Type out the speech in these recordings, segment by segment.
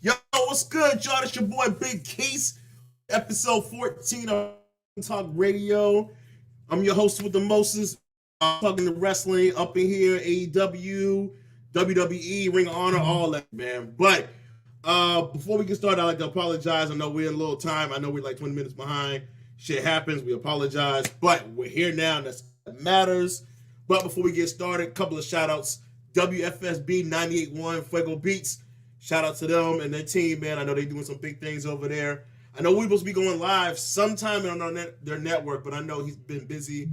Yo, what's good, y'all? It's your boy Big Case, episode 14 of Talk Radio. I'm your host with the mostest. Talking to wrestling up in here, AEW, WWE, Ring of Honor, all that, man. But before we get started, I'd like to apologize. I know we're in a little time. I know we're like 20 minutes behind. Shit happens. We apologize. But we're here now, and that's what matters. But before we get started, a couple of shout-outs. WFSB 98.1 Fuego Beats. Shout out to them and their team, man. I know they're doing some big things over there. I know we're supposed to be going live sometime on their network, but I know he's been busy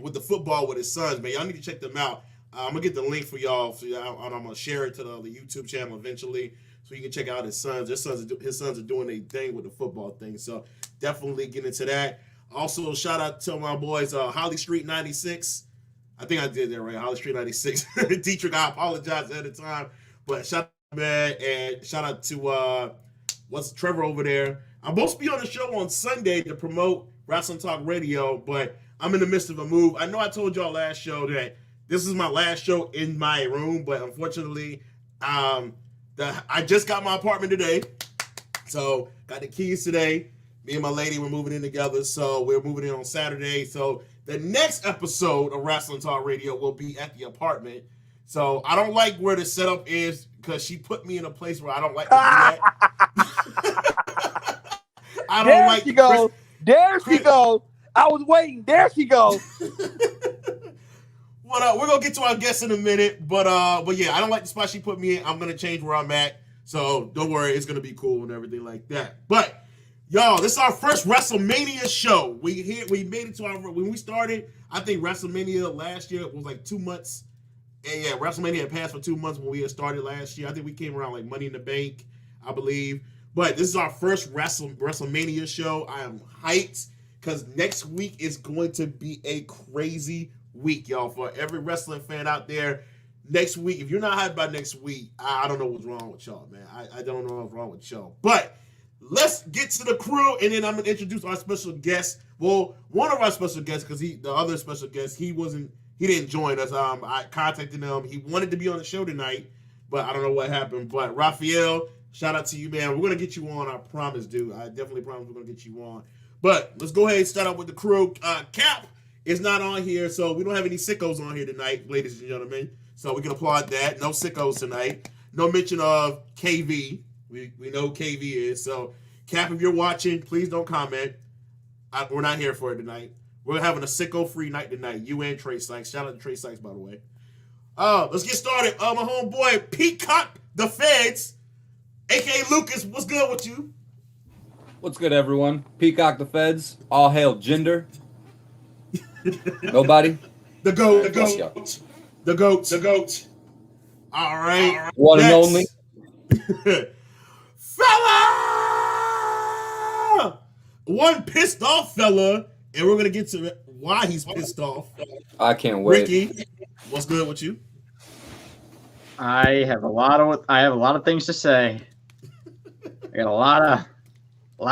with the football with his sons, man. Y'all need to check them out. I'm going to get the link for y'all, so I'm going to share it to the YouTube channel eventually so you can check out his sons. His sons are doing a thing with the football thing, so definitely get into that. Also, shout out to my boys, Holly Street 96. I think I did that right, Holly Street 96. Dietrich, I apologize ahead of time, but shout out, man, and shout out to what's Trevor over there. I'm supposed to be on the show on Sunday to promote Wrestling Talk Radio, but I'm in the midst of a move. I know I told y'all last show that this is my last show in my room, but unfortunately, I just got my apartment today, so got the keys today. Me and my lady were moving in together, so we're moving in on Saturday. So the next episode of Wrestling Talk Radio will be at the apartment. So I don't like where the setup is because she put me in a place where I don't like to do that. I don't there like she goes. There she goes. I was waiting. There she goes. Well, we're gonna get to our guests in a minute, but yeah, I don't like the spot she put me in. I'm gonna change where I'm at, so don't worry, it's gonna be cool and everything like that. But y'all, this is our first Wrestlemania show. We made it to when we started. I think Wrestlemania last year was like 2 months. And yeah, Wrestlemania had passed for 2 months when we had started last year. I think we came around like Money in the Bank, I believe. But this is our first Wrestlemania show. I am hyped because next week is going to be a crazy week, y'all. For every wrestling fan out there, next week, if you're not hyped by next week, I don't know what's wrong with y'all, man. I don't know what's wrong with y'all. But let's get to the crew, and then I'm going to introduce our special guest. Well, one of our special guests, because the other special guest, he didn't join us. I contacted him. He wanted to be on the show tonight, but I don't know what happened. But Raphael, shout out to you, man. We're going to get you on. I promise, dude. I definitely promise we're going to get you on. But let's go ahead and start out with the crew. Cap is not on here, so we don't have any sickos on here tonight, ladies and gentlemen. So we can applaud that. No sickos tonight. No mention of KV. We know who KV is. So, Cap, if you're watching, please don't comment. We're not here for it tonight. We're having a sicko-free night tonight. You and Trey Sykes. Shout out to Trey Sykes, by the way. Let's get started. My homeboy, Peacock the Feds, a.k.a. Lucas. What's good with you? What's good, everyone? Peacock the Feds. All hail Jinder. Nobody? The GOAT. The GOAT. All right. One and only. Fella! One pissed off fella, and we're going to get to why he's pissed off. I can't wait. Ricky, what's good with you? I have a lot of things to say. I got a lot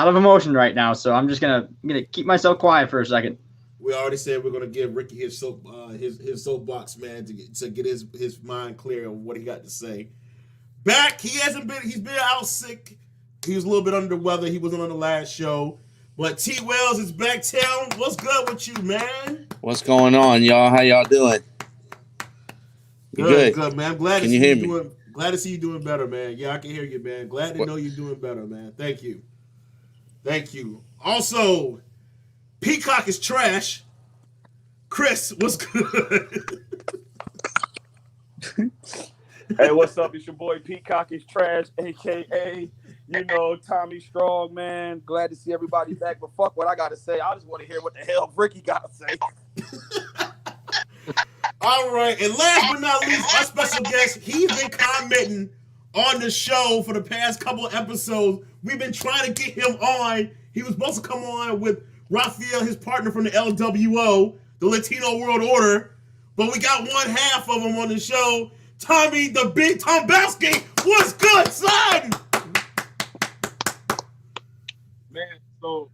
of emotion right now, so I'm gonna keep myself quiet for a second. We already said we're gonna give Ricky his soapbox, man, to get his mind clear of what he got to say. Back, he's been out sick. He was a little bit under the weather. He wasn't on the last show. But T Wells is back town. What's good with you, man? What's going on, y'all? How y'all doing? Good, man. I'm glad Can to you see hear you me? glad to see you doing better, man. Yeah, I can hear you, man. Glad to know you're doing better, man. Thank you. Also, Peacock is trash. Chris, what's good? Hey, what's up? It's your boy Peacock is Trash, a.k.a., Tommy Strong, man. Glad to see everybody back, but fuck what I got to say. I just want to hear what the hell Ricky got to say. All right, and last but not least, our special guest, he's been commenting on the show for the past couple of episodes. We've been trying to get him on. He was supposed to come on with Raphael, his partner from the LWO, the Latino World Order, but we got one half of him on the show. Tommy, the Big Tombowski. What's good, son? Man, so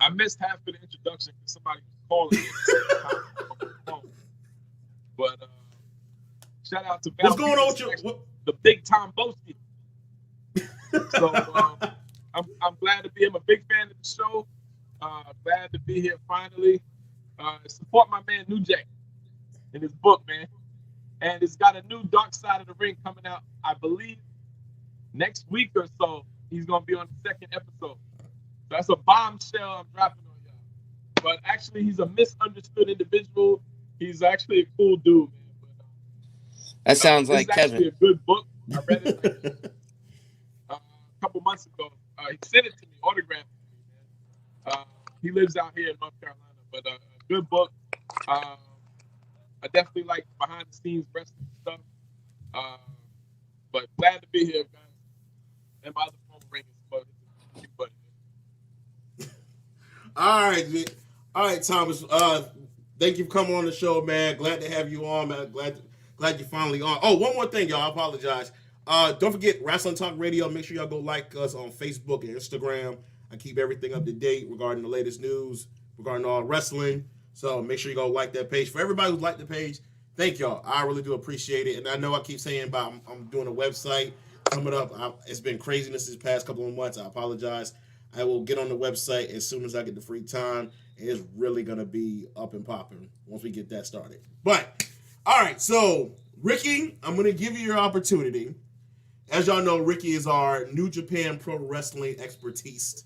I missed half of the introduction because somebody was calling me. But shout out to What's going on with you? the Big Tombowski. So I'm glad to be here. I'm a big fan of the show. Glad to be here finally. Support my man New Jack in his book, man. And it's got a new Dark Side of the Ring coming out, I believe, next week or so. He's going to be on the second episode. So that's a bombshell I'm dropping on y'all. But actually, he's a misunderstood individual. He's actually a cool dude, man. But, That sounds like It's actually Kevin. a good book. I read it a couple months ago. He sent it to me, autographed it to me, man. He lives out here in North Carolina. But a good book. I definitely like behind the scenes wrestling stuff. But glad to be here, guys. And my other phone ring is but All right, man. All right, Thomas. Thank you for coming on the show, man. Glad to have you on, man. Glad you're finally on. Oh, one more thing, y'all. I apologize. Don't forget Wrestling Talk Radio. Make sure y'all go like us on Facebook and Instagram. I keep everything up to date regarding the latest news, regarding all wrestling. So make sure you go like that page. For everybody who's liked the page, thank y'all. I really do appreciate it. And I know I keep saying about I'm doing a website coming up. It's been craziness these past couple of months. I apologize. I will get on the website as soon as I get the free time. It's really going to be up and popping once we get that started. But, all right, so, Ricky, I'm going to give you your opportunity. As y'all know, Ricky is our New Japan Pro Wrestling expertise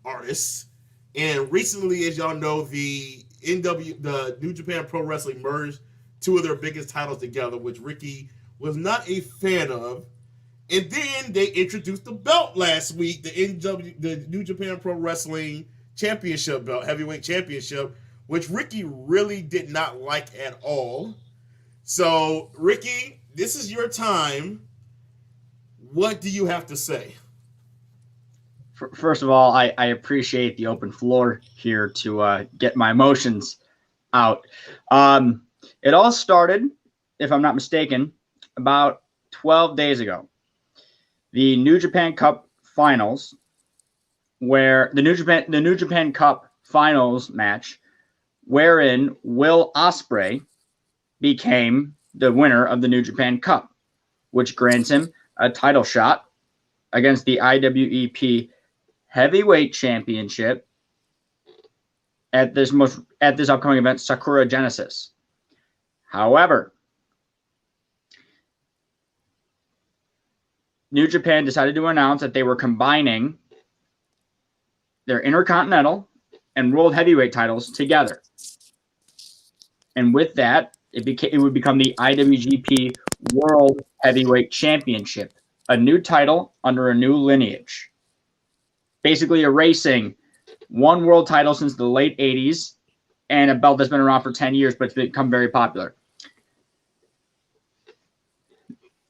artist. And recently, as y'all know, the New Japan Pro Wrestling merged two of their biggest titles together, which Ricky was not a fan of. And then they introduced the belt last week, the New Japan Pro Wrestling Championship belt, heavyweight championship, which Ricky really did not like at all. So, Ricky, this is your time. What do you have to say? First of all, I appreciate the open floor here to get my emotions out. It all started, if I'm not mistaken, about 12 days ago. The New Japan Cup Finals, where the New Japan Cup Finals match, wherein Will Ospreay became the winner of the New Japan Cup, which grants him a title shot against the IWEP Heavyweight Championship at this upcoming event, Sakura Genesis. However, New Japan decided to announce that they were combining their Intercontinental and World Heavyweight titles together. And with that, it would become the IWGP World Heavyweight Championship, a new title under a new lineage. Basically erasing one world title since the late 80s and a belt that's been around for 10 years, but it's become very popular.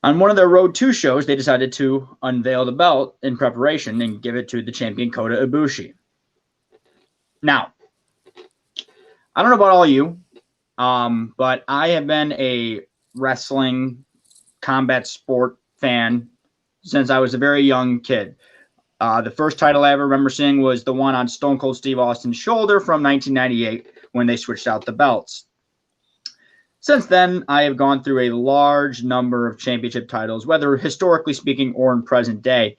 On one of their Road 2 shows, they decided to unveil the belt in preparation and give it to the champion Kota Ibushi. Now, I don't know about all you, but I have been a wrestling combat sport fan since I was a very young kid. The first title I ever remember seeing was the one on Stone Cold Steve Austin's shoulder from 1998 when they switched out the belts. Since then, I have gone through a large number of championship titles, whether historically speaking or in present day.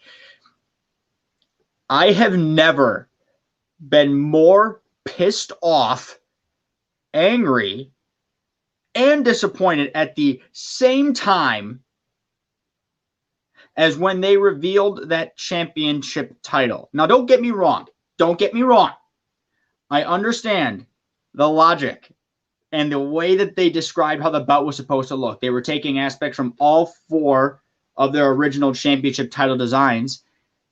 I have never been more pissed off, angry, and disappointed at the same time as when they revealed that championship title. Now, don't get me wrong. Don't get me wrong. I understand the logic and the way that they described how the belt was supposed to look. They were taking aspects from all four of their original championship title designs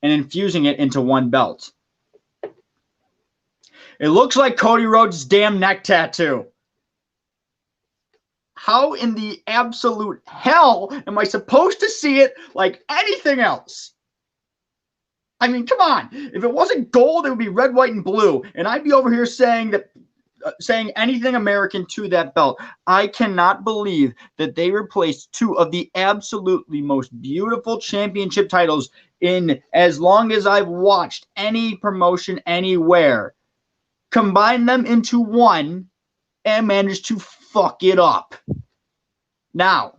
and infusing it into one belt. It looks like Cody Rhodes' damn neck tattoo. How in the absolute hell am I supposed to see it like anything else? I mean, come on. If it wasn't gold, it would be red, white, and blue. And I'd be over here saying anything American to that belt. I cannot believe that they replaced two of the absolutely most beautiful championship titles in as long as I've watched any promotion anywhere. Combine them into one and managed to fuck it up. Now,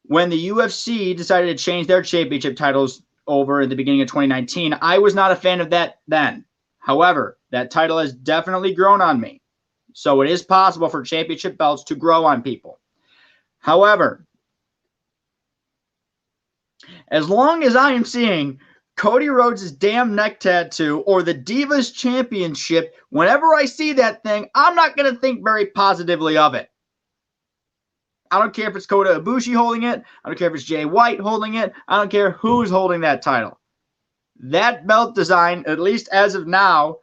when the UFC decided to change their championship titles TakeOver in the beginning of 2019. I was not a fan of that then. However, that title has definitely grown on me. So it is possible for championship belts to grow on people. However, as long as I am seeing Cody Rhodes' damn neck tattoo or the Divas Championship, whenever I see that thing, I'm not going to think very positively of it. I don't care if it's Kota Ibushi holding it. I don't care if it's Jay White holding it. I don't care who's holding that title. That belt design, at least as of now,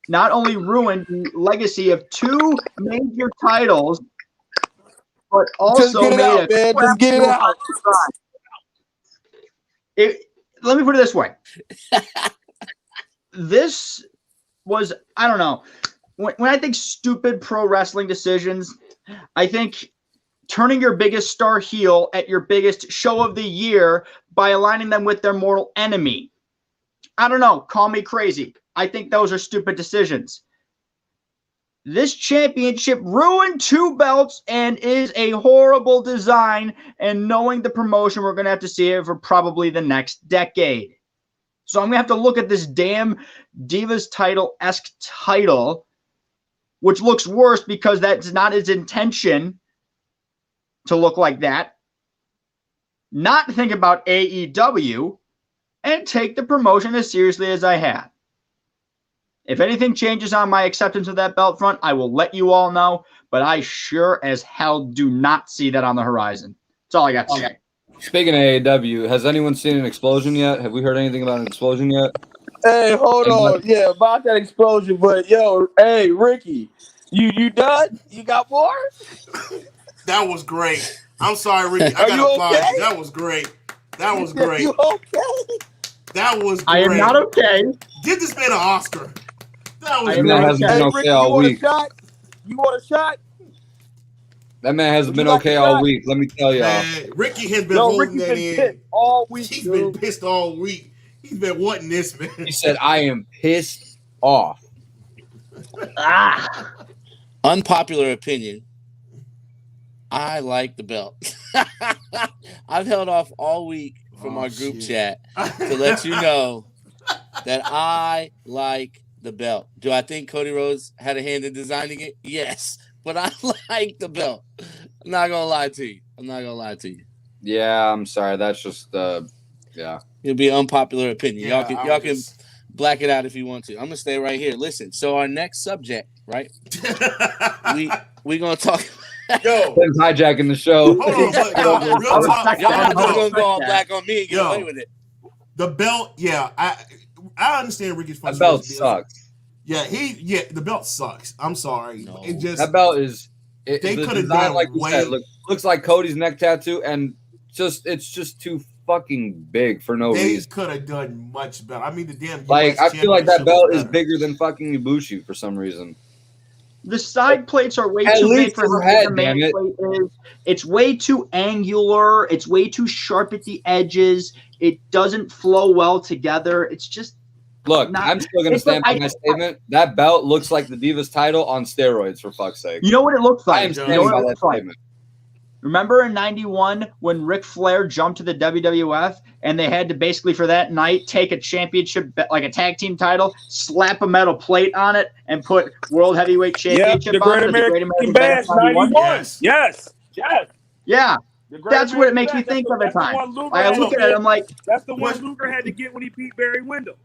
not only ruined the legacy of two major titles, but also Just get it made out, man. Just get it out. Let me put it this way. This was, I don't know. When I think stupid pro wrestling decisions, I think turning your biggest star heel at your biggest show of the year by aligning them with their mortal enemy. I don't know. Call me crazy. I think those are stupid decisions. This championship ruined two belts and is a horrible design. And knowing the promotion, we're going to have to see it for probably the next decade. So I'm going to have to look at this damn Divas title-esque title, which looks worse because that's not its intention to look like that. Not think about AEW and take the promotion as seriously as I have. If anything changes on my acceptance of that belt front, I will let you all know, but I sure as hell do not see that on the horizon. That's all I got to say. Speaking of AEW, has anyone seen an explosion yet? Have we heard anything about an explosion yet? Hey, hold on. Yeah, about that explosion, but yo, hey, Ricky, you done? You got more? That was great. I'm sorry, Ricky. I Are gotta you applaud okay? you. That was great. That was great. You okay? That was great. I am not okay. Give this man an Oscar. That was I am That not great. hasn't okay. been Hey, okay Ricky, you all want week. a shot? You want a shot? That man hasn't Would you been like okay a all shot? week. Let me tell y'all. Man, Ricky has been Yo, holding Ricky's that been in. pissed all week, He's dude. been pissed all week. He's been wanting this, man. He said, "I am pissed off." Unpopular opinion. I like the belt. I've held off all week from our group chat to let you know that I like the belt. Do I think Cody Rhodes had a hand in designing it? Yes. But I like the belt. I'm not going to lie to you. Yeah, I'm sorry. That's just yeah. It'll be an unpopular opinion. Yeah, y'all can black it out if you want to. I'm gonna stay right here. Listen. So our next subject, right? we gonna talk. Yo, Ben's hijacking the show. hold on, but no, real talk. Y'all not Yo, gonna go all black on me and get Yo. away with it. the belt, yeah, I understand Ricky's That frustration. belt sucks. Yeah, the belt sucks. I'm sorry. No. It just That belt is. They the could have design, done like you way. said, looks like Cody's neck tattoo, and it's just too fucking big for no They reason. could have done much better. I mean, the damn Like, US I feel like that championship belt was is better. bigger than fucking Ibushi for some reason. The side plates are way At too big least for his how big head, the main damn it. plate is. It's way too angular. It's way too sharp at the edges. It doesn't flow well together. It's just Look, not- I'm still gonna it's stand like- by my statement. That belt looks like the Divas title on steroids, for fuck's sake. You know what it looks I like? am You standing know what by it that looks like? statement. Remember in 91 when Ric Flair jumped to the WWF and they had to basically for that night take a championship, like a tag team title, slap a metal plate on it and put World Heavyweight Championship the on Great it? American Bash 91. Yes. Yes. Yeah, The Great that's what it American makes me Bash. think That's of the- at times. that's the one Luger I had look to at it, get. I'm like, That's the one Luger had to get when he beat Barry Windham.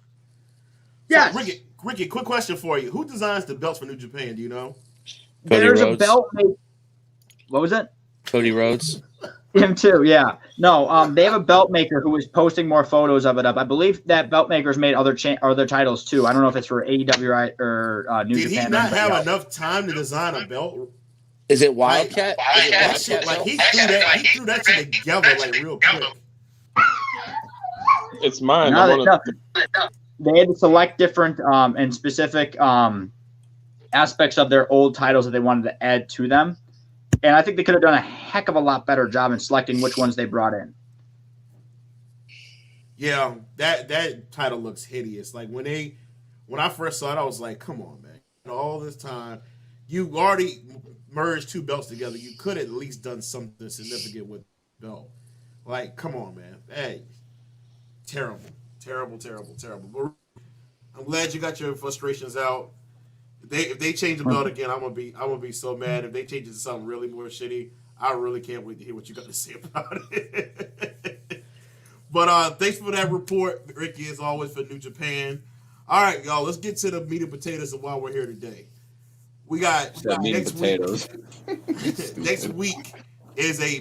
yes. So, Ricky, quick question for you. Who designs the belts for New Japan? Do you know? Cody There's a Rhodes. belt made. What was it? Cody Rhodes. Him too, yeah. No, they have a belt maker who is posting more photos of it up. I believe that belt maker's made other titles too. I don't know if it's for AEW or New Did Japan. he or not anybody have else. enough time to design a belt? Is it Wildcat? Is it That shit, Wildcat like belt? he threw that shit together like real quick. It's mine. No, I'm on they had to select different and specific aspects of their old titles that they wanted to add to them. And I think they could have done a heck of a lot better job in selecting which ones they brought in. Yeah, that title looks hideous. Like when I first saw it, I was like, "Come on, man! All this time, you already merged two belts together. You could at least done something significant with the belt. Like, come on, man! Hey, terrible. But I'm glad you got your frustrations out. If they change the belt again, I'm gonna be so mad. If they change it to something really more shitty, I really can't wait to hear what you got to say about it. But thanks for that report, Ricky, as always, for New Japan. All right, y'all, let's get to the meat and potatoes of why we're here today. We got next week. Next week is a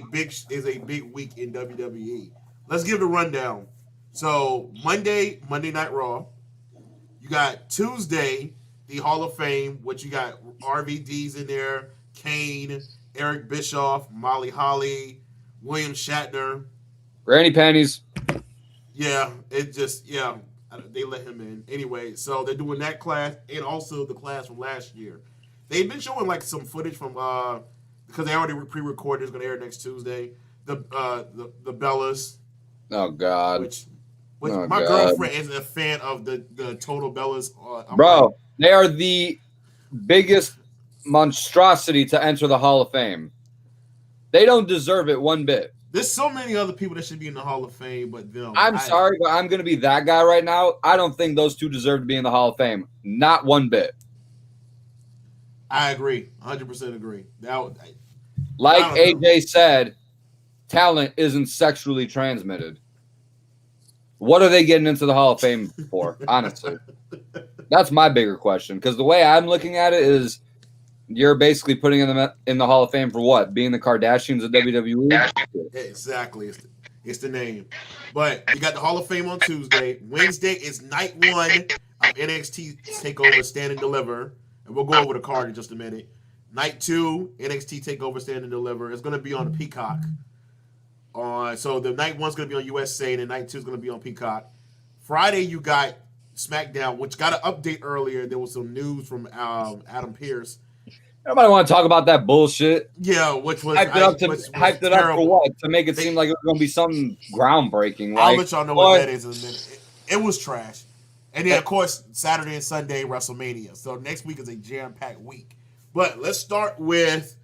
big week in WWE. Let's give the rundown. So Monday Night Raw. You got Tuesday, the Hall of Fame, which you got RVD's in there, Kane, Eric Bischoff, Molly Holly, William Shatner. Granny panties. Yeah, they let him in. Anyway, so they're doing that class and also the class from last year. They've been showing like some footage from because they already pre-recorded. It's gonna air next Tuesday. The Bellas. Oh God. Which my girlfriend is a fan of the Total Bellas. Bro, they are the biggest monstrosity to enter the Hall of Fame. They don't deserve it one bit. There's so many other people that should be in the Hall of Fame, but them. I'm sorry, but I'm going to be that guy right now. I don't think those two deserve to be in the Hall of Fame. Not one bit. I agree. 100% agree. Like AJ said, talent isn't sexually transmitted. What are they getting into the Hall of Fame for, honestly? That's my bigger question. Because the way I'm looking at it is you're basically putting them in the Hall of Fame for what? Being the Kardashians of WWE? Exactly. It's the name. But you got the Hall of Fame on Tuesday. Wednesday is night one of NXT TakeOver Stand and Deliver. And we'll go over the card in just a minute. Night 2, NXT TakeOver Stand and Deliver. It's going to be on the Peacock. So the night 1's going to be on USA, and the night 2 is going to be on Peacock. Friday, you got SmackDown, which got an update earlier. There was some news from Adam Pearce. Nobody want to talk about that bullshit. Yeah, which was hyped it up for what? To make it seem like it was going to be something groundbreaking. Like, I'll let y'all know what that is in a minute. It was trash. And then, of course, Saturday and Sunday, WrestleMania. So next week is a jam-packed week. But let's start with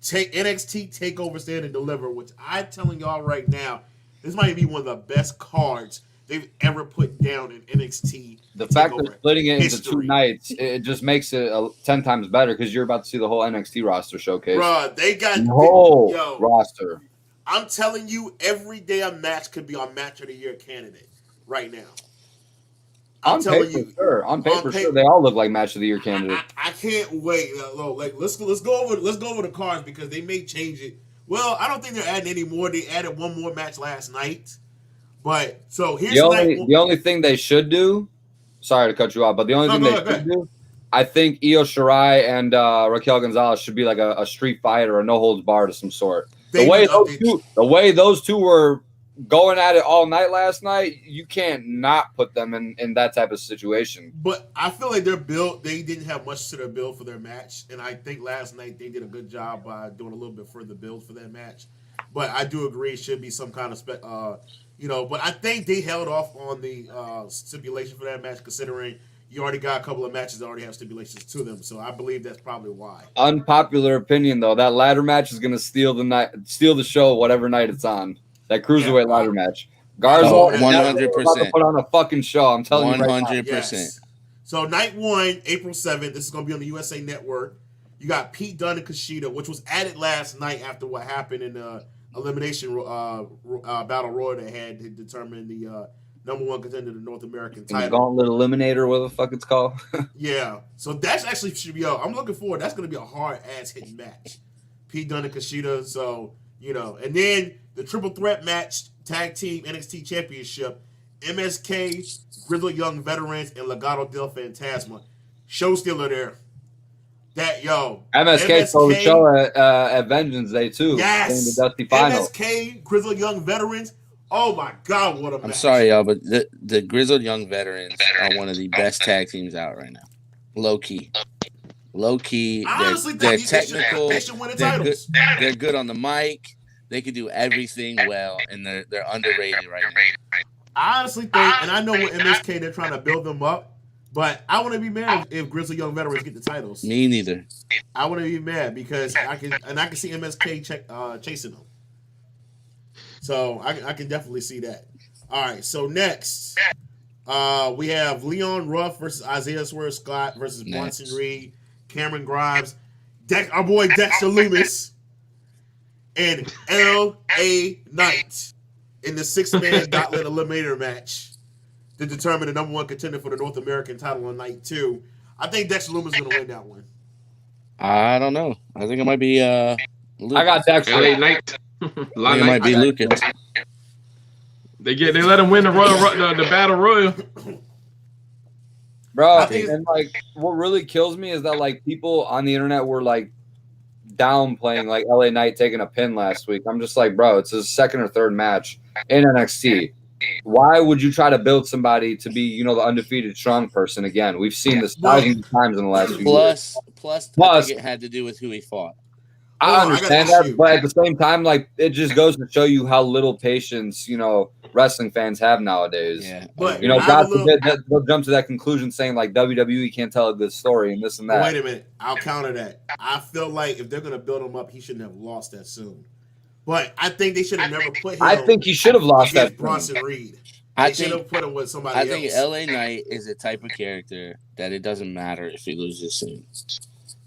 NXT TakeOver Stand and Deliver, which I'm telling y'all right now, this might be one of the best cards they've ever put down in NXT. The fact that splitting it into 2 nights, it just makes it 10 times better because you're about to see the whole NXT roster showcase. Bruh, they got the whole roster. I'm telling you, every day a match could be our Match of the Year candidate right now. On paper, sure, they all look like Match of the Year candidates. I can't wait. Let's go over the cards because they may change it. Well, I don't think they're adding any more. They added one more match last night, but so here's the only thing they should do. Sorry to cut you off, but the only thing they should do, I think Io Shirai and Raquel Gonzalez should be like a street fight or a no holds barred of some sort. The way those two were going at it all night last night, you can't not put them in that type of situation. But I feel like their build, they didn't have much to their build for their match. And I think last night they did a good job by doing a little bit further build for that match. But I do agree it should be some kind of, but I think they held off on the stipulation for that match considering you already got a couple of matches that already have stipulations to them. So I believe that's probably why. Unpopular opinion, though, that ladder match is going to steal the show whatever night it's on. That cruiserweight ladder match. Garza 100% put on a fucking show. I'm telling you, 100%. Yes. So night 1, April 7th. This is going to be on the USA Network. You got Pete Dunne and Kushida, which was added last night after what happened in the elimination battle royal they had to determine the number 1 contender to the North American title. Gauntlet Eliminator, whatever the fuck it's called. Yeah. So that's actually should be. I'm looking forward. That's going to be a hard ass hitting match. Pete Dunne and Kushida. So and then the triple threat match, tag team NXT Championship, MSK, Grizzled Young Veterans, and Legado del Fantasma. Show stealer there. MSK stole the show at Vengeance Day too. Yes. The Dusty Final. MSK, Grizzled Young Veterans. Oh my God, what a match. I'm sorry, y'all, but the Grizzled Young Veterans are one of the best tag teams out right now. Low key. Honestly, they're technical. They should win the titles. They're good on the mic. They can do everything well, and they're underrated right now. I honestly think, and I know with MSK they're trying to build them up, but I want to be mad if Grizzly Young Veterans get the titles. Me neither. I want to be mad because I can see MSK chasing them. So I can definitely see that. All right, so next, we have Leon Ruff versus Isaiah Swerve Scott versus Bronson Reed, Cameron Grimes, our boy Dexter Loomis, and L.A. Knight in the 6-man gauntlet eliminator match to determine the number 1 contender for the North American title on night 2. I think Dexter Loomis is going to win that one. I don't know. I think it might be Lucas. I got Dexter. LA Knight. I think it might be Lucas. They let him win the the battle royal. Bro, and like what really kills me is that like people on the internet were like downplaying like LA Knight taking a pin last week. I'm just like, bro, it's his 2nd or 3rd match in NXT. Why would you try to build somebody to be, the undefeated strong person again? We've seen this thousands of times in the last few years. Plus, I think it had to do with who he fought. I understand that, but at the same time, like it just goes to show you how little patience, wrestling fans have nowadays. Yeah. But God forbid they'll jump to that conclusion saying like WWE can't tell a good story and this and that. Wait a minute, I'll counter that. I feel like if they're gonna build him up, he shouldn't have lost that soon. But I think they should have never put him. I think he should have lost that. Bronson Reed. I should have put him with somebody I else. think LA Knight is a type of character that it doesn't matter if he loses soon.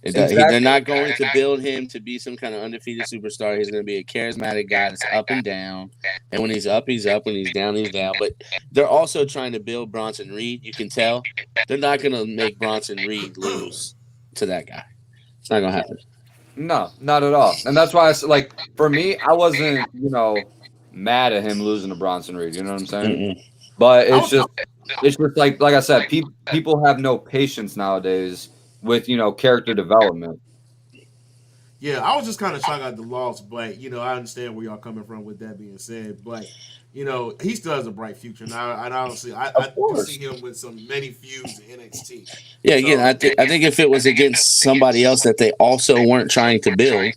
Exactly. They're not going to build him to be some kind of undefeated superstar. He's going to be a charismatic guy that's up and down. And when he's up, he's up. When he's down, he's down. But they're also trying to build Bronson Reed. You can tell. They're not going to make Bronson Reed lose to that guy. It's not going to happen. No, not at all. And that's why I said, like, for me, I wasn't, mad at him losing to Bronson Reed. You know what I'm saying? Mm-mm. But it's just like I said, people have no patience nowadays with, character development. Yeah, I was just kind of shocked at the loss, but, I understand where y'all coming from with that being said. But, he still has a bright future. Now, and honestly, I can see him with many feuds in NXT. Yeah, again, I think if it was against somebody else that they also weren't trying to build,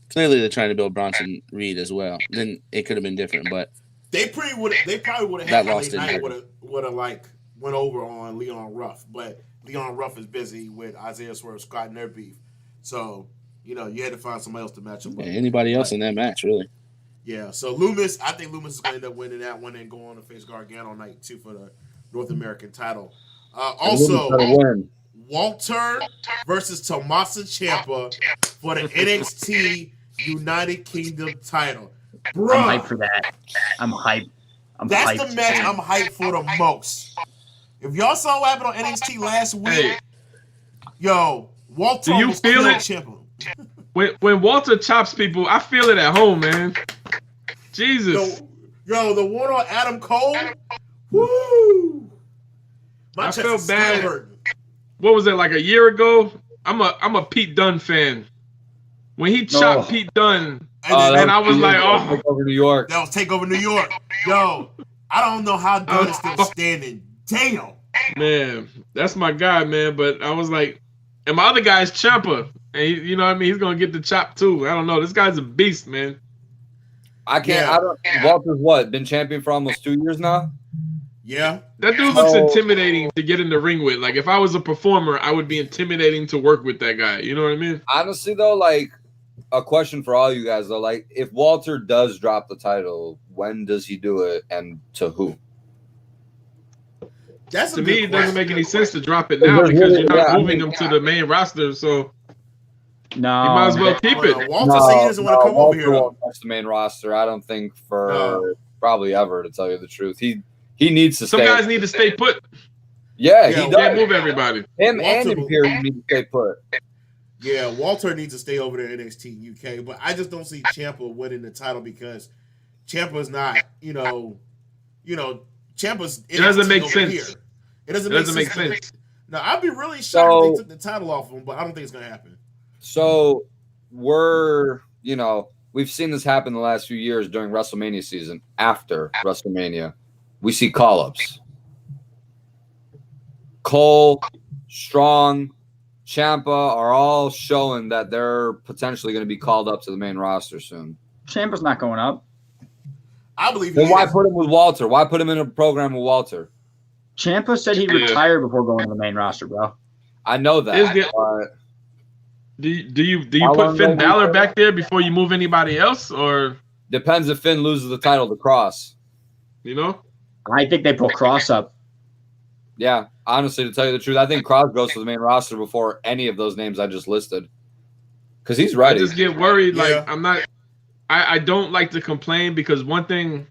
clearly they're trying to build Bronson Reed as well, then it could have been different. But they probably would have had loss LA Knight didn't would have went over on Leon Ruff, but Leon Ruff is busy with Isaiah Swerve Scott and their beef. So, you had to find somebody else to match him up. Anybody else in that match, really. Yeah, so Loomis, I think Loomis is going to end up winning that one and go on to face Gargano night 2 for the North American title. Also, Walter versus Tommaso Ciampa for the NXT United Kingdom title. Bruh, I'm hyped for that. I'm hyped. That's the match I'm hyped for the most. If y'all saw what happened on NXT last week, Walter Do you almost feel killed it? Ciampa. When Walter chops people, I feel it at home, man. Jesus. The one on Adam Cole. Woo! My I chest felt is still bad. hurting. What was it, like a year ago? I'm a Pete Dunne fan. When he chopped Pete Dunne, and I was like, Takeover New York. That was Takeover New York. I don't know how Dunne is still standing. Damn. Man, that's my guy, man. But I was like, and my other guy is Ciampa. And you know what I mean? He's going to get the chop, too. I don't know. This guy's a beast, man. Walter's been champion for almost 2 years now? Yeah. That dude looks intimidating to get in the ring with. Like, if I was a performer, I would be intimidating to work with that guy. You know what I mean? Honestly, though, like, a question for all you guys, though. Like, if Walter does drop the title, when does he do it and to who? To me, it doesn't make any sense to drop it now because you're not moving him to the main roster. So no, you might as well keep it. Walter said he doesn't want to come over here. Won't touch the main roster. I don't think for probably ever, to tell you the truth. He needs to. Some guys need to stay put. Yeah, he does. Can't move everybody. Him and Imperium need to stay put. Yeah, Walter needs to stay over there in NXT UK, but I just don't see Ciampa winning the title because Ciampa's not, Ciampa's it doesn't make sense. Here. It doesn't make sense. Now, I'd be really shocked if they took the title off him, but I don't think it's going to happen. So we've seen this happen the last few years during WrestleMania season. After WrestleMania, we see call-ups. Cole, Strong, Ciampa are all showing that they're potentially going to be called up to the main roster soon. Ciampa's not going up. I believe. Then why put him with Walter? Why put him in a program with Walter? Ciampa said he'd retire before going to the main roster, bro. I know that. Do you put Finn Balor back there before you move anybody else, or depends if Finn loses the title to Cross? You know. I think they put Cross up. Yeah, honestly, to tell you the truth, I think Cross goes to the main roster before any of those names I just listed. Because he's I ready. just get worried. Yeah. Like I don't like to complain because one thing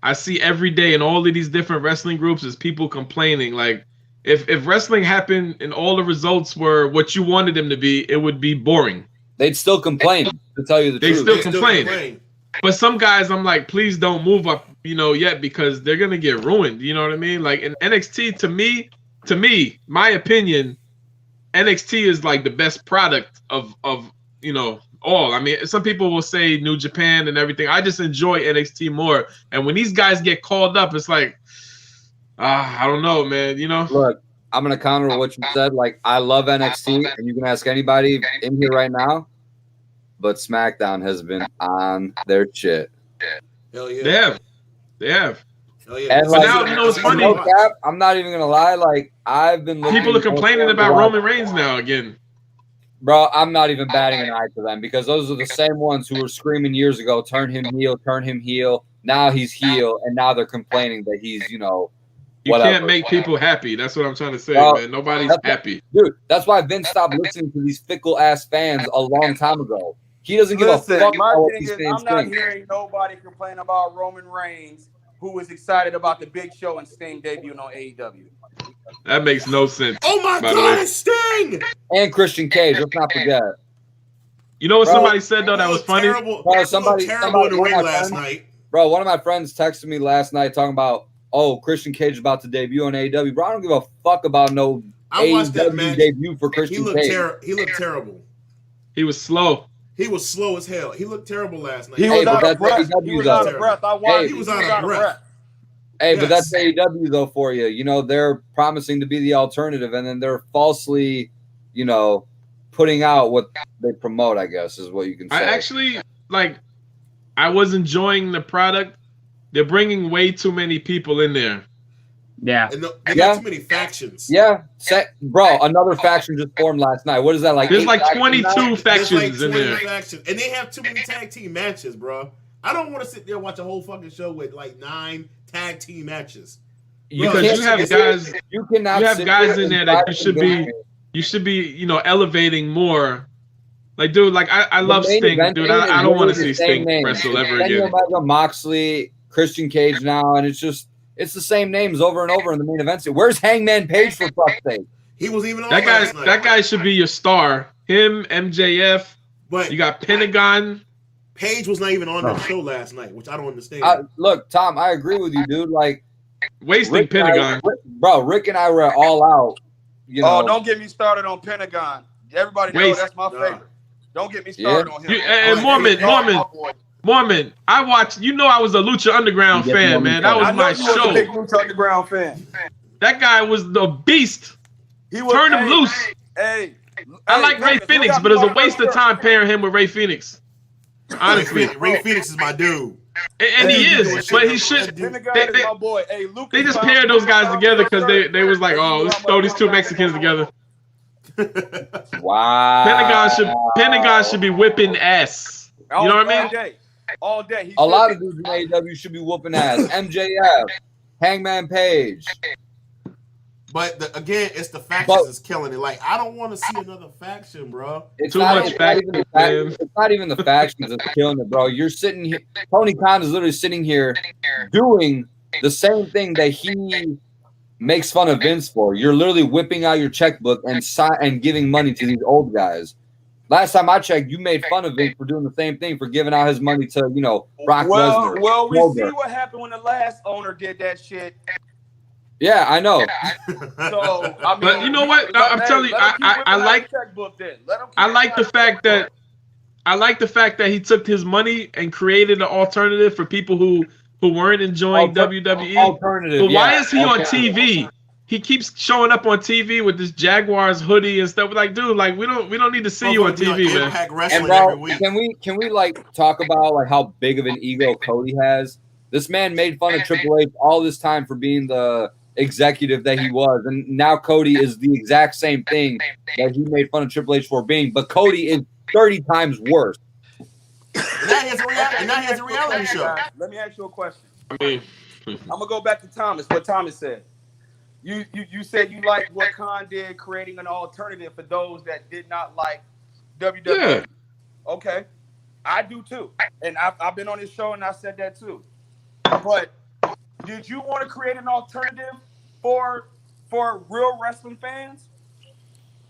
I see every day in all of these different wrestling groups is people complaining. Like if wrestling happened and all the results were what you wanted them to be, it would be boring. They'd still complain, to tell you the They truth. still complain. But some guys, I'm like, please don't move up, yet because they're gonna get ruined. You know what I mean? Like in NXT, to me, my opinion, NXT is like the best product of all. I mean, some people will say New Japan and everything. I just enjoy NXT more. And when these guys get called up, it's like, I don't know, man. Look, I'm gonna counter what you said. Like, I love NXT, and you can ask anybody in here right now. But SmackDown has been on their shit. Hell yeah. They have. Hell yeah. And But like, now, it's funny. no cap, I'm not even gonna lie. Like, I've been looking. People are complaining about Roman Reigns now again. Bro, I'm not even batting an eye to them because those are the same ones who were screaming years ago, turn him heel, turn him heel. Now he's heel, and now they're complaining that he's, You whatever. can't make people happy. That's what I'm trying to say, Bro, man. Nobody's happy. Dude, that's why Vince stopped listening to these fickle-ass fans a long time ago. He doesn't give a fuck my about what thing these is, fans I'm not think. hearing nobody complain about Roman Reigns, who was excited about the Big Show and Sting debuting on AEW. That makes no sense. Oh my by the way. God, it's Sting! And Christian Cage, let's not forget. You know what Bro, somebody said though that was funny? Terrible. Bro, Somebody terrible in the one ring of my last friends- night. Bro, one of my friends texted me last night talking about, Christian Cage is about to debut on AEW. Bro, I don't give a fuck about no I watched that AEW match. debut for He Christian looked Cage. he looked terrible. He was slow. He was slow as hell. He looked terrible last night. He Hey, was but out that's of breath. AEW He was though. out of breath. I watched. Hey, he was out of breath. Hey, but Yes. that's AEW though for you. They're promising to be the alternative, and then they're falsely, putting out what they promote. I guess is what you can say. I actually I was enjoying the product. They're bringing way too many people in there. Yeah. And they Yeah. got too many factions. Yeah, bro. Another faction just formed last night. What is that like? There's 8 like factions 22 now? There's factions like in 20 there. factions. And they have too many tag team matches, bro. I don't want to sit there and watch a whole fucking show with like 9 tag team matches. Because can't you have sit- guys, You cannot. you have sit guys there in there and that try you to should convince be, me. elevating more. Like, dude, I love The main Sting, event dude. scene I is don't want to literally see the same Sting names. wrestle ever Kenny again. Omega, Moxley, Christian Cage now, and it's the same names over and over in the main event scene. Where's Hangman Page for fuck's sake? He was even on That last night. guy should be your star. Him, MJF. But You got Pentagon. Paige was not even on the show last night, which I don't understand. Look, Tom, I agree with you, dude. Like, Wasting Rick and Pentagon. Rick and I were all out. Oh, don't get me started on Pentagon. Everybody knows that's my favorite. Don't get me started on him. And Mormon, I watched. I was a Lucha Underground You get fan, Mormon man. That fan. was I know my you was a show. big Lucha Underground fan. That guy was the beast. He was, Turn him loose. Hey, I like Ray Phoenix, but it was a waste of time pairing him with Ray Phoenix. Honestly, Ray Phoenix is my dude. and he is, but he should. Pentagon They, is they, my boy. Hey, Lucas they just found paired those guys found together your because shirt. they was like, oh, let's throw these two Mexicans together. Wow. Pentagon should be whipping ass. You know what I mean? All day. He A lot should of dudes in AEW should be whooping ass. MJF, Hangman Page. But again, it's the factions that's killing it. Like, I don't want to see another faction, bro. It's Too not, much it's not even the faction, fact- It's not even the factions that's killing it, bro. You're sitting here. Tony Khan is literally sitting here doing the same thing that he makes fun of Vince for. You're literally whipping out your checkbook and giving money to these old guys. Last time I checked, you made fun of Vince for doing the same thing, for giving out his money to, Brock Lesnar. Well, we Goldberg. see what happened when the last owner did that shit. Yeah, I know. So, I mean, But you know what? I'm telling you, I like checkbook then. Let him I like the fact that he took his money and created an alternative for people who weren't enjoying WWE. Alternative. But why yeah, is he on alternative. TV? He keeps showing up on TV with this Jaguars hoodie and stuff. Like, dude, like we don't need to see you on TV, man. Impact And Wrestling every bro, week. can we like talk about like how big of an ego Cody has? This man made fun of Triple H all this time for being the executive that he was, and now Cody is the exact same thing that he made fun of Triple H for being, but Cody is 30 times worse. And now he has a reality show. Let me ask you a question. I mean, I'm gonna go back to Thomas. What Thomas said. You said you like what Khan did, creating an alternative for those that did not like WWE. Yeah. Okay, I do too, and I've been on this show and I said that too. But did you want to create an alternative for real wrestling fans,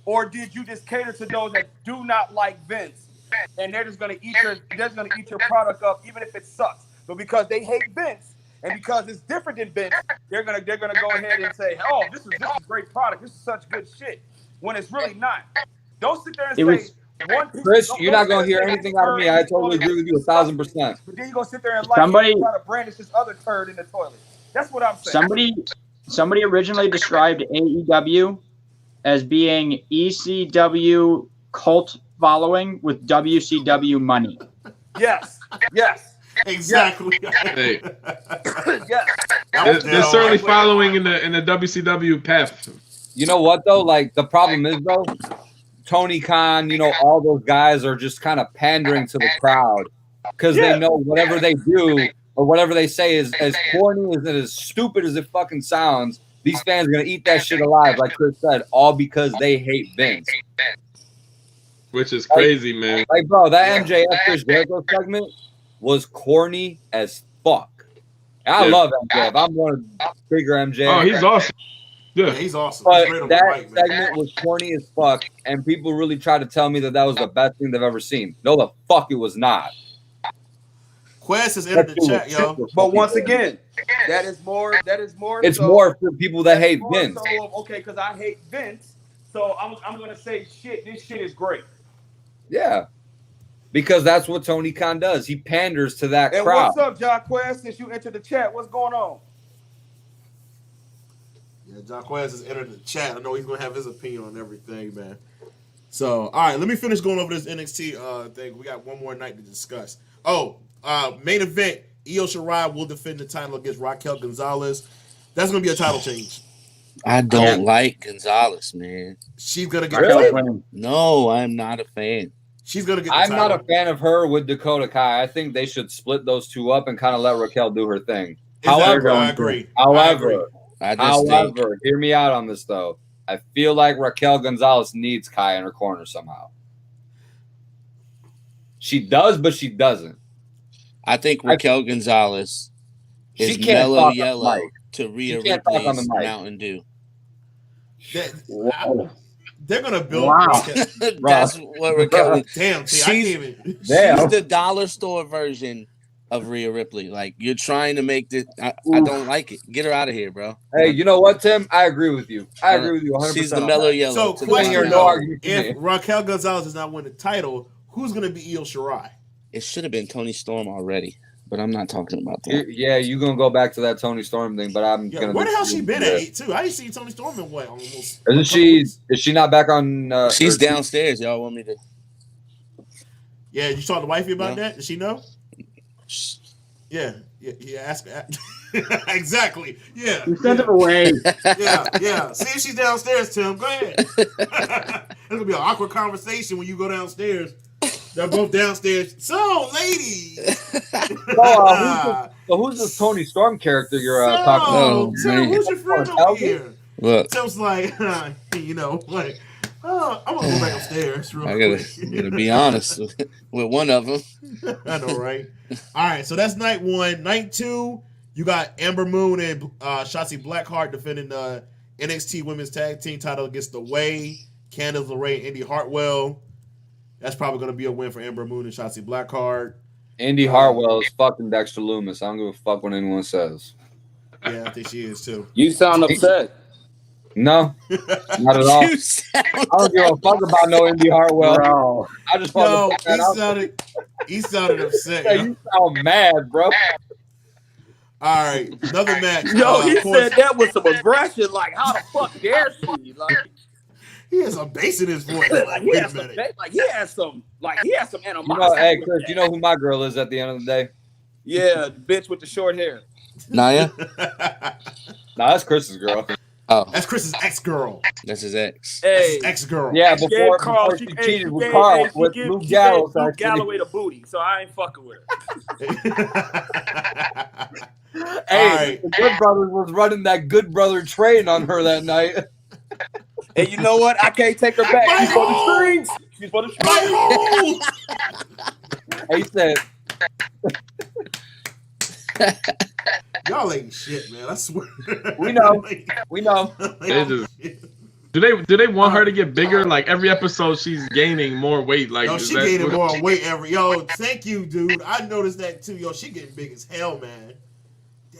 or did you just cater to those that do not like Vince and they're just gonna eat your product up even if it sucks? But because they hate Vince and because it's different than Vince, they're gonna go ahead and say, "Oh, this is a great product. This is such good shit." When it's really not. Don't sit there and say. Chris, you're not gonna hear anything out of me. I totally agree with you 1,000%. But then you gonna sit there and try to brandish this other turd in the toilet. That's what I'm saying. Somebody originally described AEW as being ECW cult following with WCW money. Yes. Exactly. Hey. Yes. They're certainly following in the WCW path. You know what though? Like the problem is, bro, Tony Khan, all those guys are just kind of pandering to the crowd because they know whatever they do or whatever they say is as corny as it is stupid as it fucking sounds. These fans are gonna eat that shit alive, like Chris said, all because they hate Vince. Which is crazy, man. Like, bro, that MJF Chris Jericho segment was corny as fuck. And I love MJF. I'm one of the bigger MJF. Oh, he's awesome. Yeah, he's awesome. But He's that segment was corny as fuck, and people really tried to tell me that was the best thing they've ever seen. No, the fuck it was not. Quest has entered the chat, yo. But once again, that is more. It's more for people that hate Vince. Okay, because I hate Vince, so I'm gonna say shit. This shit is great. Yeah, because that's what Tony Khan does. He panders to that crowd. What's up, Jacquez? Since you entered the chat, what's going on? Yeah, Jacquez has entered the chat. I know he's gonna have his opinion on everything, man. So, all right, let me finish going over this NXT thing. We got one more night to discuss. Oh, main event: Io Shirai will defend the title against Raquel Gonzalez. That's gonna be a title change. I don't like Gonzalez, man. She's gonna get Really? the title. No, I'm not a fan. She's gonna get the I'm title. not a fan of her with Dakota Kai. I think they should split those two up and kind of let Raquel do her thing. Exactly, I agree. However, think hear me out on this though. I feel like Raquel Gonzalez needs Kai in her corner somehow. She does, but she doesn't. I think Raquel Gonzalez is mellow yellow to Rhea Ripley's Mountain Dew. They're gonna build. That's what Raquel is. Damn, She's the dollar store version of Rhea Ripley. Like, you're trying to make this. I don't like it. Get her out of here, bro. Hey, you know what, Tim? I agree with you. I agree with you 100%. She's the mellow yellow. So, question though, if Raquel Gonzalez does not win the title, who's going to be Io Shirai? It should have been Toni Storm already, but I'm not talking about that. Yeah, you're going to go back to that Toni Storm thing, but I'm going to... Where the hell she been at 8 too? I didn't see Toni Storm in what? Almost. Isn't she... Is she not back on... She's downstairs. Y'all want me to... Yeah, you talked to wifey about that? Does she know? Yeah, ask her. Exactly. Yeah. You sent them away. Yeah. See if she's downstairs, Tim. Go ahead. It's gonna be an awkward conversation when you go downstairs. They're both downstairs. So, ladies. So who's this Toni Storm character you're talking about? Tim, who's your friend over here? Look. Tim's like, I'm gonna go back upstairs real quick. Gotta be honest with one of them. I know, right? All right, so that's night 1. Night 2, you got Amber Moon and Shotzi Blackheart defending the NXT Women's Tag Team title against The Way, Candice LeRae, and Indy Hartwell. That's probably going to be a win for Amber Moon and Shotzi Blackheart. Indy Hartwell is fucking Dexter Loomis. I don't give a fuck what anyone says. Yeah, I think she is too. You sound upset. No, not at all. I don't give a fuck about no Indy Hartwell. Bro. I just want to he sounded upset. Yeah, you sound mad, bro. All right, another match. Yo, he said that with some aggression. Like, how the fuck dare she? Like, he has some bass in his voice. Like, wait a minute. He has some animosity. Hey, Chris, you know who my girl is at the end of the day? Yeah, the bitch with the short hair. Naya? Nah, that's Chris's girl. Oh, That's Chris's ex-girl. that's his ex. That's Hey, his ex-girl. Yeah, she before, gave Carl. before She, she hey, cheated she with gave, Carl, hey, with she gave, Luke she Gallows. gave Luke Actually. Galloway the booty, so I ain't fucking with her. Hey, All right. the Good Brothers was running that Good Brother train on her that night. And you know what? I can't take her back. She's for the streets. She's for the streets. My hole. He said, Y'all ain't shit, man. I swear. "We know, we know." They just- Do they want her to get bigger? Like every episode, she's gaining more weight. Like Yo, is she that gaining what- more weight every. Yo, thank you, dude. I noticed that too. Yo, she getting big as hell, man.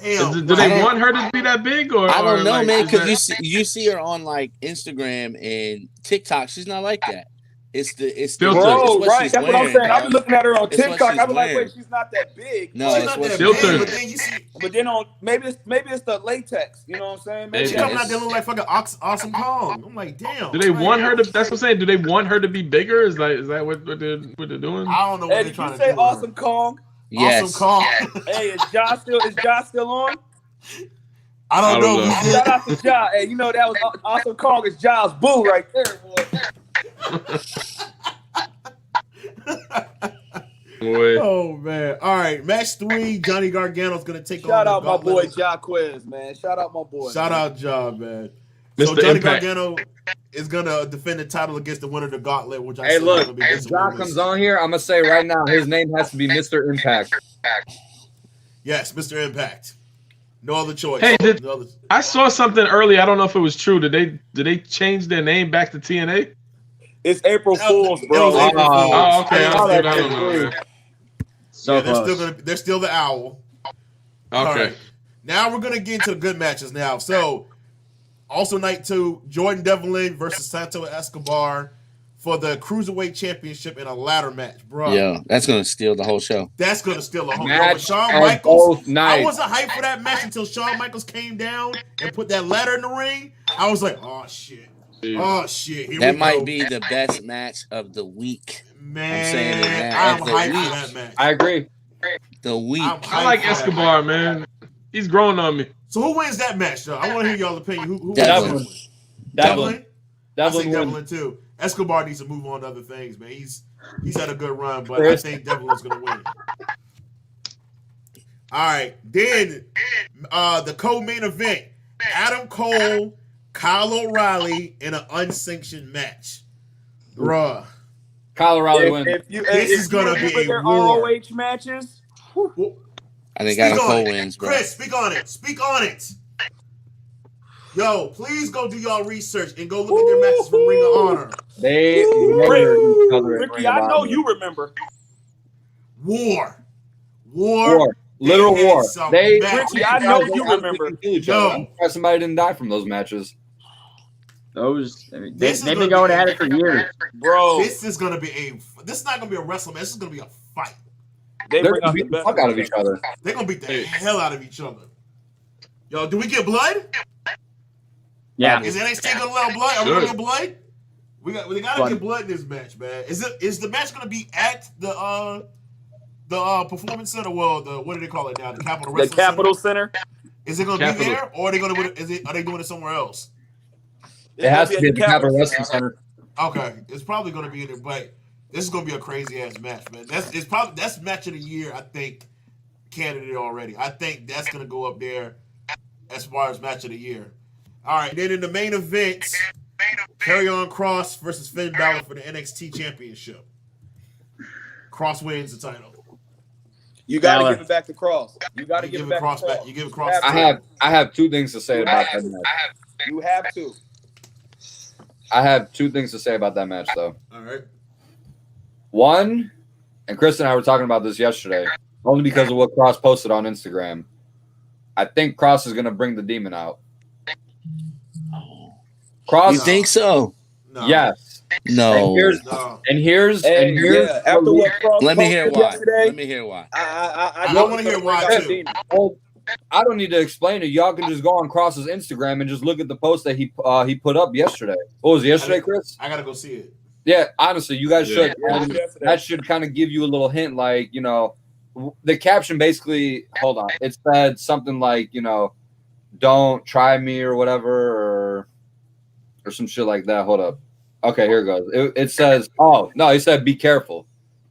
Damn. Do they don't- want her to be that big, or I don't or, know, like, man, is because that- you see her on like Instagram and TikTok. She's not like that. It's the Filter. it's Bro, what right? she's That's what I'm wearing, saying. I've been bro. looking at her on It's what TikTok. she's I've been like, wearing. wait, she's not that big. No, she's it's not what that she's Filter. big, wearing. but then you see But then on maybe it's the latex. You know what I'm saying? Maybe she Yeah, coming out there looking like fucking Awesome Kong. I'm like, damn. Do they like, want her to? That's what I'm saying. Do they want her to be bigger? Is that what they're doing? I don't know what Hey, they're did trying you to say do. Awesome Kong? Yes. Awesome Kong. Hey, is Josh still on? I don't know. know. We Shout out to Josh. Hey, you know that was Awesome Kong is Josh Boo right there, boy. Boy. Oh man! All right, match 3. Johnny Gargano's gonna take Shout on out the my boy Gauntlet. Jaquez, man. Shout out my boy. Shout man. out, John, man. So Mr. Johnny Impact. Gargano is gonna defend the title against the winner of the Gauntlet, which I Hey, said is look, gonna be if Jason John Lewis. comes on here, I'm gonna say right now his name has to be Mr. Impact. Yes, Mr. Impact. No other choice. Hey, No other- I saw something early. I don't know if it was true. Did they change their name back to TNA? It's April Fool's, It bro. was April Fool's. Oh, okay. It was Oh, I April don't know, Fool's. man. So Yeah, close. they're still the owl. All Okay. right. Now we're gonna get into the good matches now. So also night 2, Jordan Devlin versus Santo Escobar for the Cruiserweight Championship in a ladder match, bro. Yo, that's gonna steal the whole show. That's gonna steal the whole Match but Shawn of Michaels. both nights. I wasn't hyped for that match until Shawn Michaels came down and put that ladder in the ring. I was like, oh shit. Oh shit. Here That we might go. be the best match of the week. Man, I'm saying it now, I'm of the hyped week. for that match. I agree. The week. I'm hyped I like for that Escobar, match. man. He's growing on me. So who wins that match, though? I want to hear y'all's opinion. Who wins Devlin. that one? Devlin. I say Devlin wins. Devlin too. Escobar needs to move on to other things, man. He's had a good run, but Chris. I think Devlin's gonna win. All right, then the co-main event: Adam Cole, Kyle O'Reilly in an unsanctioned match. Bruh, Kyle O'Reilly wins. This is gonna be a their war. ROH matches. I think Speak Adam on Cole it. wins, bro. Chris, speak on it. Speak on it. Yo, please go do y'all research and go look at their matches from Ring of Honor. They murdered each other. at Ricky, Ring of I know Honor. you remember. War. War. Literal They war. had some They, matches. Ricky, I know you remember. Kill each Yo. other. I'm surprised somebody didn't die from those matches. Those This is they've gonna been going be- at it for years. Bro, This is gonna be this is not gonna be a wrestling match. This is gonna be a fight. they They're bring gonna out the beat the best fuck out of each other. They're gonna beat the hell out of each other. Yo, do we get blood? Yeah. Is NXT gonna allow blood? Are we gonna get blood? We gotta Blood. get blood in this match, man. Is the match gonna be at the performance center? Well, what do they call it now? The Capitol The Wrestling Capitol Center. Center. Is it gonna Capitol. be there, or are they gonna? Are they doing it somewhere else? It has to be at the Capitol Wrestling Center. Okay, it's probably gonna be in there, but this is gonna be a crazy ass match, man. That's match of the year. I think candidate already. I think that's gonna go up there as far as match of the year. All right, then in the main event, Karrion Kross versus Finn Balor for the NXT Championship. Kross wins the title. You got to Balor. give it back to Cross. You got to You give give it it back Kross to back. Cross. You give it Kross. I have two things to say about that match. You have to. I have two things to say about that match, though. All right. One, and Chris and I were talking about this yesterday, only because of what Cross posted on Instagram. I think Cross is going to bring the demon out. Cross, You think so? No. yes. No. No. And here's Hey, yeah, after what Cross Let me hear posted why. yesterday, Let me hear why. I wanna hear why, bring out too. Demon. Well, I don't need to explain it. Y'all can just go on Cross's Instagram and just look at the post that he put up yesterday. What was it, yesterday, Chris? I gotta go see it. Yeah, honestly, you guys should. Yeah, And yesterday. that should kind of give you a little hint, like, the caption basically, hold on, it said something like, don't try me or whatever, or some shit like that. Hold up. Okay, here it goes. It says, oh, no, he said be careful.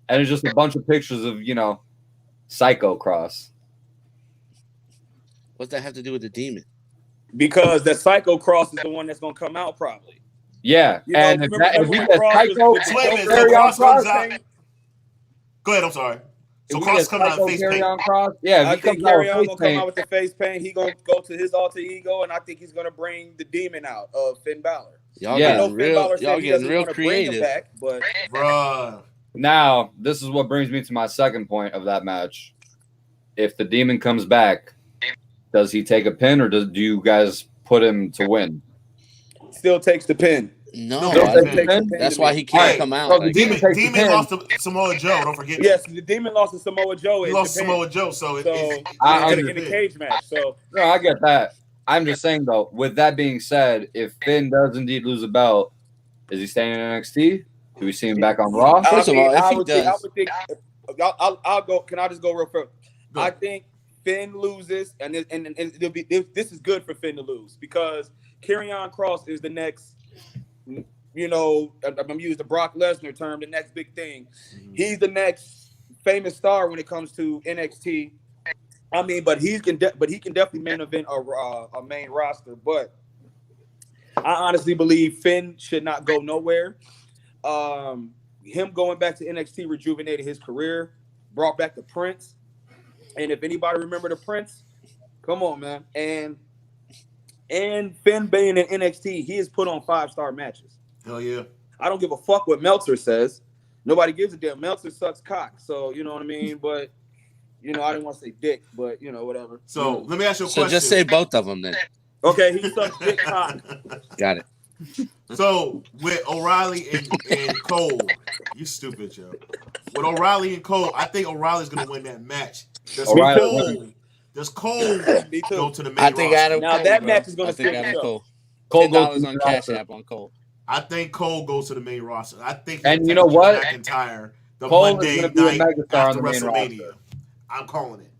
And it's just a bunch of pictures of, Psycho Cross. What's that have to do with the demon? Because the Psycho Cross is the one that's gonna come out probably. Yeah, and if we get Psycho, Wait a minute, so Cross comes out. Go ahead, I'm sorry. So Cross comes out with face paint. Cross? Yeah, I think Carry On gonna come out with the face paint. He gonna go to his alter ego, and I think he's gonna bring the demon out of Finn Balor. Y'all getting real creative. Back, but bruh. Now, this is what brings me to my second point of that match. If the demon comes back, does he take a pin, or do you guys put him to win? Still takes the pin. No, that's why he can't come out. So the demon lost to Samoa Joe. Don't forget. Yes, the demon lost to Samoa Joe. He lost to Samoa Joe, so in a cage match. So no, I get that. I'm just saying though. With that being said, if Finn does indeed lose a belt, is he staying in NXT? Do we see him back on Raw? First of all, if he does, I would think. I'll go. Can I just go real quick? I think Finn loses, and it'll be. This is good for Finn to lose because Karrion Kross is the next. I'm gonna use the Brock Lesnar term, the next big thing. He's the next famous star when it comes to NXT. I mean, but he can definitely main event a main roster. But I honestly believe Finn should not go nowhere. Him going back to NXT rejuvenated his career, brought back the Prince. And if anybody remember the Prince, come on, man. And Finn being in NXT, he has put on 5-star matches. Hell yeah. I don't give a fuck what Meltzer says. Nobody gives a damn. Meltzer sucks cock. So, you know what I mean? But, I didn't want to say dick, but, whatever. So, let me ask you a question. So just say both of them then. Okay, he sucks dick cock. Got it. So, with O'Reilly and Cole, you stupid, Joe. With O'Reilly and Cole, I think O'Reilly's going to win that match. Does Cole go to the main roster? I think Adam now Cole, that bro. match is going to think Adam Cole. Cole $10 on Cash App on Cole. I think Cole goes to the main roster. I think and you know what? McIntyre the Cole Monday is going to be a night megastar after on the main WrestleMania. roster. I'm calling it.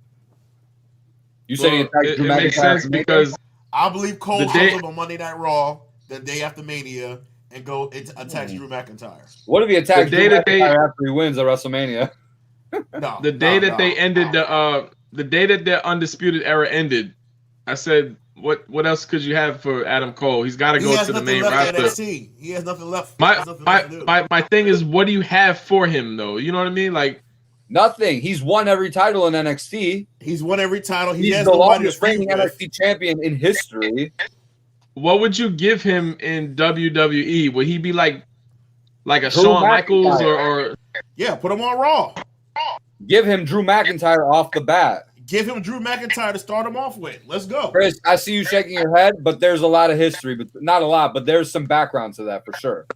You said it makes sense because I believe Cole shows up on Monday Night Raw the day after Mania and attacks Drew McIntyre. What if he attacks Drew McIntyre after he wins at WrestleMania? The day that they ended the day that their Undisputed Era ended, I said, what else could you have for Adam Cole? He's got to go to the main roster. He has nothing left. My thing is, what do you have for him though? You know what I mean? Like nothing. He's won every title in NXT. He's won every title. He's the longest reigning NXT champion in history. What would you give him in WWE? Would he be like a Shawn Michaels or? Yeah, put him on Raw. Give him Drew McIntyre off the bat. Give him Drew McIntyre to start him off with. Let's go. Chris, I see you shaking your head, but there's a lot of history, but not a lot, but there's some background to that for sure.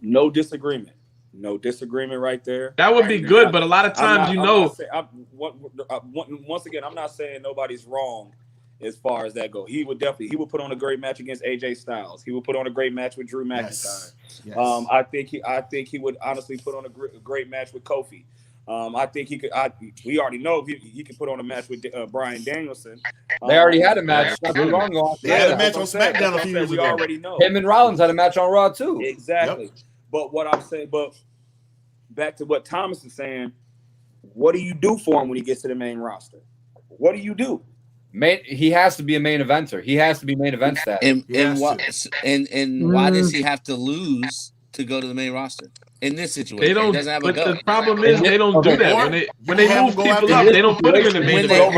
No disagreement. No disagreement right there. That would be good, but a lot of times, once again, I'm not saying nobody's wrong as far as that goes. He would put on a great match against AJ Styles. He would put on a great match with Drew McIntyre. Yes. I think he would honestly put on a great match with Kofi. I think he could. We already know he could put on a match with Bryan Danielson. They already had a match not too long ago. They had a match on SmackDown a few years ago. We already know. Him and Rollins had a match on Raw too. Exactly. Yep. But what I'm saying, back to what Thomas is saying, what do you do for him when he gets to the main roster? What do you do? He has to be a main eventer. He has to be main event status. And why does he have to lose to go to the main roster? In this situation, they don't. He doesn't have a but belt. The problem is they don't do that. When they move people up, they don't put him in the main event.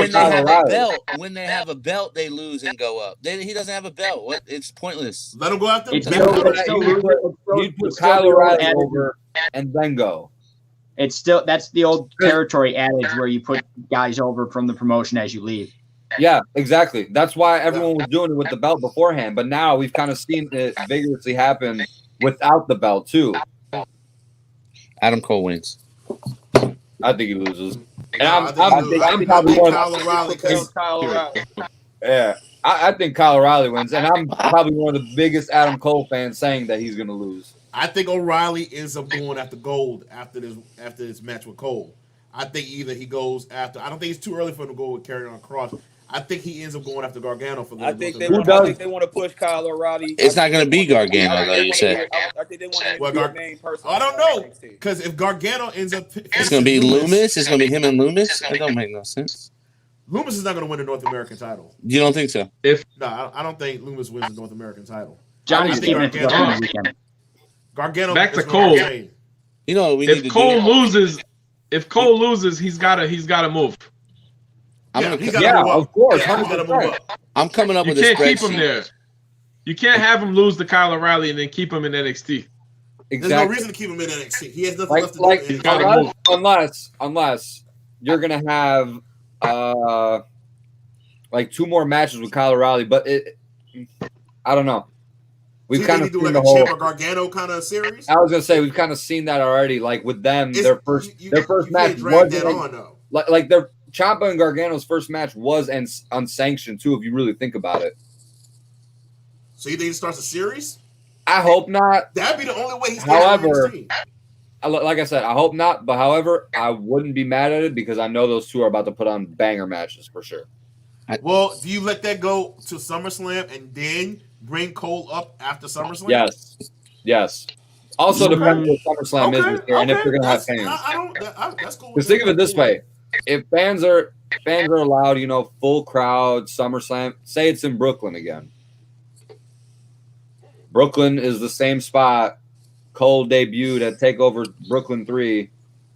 When they have a belt, they lose and go up. He doesn't have a belt. It's pointless. Let him go after him. You put Kyle O'Reilly over and then go. That's the old territory adage where you put guys over from the promotion as you leave. Yeah, exactly. That's why everyone was doing it with the belt beforehand, but now we've kind of seen it vigorously happen without the belt too. Adam Cole wins. I think he loses. And I'm probably Kyle O'Reilly. Yeah, I think Kyle O'Reilly wins, and I'm probably one of the biggest Adam Cole fans saying that he's going to lose. I think O'Reilly ends up going after gold after this match with Cole. I think either he goes after. I don't think it's too early for him to go with Karrion Kross. I think he ends up going after Gargano for the. I think they Who want does? to push Kyle O'Reilly. It's not going to be Gargano, though, you said. I think they want to Well, be a main person. I don't know, because if Gargano ends up, It's going to be Loomis. It's going to be him and Loomis. It don't make no sense. Loomis is not going to win the North American title. You don't think so? No, I don't think Loomis wins the North American title. Johnny's I think keeping it together on the weekend. Gargano Back to is gonna Cole. retain. You know what we need to If Cole do? loses, he's gotta move. Of course. Yeah, he's gotta move up. I'm coming up You with a can't keep spreadsheet. him there. You can't have him lose to Kyle O'Reilly and then keep him in NXT. There's no reason to keep him in NXT. He has nothing left to Like, do. unless you're gonna have like 2 more matches with Kyle O'Reilly, but I don't know. We've kind of do seen like the a Ciampa whole. Gargano kind of series. I was gonna say we've kind of seen that already. Like with them, their first match drag that was on though. like their Ciampa and Gargano's first match was unsanctioned too. If you really think about it, So you think it starts a series? I hope not. That'd be the only way he's. However, like I said, I hope not. But however, I wouldn't be mad at it because I know those two are about to put on banger matches for sure. Well, do you let that go to SummerSlam and then bring Cole up after SummerSlam? Yes. Also, depends what SummerSlam is this year, and if they're gonna have fans. That's cool. Because think of it this way: if fans are allowed, full crowd SummerSlam. Say it's in Brooklyn again. Brooklyn is the same spot Cole debuted at TakeOver Brooklyn 3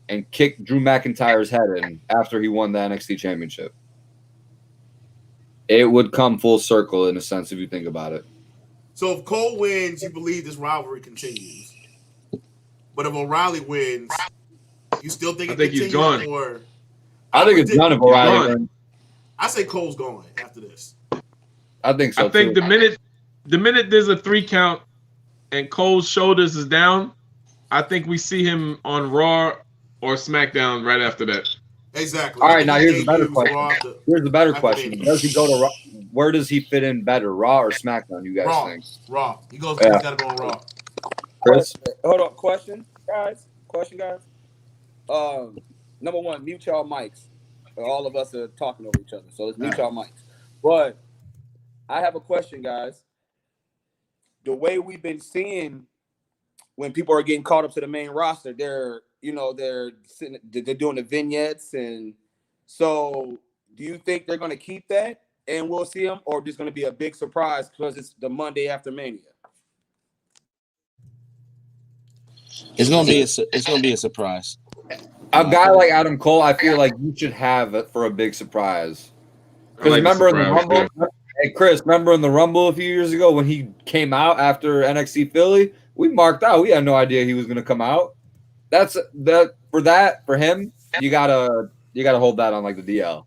and kicked Drew McIntyre's head in after he won the NXT Championship. It would come full circle in a sense if you think about it. So if Cole wins, you believe this rivalry continues. But if O'Reilly wins, you still think it continues? He's gone. Or I think it's done if O'Reilly wins. I say Cole's gone after this. I think so. I think too. the minute there's a 3 count and Cole's shoulders is down, I think we see him on Raw or SmackDown right after that. Exactly. All right, now here's the better question. Here's the better question. Does he go to Raw? Where does he fit in better, Raw or SmackDown? You guys think? Raw. He's got to go on Raw. Chris? Hold on. Question, guys. Number one, mute y'all mics. All of us are talking over each other, so let's mute y'all mics. But I have a question, guys. The way we've been seeing when people are getting caught up to the main roster, they're doing the vignettes, and so do you think they're going to keep that and we'll see them, or just going to be a big surprise because it's the Monday after Mania? It's gonna be a surprise. A guy like Adam Cole, I feel like you should have it for a big surprise. Because remember in the Rumble, hey Chris, remember in the Rumble a few years ago when he came out after NXT Philly, we marked out. We had no idea he was going to come out. For him, you gotta hold that on like the DL.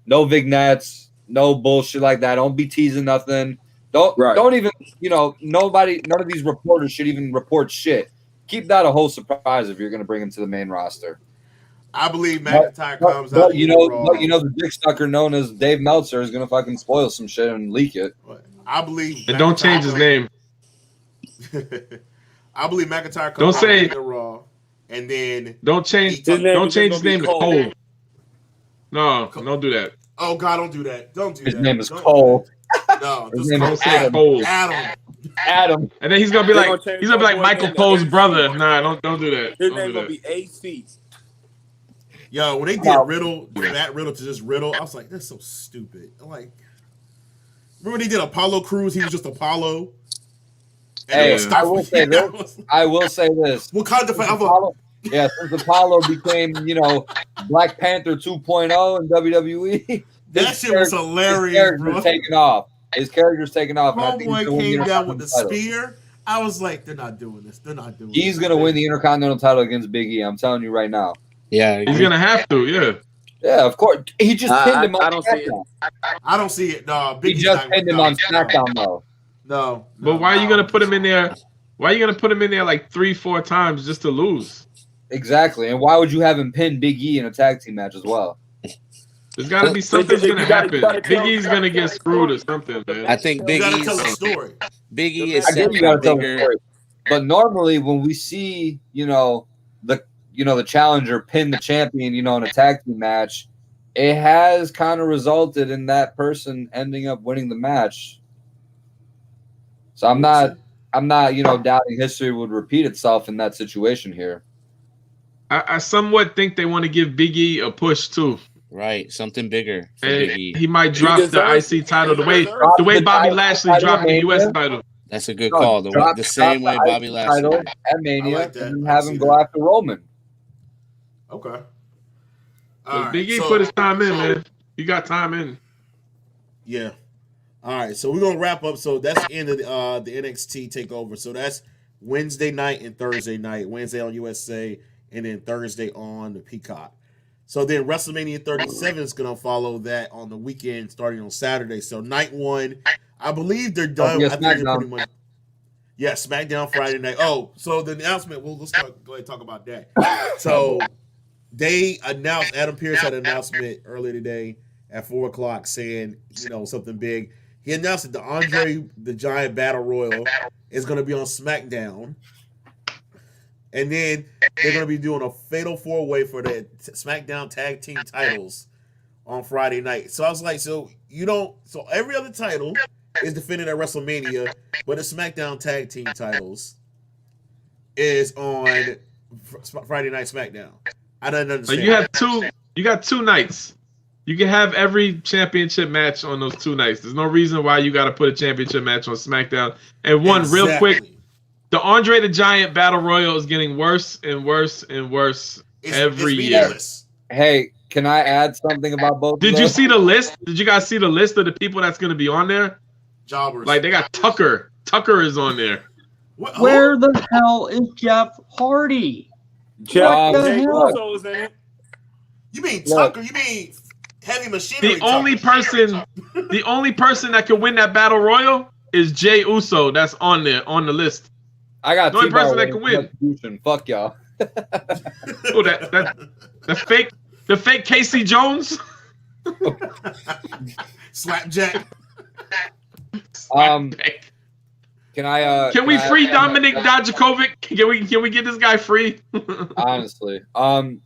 No vignettes, no bullshit like that. Don't be teasing nothing. Don't even none of these reporters should even report shit. Keep that a whole surprise if you're going to bring him to the main roster. I believe McIntyre comes out. But the dick sucker known as Dave Meltzer is going to fucking spoil some shit and leak it. I believe. And don't change his name. I believe McIntyre comes out in the Raw, and then don't change his name to Cole. No, don't do that. Oh God, don't do that. Don't do that. His name is Cole. No, his name is Cole. Adam. And then he's gonna be like Michael Cole's brother. Nah, don't do that. His name gonna be AC. Yo, when they did Matt Riddle to just Riddle, I was like, that's so stupid. I'm like, remember when they did Apollo Crews? He was just Apollo. Hey, I will say this. Wakanda forever. Yeah, since Apollo became, Black Panther 2.0 in WWE, that shit was hilarious, bro. His character's taken off. Homeboy came down with the spear. I was like, they're not doing this. He's going to win the Intercontinental title against Big E. I'm telling you right now. Yeah. He's going to have to, yeah. Yeah, of course. He just pinned him on SmackDown. I don't see it. No, Big he just pinned him on SmackDown, though. No. But why are you going to put him in there? Why are you going to put him in there like 3-4 times just to lose? Exactly. And why would you have him pin Big E in a tag team match as well? There's got to be something's going to happen. Big E's going to get screwed or something, man. I think Big E's tell the story. Big E is bigger. But normally when we see, the challenger pin the champion, in a tag team match, it has kind of resulted in that person ending up winning the match. So I'm not, doubting history would repeat itself in that situation here. I somewhat think they want to give Big E a push too. Right, something bigger for And Big E. he might drop the deserves IC title the way the Bobby title Lashley at dropped the US Mania. title. That's a good call. The same way Bobby Lashley title did. at Mania, I like that. and I have see him go that. after Roman. Okay. Big E put his time in, man. He got time in. Yeah. All right. So we're gonna wrap up. So that's the end of the NXT takeover. So that's Wednesday night and Thursday night. Wednesday on USA, and then Thursday on the Peacock. So then WrestleMania 37 is gonna follow that on the weekend, starting on Saturday. So night one, I believe they're done. I think they're pretty much. Yeah, SmackDown Friday night. Oh, so the announcement. Well, let's go ahead and talk about that. So they announced. Adam Pearce had an announcement earlier today at 4:00 saying, something big. He announced that the Andre the Giant Battle Royal is going to be on SmackDown. And then they're going to be doing a fatal 4-way for the SmackDown Tag Team titles on Friday night. So I was like, so every other title is defended at WrestleMania, but the SmackDown Tag Team titles is on Friday Night SmackDown. I don't understand. So you got two nights. You can have every championship match on those 2 nights. There's no reason why you got to put a championship match on SmackDown. And real quick, the Andre the Giant Battle Royal is getting worse and worse and worse every year. Hey, can I add something about both? Did you see the list? Did you guys see the list of the people that's going to be on there? Jobbers. Like they got Tucker. Tucker is on there. Where the hell is Jeff Hardy? Jay Uso is in it. You mean Tucker? You mean Heavy Machinery? The only person that can win that battle royal is Jay Uso. That's on there on the list. I got the only person that can win. Fuck y'all. Oh, the fake Casey Jones. Slapjack. Can we free Dominic Dijakovic? Can we get this guy free? Honestly, I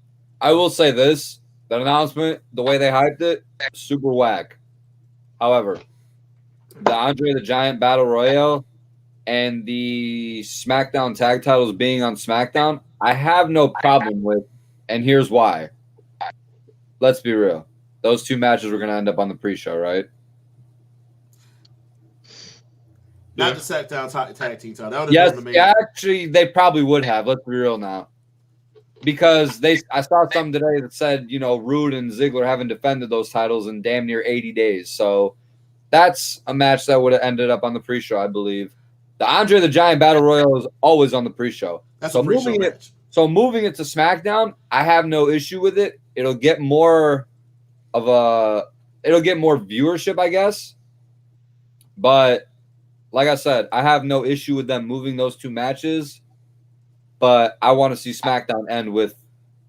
will say this: that announcement, the way they hyped it, super whack. However, the Andre the Giant Battle Royale and the SmackDown tag titles being on SmackDown, I have no problem with, and here's why. Let's be real; those 2 matches were going to end up on the pre-show, right? Not the SmackDown tag team title. Yes, actually, they probably would have. Let's be real now, because I saw something today that said, Rude and Ziggler haven't defended those titles in damn near 80 days. So that's a match that would have ended up on the pre-show, I believe. The Andre the Giant Battle Royal is always on the pre-show. That's a pre-show match. So moving it to SmackDown, I have no issue with it. It'll get more viewership, I guess. But like I said, I have no issue with them moving those 2 matches, but I want to see SmackDown end with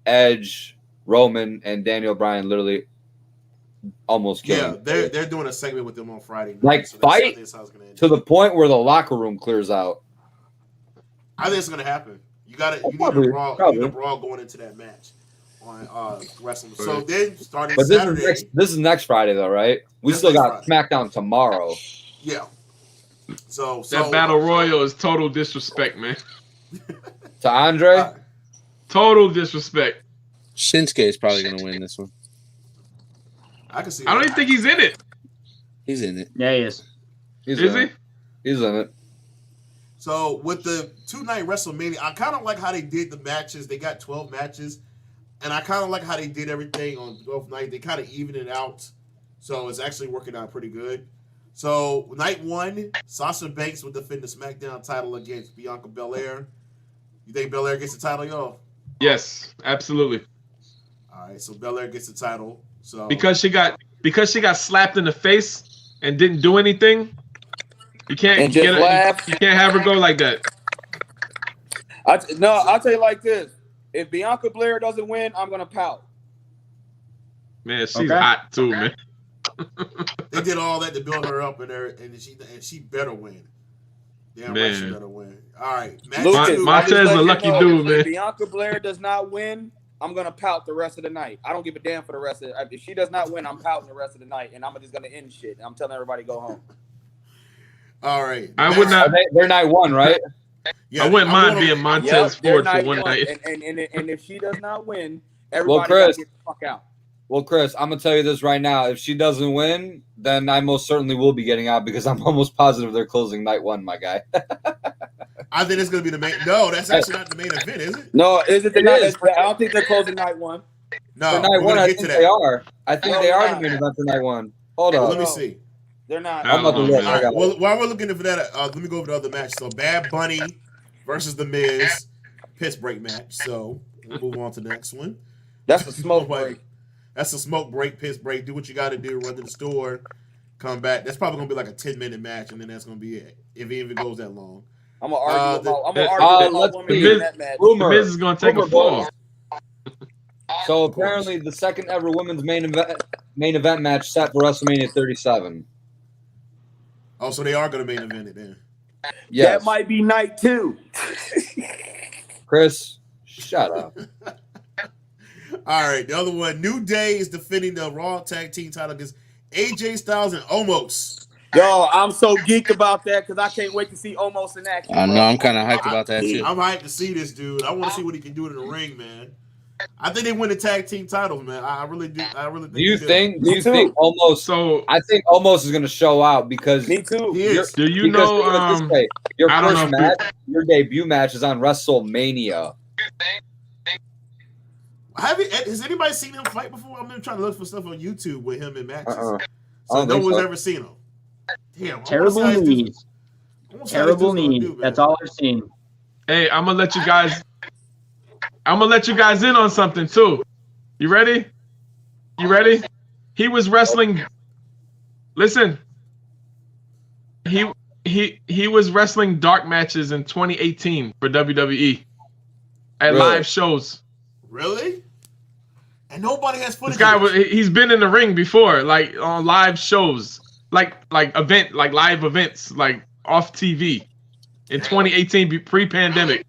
Edge, Roman, and Daniel Bryan literally almost killing. Yeah, they're doing a segment with them on Friday night. Like, so fight to the point where the locker room clears out. I think it's going to happen. You need a brawl going into that match on wrestling. So then starting Saturday. This is next Friday, though, right? We still got Friday. SmackDown tomorrow. Yeah. So that battle royal is total disrespect, man. To Andre? Total disrespect. Shinsuke is probably going to win this one. I can see. I don't even think he's in it. He's in it. Yeah, he is. Is he? He's in it. So with the 2-night WrestleMania, I kind of like how they did the matches. They got 12 matches, and I kind of like how they did everything on 12th night. They kind of evened it out, so it's actually working out pretty good. So night 1, Sasha Banks will defend the SmackDown title against Bianca Belair. You think Belair gets the title, yo? Yes, absolutely. All right, so Belair gets the title. So because she got slapped in the face and didn't do anything, you can't you can't have her go like that. I'll tell you like this: if Bianca Belair doesn't win, I'm gonna pout. Man, she's hot too, man. They did all that to build her up, and she better win. Damn right, she better win. All right, Montez a lucky dude, man. If Bianca Belair does not win, I'm gonna pout the rest of the night. I don't give a damn for the rest of it. If she does not win, I'm pouting the rest of the night, and I'm just gonna end shit. I'm telling everybody to go home. All right. I would not. They're night one, right? Yeah, I wouldn't mind wanna- being Montez Ford for one night. And if she does not win, everybody gotta Chris. get the fuck out. Well, Chris, I'm gonna tell you this right now. If she doesn't win, then I most certainly will be getting out because I'm almost positive they're closing night one, my guy. I think it's gonna be the main. No, that's actually not the main event, is it? No, is it? It is. I don't think they're closing night one. No, For night we're one, gonna I get think to they that. are. I think No, they are they're the main not. event for night one. Hold Well, on. let me see. They're not. I'm about to look. All I right. got it. Well, while we're looking for that, let me go over the other match. So, Bad Bunny versus The Miz, piss break match. So, we'll move on to the next one. That's a smoke break. That's a smoke break, piss break. Do what you got to do. Run to the store, come back. That's probably gonna be like a 10-minute match, and then that's gonna be it. If it even goes that long. I'm gonna argue let's about women see. in that match. The Miz is gonna take a fall. So apparently, the second ever women's main event match set for WrestleMania 37. Oh, so they are gonna main event it then. Yes, That might be night 2. Chris, shut up. All right, the other one, New Day is defending the Raw Tag Team title against AJ Styles and Omos. Yo, I'm so geeked about that because I can't wait to see Omos in action. I know. bro. I'm kind of hyped about that too. I'm hyped to see this dude. I want to see what he can do in the ring, man. I think they win the tag team titles, man. I really do. I really think. Do you they think? Do Me you too. think Omos? So I think Omos is going to show out because Me too. He is. do you because know? think of it this way, your I don't first know match, your debut match is on WrestleMania. Has anybody seen him fight before? I've been trying to look for stuff on YouTube with him in matches. I So don't no think one's so. ever seen him. Damn. Terrible knees. Terrible knees. knees. That's all I've seen. Hey, I'm gonna let you guys. I'm gonna let you guys in on something too. You ready? You ready? He was wrestling. Listen. He was wrestling dark matches in 2018 for WWE at Really? live shows. Really? And nobody has footage. This guy of was. it. He's been in the ring before, like on live shows, like live events, like off TV in 2018, pre-pandemic.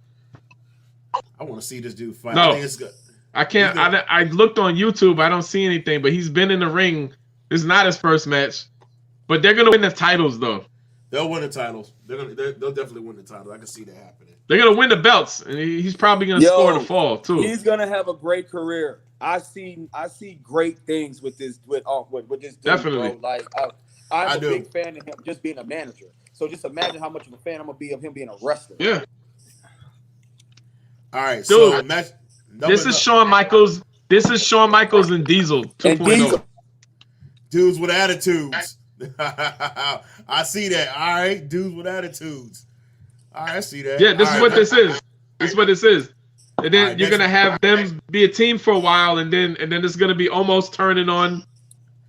I want to see this dude fight. No. I think it's good. I can't. I looked on YouTube. I don't see anything, but he's been in the ring. This is not his first match, but they're gonna win the titles though. They'll win the titles. They'll definitely win the title. I can see that happening. They're gonna win the belts, and he's probably gonna Yo, score the fall too. He's gonna have a great career. I see great things with this with this dude, Definitely. bro. Like I'm I a do. big fan of him just being a manager. So just imagine how much of a fan I'm gonna be of him being a wrestler. Yeah, All right, so Dude, match. this is Shawn Michaels. This is Shawn Michaels and Diesel 2.0. And Diesel. Dudes with attitudes. I see that. All right, dudes with attitudes. All right, I see that. Yeah, this All is right, what this is. This is what this is. And then All right, you're next- gonna have them be a team for a while, and then it's gonna be almost turning on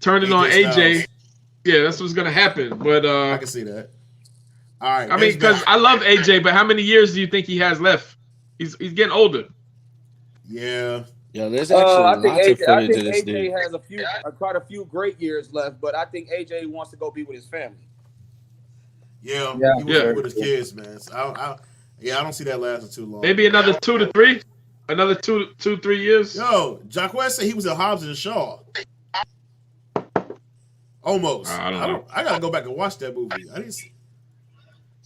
AJ. Styles. Yeah, that's what's gonna happen. But I can see that. All right. I mean, next because match. I love AJ, but how many years do you think he has left? He's getting older. Yeah. Yo, there's actually I lots think of AJ, footage of this AJ dude. has quite a few great years left, but I think AJ wants to go be with his family. Yeah. Yeah. He was Yeah. with his kids, man. So I don't see that lasting too long. Maybe another 2 to 3, another 3 years. Yo, Jacquez said he was at Hobbs and Shaw. Almost. I don't know. I gotta go back and watch that movie. I didn't see.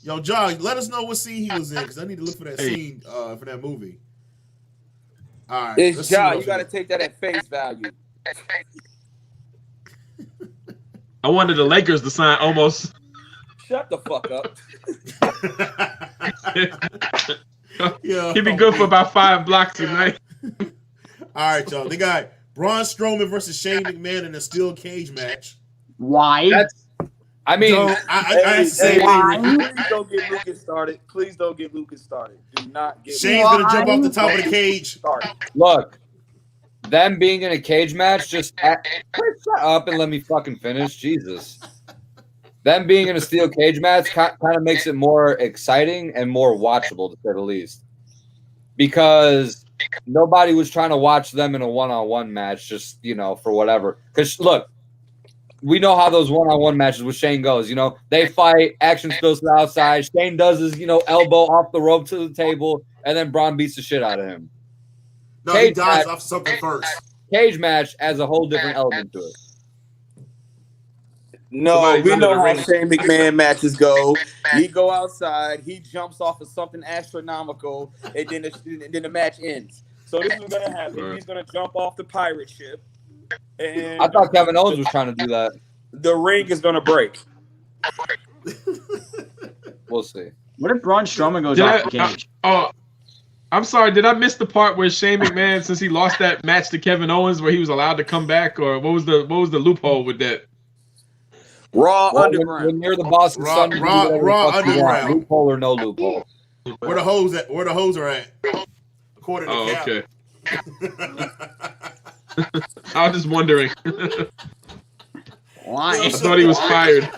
Yo, John, let us know what scene he was in because I need to look for that Hey. scene for that movie. All right. It's let's see what John. else You got to we take that at face value. I wanted the Lakers to sign almost. Shut the fuck up. Yeah. He'd be good for about 5 blocks a night. All right, y'all. They got Braun Strowman versus Shane McMahon in a steel cage match. Why? I mean, So, I asked the same thing, Ricky. Please don't get Lucas started. Please don't get Lucas started. Do not get Shane's gonna jump off the top of the cage. started. look, them being in a cage match, just shut up and let me fucking finish. Jesus. Them being in a steel cage match kind of makes it more exciting and more watchable, to say the least. Because nobody was trying to watch them in a one-on-one match, just, for whatever. Because, look, we know how those one-on-one matches with Shane goes. They fight, action spills to the outside. Shane does his, elbow off the rope to the table, and then Braun beats the shit out of him. No, he Cage dies match. off something first. Cage match adds a whole different element to it. No, Somebody's we under know the how ring. Shane McMahon matches go. He go outside, he jumps off of something astronomical, and then the match ends. So this is gonna happen. Right. He's gonna jump off the pirate ship, and I thought Kevin Owens was trying to do that. the ring is gonna break. We'll see. What if Braun Strowman goes Did off the cage? I'm sorry. Did I miss the part where Shane McMahon, since he lost that match to Kevin Owens, where he was allowed to come back, or what was the loophole with that? Raw Well, Underground. when you're the boss of Sun, you can do whatever the Raw fuck you want. Underground. Loophole or no loophole. Where the hoes at? Where the hoes are at? According to Oh, Cap. okay. I was just wondering. Why? I thought he was fired.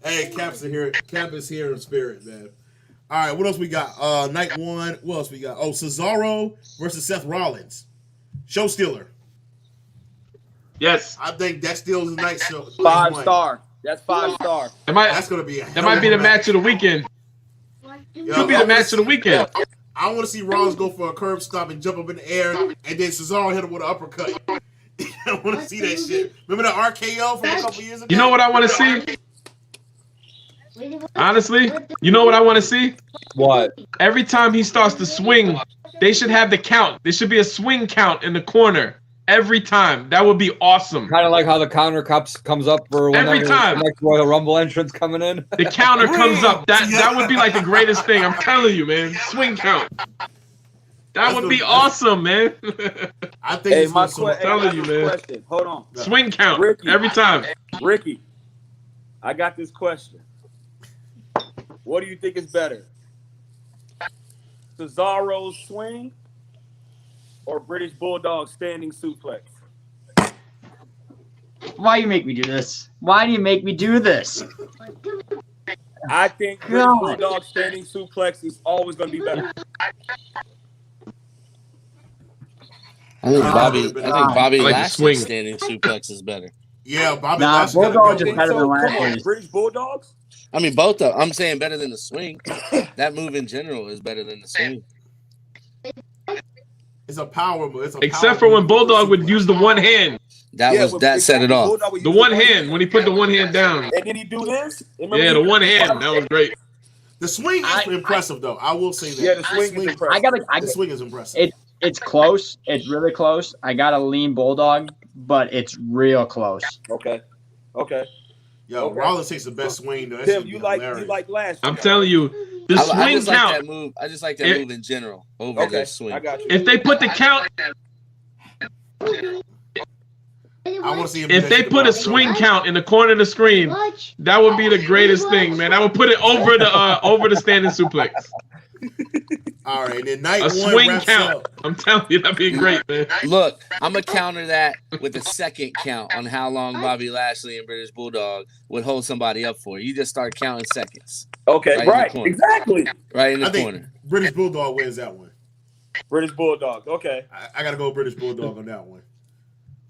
Hey, Cap is here in spirit, man. All right, what else we got? Night one. What else we got? Oh, Cesaro versus Seth Rollins. Show stealer. Yes. I think that steals the night show. 5-star. That's 5-star. That's gonna be That might be the match of the weekend. Could be the match of the weekend. I want to see Rollins go for a curb stop and jump up in the air, and then Cesaro hit him with an uppercut. I want to see that shit. Remember the RKO from a couple years ago? You know what I want to see? Honestly, you know what I want to see? What? Every time he starts to swing, they should have the count. There should be a swing count in the corner every time. That would be awesome. Kind of like how the counter comes up for whenever Every time. the next Royal Rumble entrance coming in. The counter comes up. That would be like the greatest thing. I'm telling you, man. Swing count. That would be awesome, man. I think Hey, it's my gonna telling you, man. question. Hold on. Swing count Ricky. every time. Ricky, I got this question. What do you think is better? Cesaro's swing or British Bulldog standing suplex? Why you make me do this? Why do you make me do this? I think British God. Bulldog standing suplex is always going to be better. I think Bobby I like the Lashley's swing. standing suplex is better. Yeah, Bobby Nah, Lashley gotta Bulldog go. is better than Come on, Lashley's. British Bulldogs? I mean, both of. I'm saying better than the swing. That move in general is better than the swing. It's a power move. It's a Except power for when move. Bulldog would use the one hand. That set it off. Bulldog would The use one hand, when he put the one hand down. And then he do this? Remember Yeah, he- the one hand. That was great. The swing is impressive, though. I will say that. Yeah, the swing is impressive. The swing is impressive. It's close. It's really close. I got to lean Bulldog, but it's real close. Okay. Yo, Okay. Rollins takes the best swing, though. That Tim, should you be like hilarious. Lashley. I'm telling you, the I swing just like count. that move. I just like that It- move in general over the swing. I got you. If they put the count, I want to see him. if they put a swing count in the corner of the screen, that would be the greatest thing, man. I would put it over the standing suplex. All right, then night A one swing wraps count. up. I'm telling you, that'd be great, man. Look, I'm gonna counter that with a second count on how long Bobby Lashley and British Bulldog would hold somebody up for. You just start counting seconds. Okay, Right in the right. corner. Exactly. Right in the I think corner. British Bulldog wins that one. British Bulldog. Okay. I got to go British Bulldog on that one.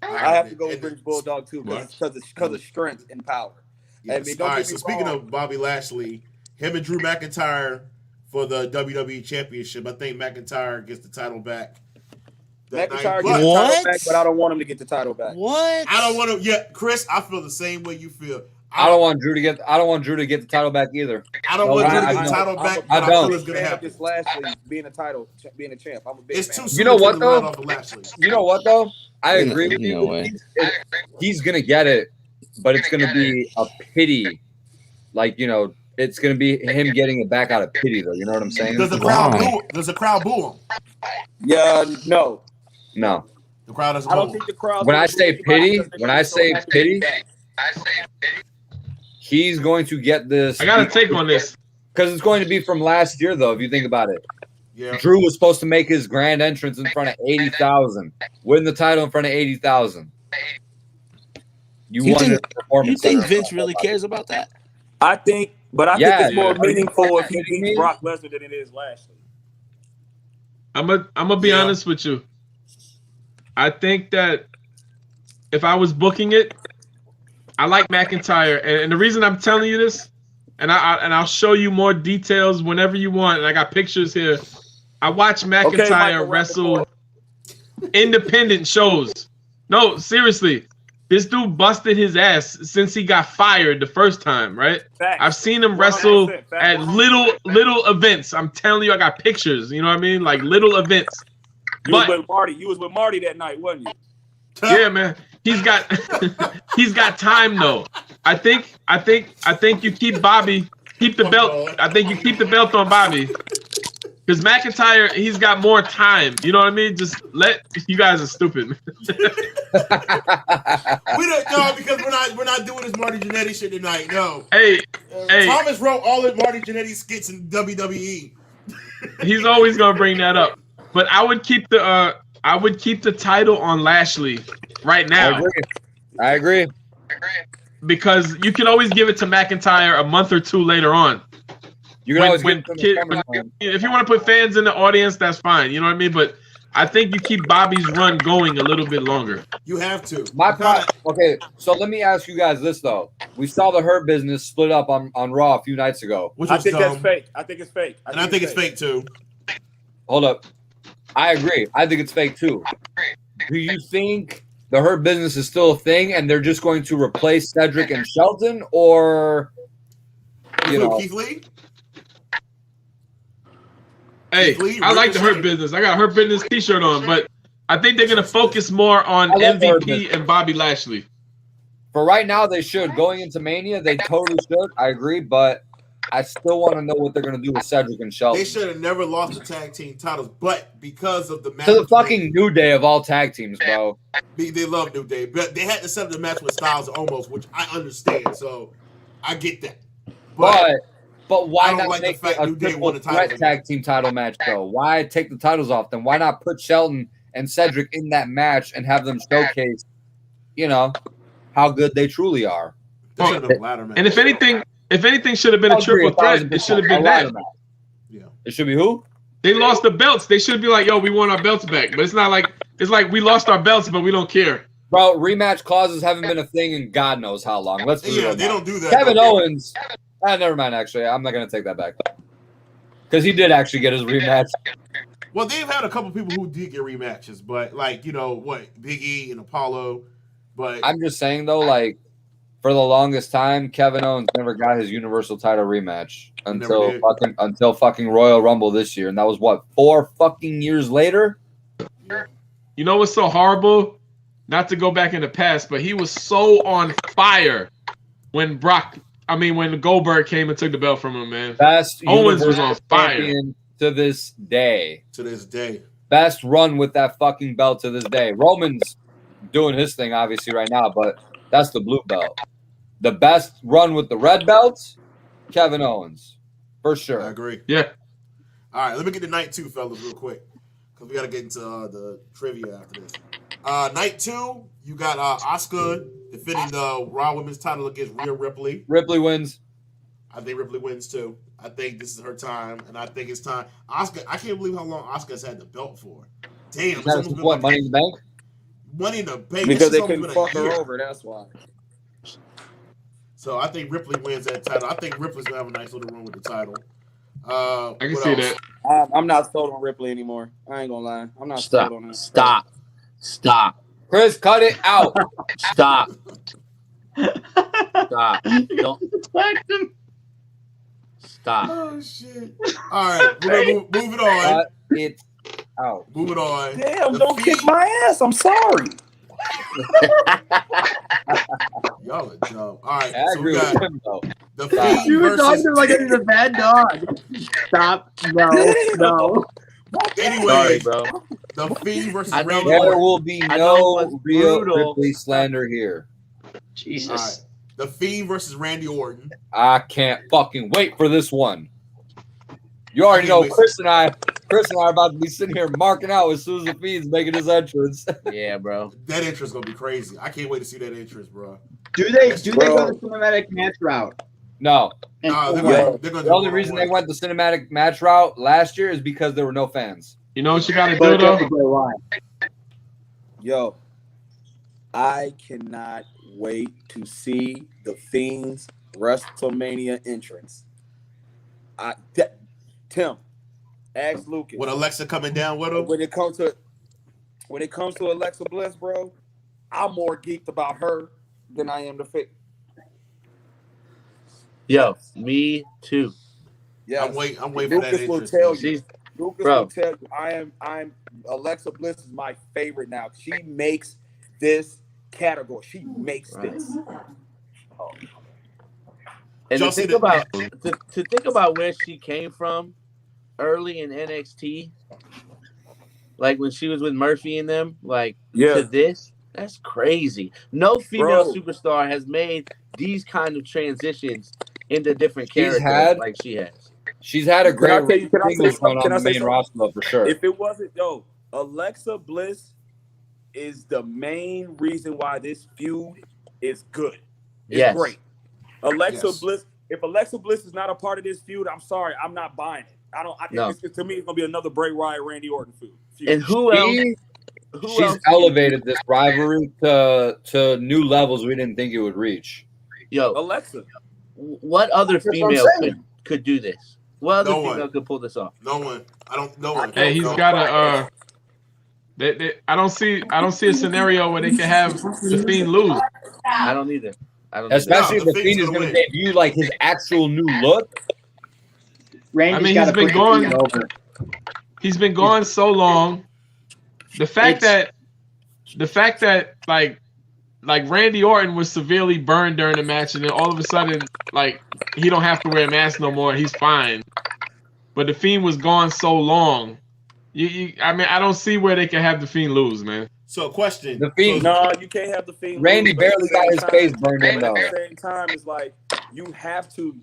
I have to go with British Bulldog too, because of strength and power. Yes. I mean, don't All right, get so me speaking wrong. of Bobby Lashley, him and Drew McIntyre for the WWE Championship. I think McIntyre gets the title back. that McIntyre night. gets the But title What? back, but I don't want him to get the title back. What? I don't want to. Yeah, Chris, I feel the same way you feel. I don't want Drew to get the title back either. I don't want Drew to I get the don't. title back. I but don't. feel it's gonna happen. This Lashley being a champ. I'm a big It's fan. too soon. You know to what, take the line though? off of Lashley. You know what though? I agree with No you. way. He's gonna get it, but it's gonna be a pity. Like, you know, it's gonna be him getting it back out of pity, though. You know what I'm saying? Does the crowd Why? boo? Does the crowd boo him? Yeah, no. No. The crowd doesn't I boo don't him. think the crowd. When I say pity, he's going to get this. I got a take on this. Because it's going to be from last year, though. If you think about it, Yeah. Drew was supposed to make his grand entrance in front of 80,000, win the title in front of 80,000. You won think- the performance. You think center. Vince really cares about that? I think Yeah, it's more yeah. meaningful if he Kidding beats me? Brock Lesnar than it is Lashley. I'm gonna be Yeah. honest with you. I think that if I was booking it, I like McIntyre, and the reason I'm telling you this, and I'll show you more details whenever you want, and I got pictures here. I watch Michael, McIntyre round wrestle the independent shows. No, seriously. This dude busted his ass since he got fired the first time, right? Facts. I've seen him wrestle 100% at facts. little events. I'm telling you, I got pictures. You know what I mean? Like little events. You was with Marty. You was with Marty that night, wasn't you? Yeah, man. He's got he's got time though. I think you keep Bobby, keep the belt. I think you keep the belt on Bobby. Because McIntyre, he's got more time. You know what I mean? Just you guys are stupid. We don't know because we're not doing this Marty Jannetty shit tonight. No. Hey, Thomas wrote all of Marty Jannetty skits in WWE. He's always gonna bring that up. But I would keep the title on Lashley right now. I agree. Because you can always give it to McIntyre a month or two later on. You can always give them if you want to put fans in the audience, that's fine. You know what I mean? But I think you keep Bobby's run going a little bit longer. You have to. Okay, so let me ask you guys this though. We saw the Hurt Business split up on Raw a few nights ago. I think that's fake. I think it's fake. I think it's fake too. Hold up. I agree. I think it's fake too. Do you think the Hurt Business is still a thing and they're just going to replace Cedric and Shelton, or Keith Lee? Hey, I like the Hurt Business. I got a Hurt Business t-shirt on, but I think they're going to focus more on MVP and Bobby Lashley. For right now, they should. Going into Mania, they totally should. I agree, but I still want to know what they're going to do with Cedric and Shelton. They should have never lost the tag team titles, but because of the match. To the fucking New Day of all tag teams, bro. They love New Day, but they had to set up the match with Styles almost, which I understand, so I get that. But why not like make the fact it a New Day triple won the title threat tag team title match, though? Why take the titles off them? Why not put Shelton and Cedric in that match and have them showcase, how good they truly are? And if anything should have been a triple threat, it should have been that. Yeah. It should be who? They lost the belts. They should be like, yo, we want our belts back. But it's not like we lost our belts, but we don't care. Bro, rematch clauses haven't been a thing in God knows how long. Let's be real. They don't do that. Kevin Owens. Never mind, actually. I'm not going to take that back. Because he did actually get his rematch. Well, they've had a couple people who did get rematches, but Big E and Apollo. But I'm just saying, though, for the longest time, Kevin Owens never got his Universal title rematch until fucking Royal Rumble this year. And that was, 4 fucking years later? You know what's so horrible? Not to go back in the past, but he was so on fire when Goldberg came and took the belt from him, man. Owens was on fire. To this day. Best run with that fucking belt to this day. Roman's doing his thing, obviously, right now, but that's the blue belt. The best run with the red belts, Kevin Owens. For sure. I agree. Yeah. All right, let me get to night 2, fellas, real quick. Because we got to get into the trivia after this. Night 2, you got Asuka defending the Raw Women's title against Rhea Ripley. Ripley wins. I think Ripley wins too. I think this is her time, and I think it's time. Asuka, I can't believe how long Asuka's had the belt for. Damn, it's almost been what, Money in the Bank? Money in the Bank. Because they couldn't fuck her over, that's why. So I think Ripley wins that title. I think Ripley's gonna have a nice little run with the title. I can see that. I'm not sold on Ripley anymore. I ain't gonna lie. I'm not sold on that. Stop. Chris, cut it out. Stop. Don't. Stop. Oh shit! All right, we're gonna move it on. Cut it out. Move it on. Damn! Don't kick my ass. I'm sorry. Y'all are dumb. All right, I so we agree got with him, though. the Fiend You were versus. talking like he's a bad dog. Stop. No. Anyway, Sorry, bro. the Fiend versus I know Randy There Orton. will be I know no it was real brutal. Ripley slander here. Jesus. All right, the Fiend versus Randy Orton. I can't fucking wait for this one. You already know Chris and I are about to be sitting here marking out as soon as the Fiend's making his entrance. Yeah, bro. That entrance gonna be crazy. I can't wait to see that entrance, bro. Do they go the cinematic match route? No. They're gonna The do only it reason wrong they way. went the cinematic match route last year is because there were no fans. You know what you got to do, though? Why? Yo, I cannot wait to see the Fiend's WrestleMania entrance. Tim, Ask Lucas. With Alexa coming down with him. When it comes to Alexa Bliss, bro, I'm more geeked about her than I am the fit. Yo, me too. Yeah, I'm waiting for that Lucas will interest. tell She's- you. Lucas Bro. will tell you. I'm Alexa Bliss is my favorite now. She makes this category. She makes this. And Y'all to see think the- about to think about where she came from early in NXT, like when she was with Murphy and them, like Yeah. to this, that's crazy. No female Bro. superstar has made these kind of transitions into different She's characters had- like she has. She's had a Can I great tell you- can I say singles run something? Can on I the say main something? roster though, for sure. If it wasn't, Alexa Bliss is the main reason why this feud is good. It's Yes. great. Alexa Yes. Bliss. If Alexa Bliss is not a part of this feud, I'm sorry, I'm not buying it. No. To me, it's gonna be another Bray Wyatt, Randy Orton feud. And who else? She's else? elevated this rivalry to new levels we didn't think it would reach. Yo, Alexa. what other That's what I'm female saying. could do this? What other No one. female could pull this off? No one. No one. Hey, he's got a. I don't see a scenario where they can have the Fiend lose. I don't either. Especially No, if the the Fiend is Fiend's going to gonna win. debut like his actual new look. Randy's I mean, gotta he's been put the going- Fiend over. He's been gone so long. The fact that like Randy Orton was severely burned during the match, and then all of a sudden, like, he don't have to wear a mask no more. He's fine. But the Fiend was gone so long. I mean, I don't see where they can have the Fiend lose, man. So, question. The Fiend- No, you can't have the Fiend. Randy lose, but at barely the got same his time- face burned in, but though. at the same time, it's like you have to.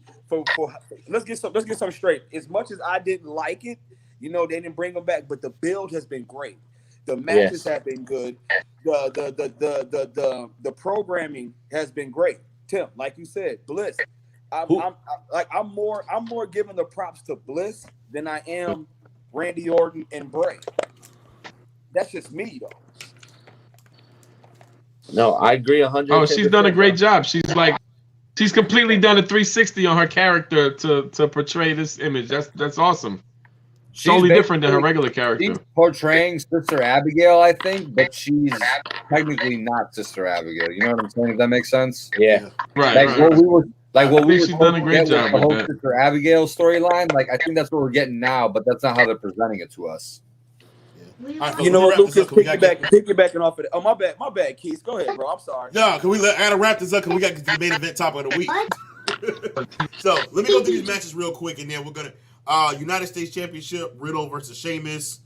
Let's get something straight. As much as I didn't like it, they didn't bring him back, but the build has been great. The matches have been good. The programming has been great. Tim, like you said, Bliss. I'm more giving the props to Bliss than I am Randy Orton and Bray. That's just me, though. No, I agree 100%. Oh, she's done a great job. She's completely done a 360 on her character to portray this image. That's awesome. She's Totally different than her basically- regular character. She's portraying Sister Abigail, I think, but she's technically not Sister Abigail. You know what I'm saying? If that makes sense. Yeah. Right. Like what we were, I think were she's done a supposed to great get job the with whole that. Sister Abigail storyline. Like I think that's what we're getting now, but that's not how they're presenting it to us. All right, You know what, let me wrap this Lucas? up, 'cause we gotta get- Piggybacking off of it. Oh, my bad, Keith. Go ahead, bro. I'm sorry. No, I gotta wrap this up because we got to the main event topic of the week. So let me go through these matches real quick, and then we're gonna United States Championship: Riddle versus Sheamus,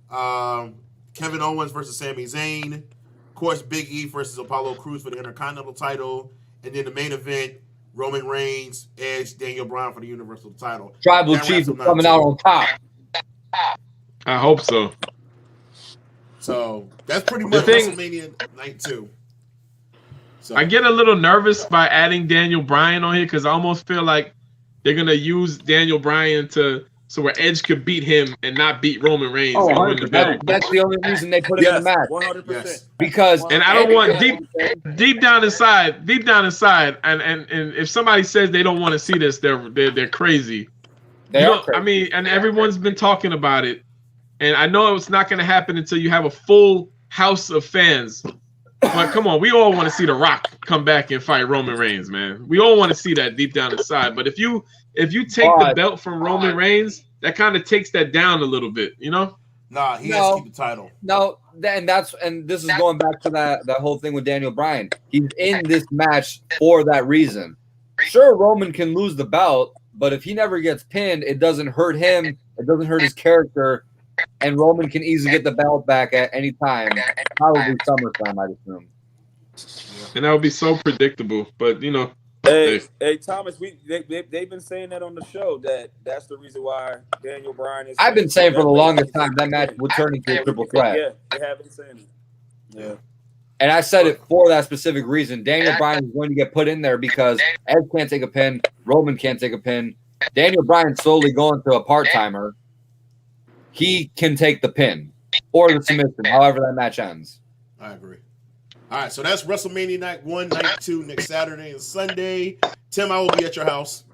Kevin Owens versus Sami Zayn, of course Big E versus Apollo Crews for the Intercontinental title, and then the main event: Roman Reigns, Edge, Daniel Bryan for the Universal title. Tribal That wraps Chief up is night coming two. out on top. I hope so. So that's pretty The much thing- WrestleMania night 2. So I get a little nervous by adding Daniel Bryan on here because I almost feel like they're gonna use Daniel Bryan so where Edge could beat him and not beat Roman Reigns and win the belt. That's the only reason they put it in the match 100%. Yes. because And I don't want deep down inside, and if somebody says they don't want to see this, they're crazy. they You are know, crazy. I mean, and everyone's been talking about it, and I know it's not going to happen until you have a full house of fans. But come on, we all want to see The Rock come back and fight Roman Reigns, man. We all want to see that deep down inside. But if you take the belt from Roman Reigns, that kind of takes that down a little bit, you know? Nah, he has No. to keep the title. No, and this is going back to that whole thing with Daniel Bryan. He's in this match for that reason. Sure, Roman can lose the belt, but if he never gets pinned, it doesn't hurt him. It doesn't hurt his character, and Roman can easily get the belt back at any time. Probably SummerSlam, I'd assume. And that would be so predictable. But, you know, Hey, Thomas, they've been saying that on the show that's the reason why Daniel Bryan is. I've been saying for the longest time that match would turn into a triple threat. Yeah, they have been saying it. Yeah. And I said it for that specific reason. Daniel Bryan is going to get put in there because Edge can't take a pin. Roman can't take a pin. Daniel Bryan's slowly going to a part-timer. He can take the pin or the submission, however that match ends. I agree. All right, so that's WrestleMania night 1, night 2, next Saturday and Sunday. Tim, I will be at your house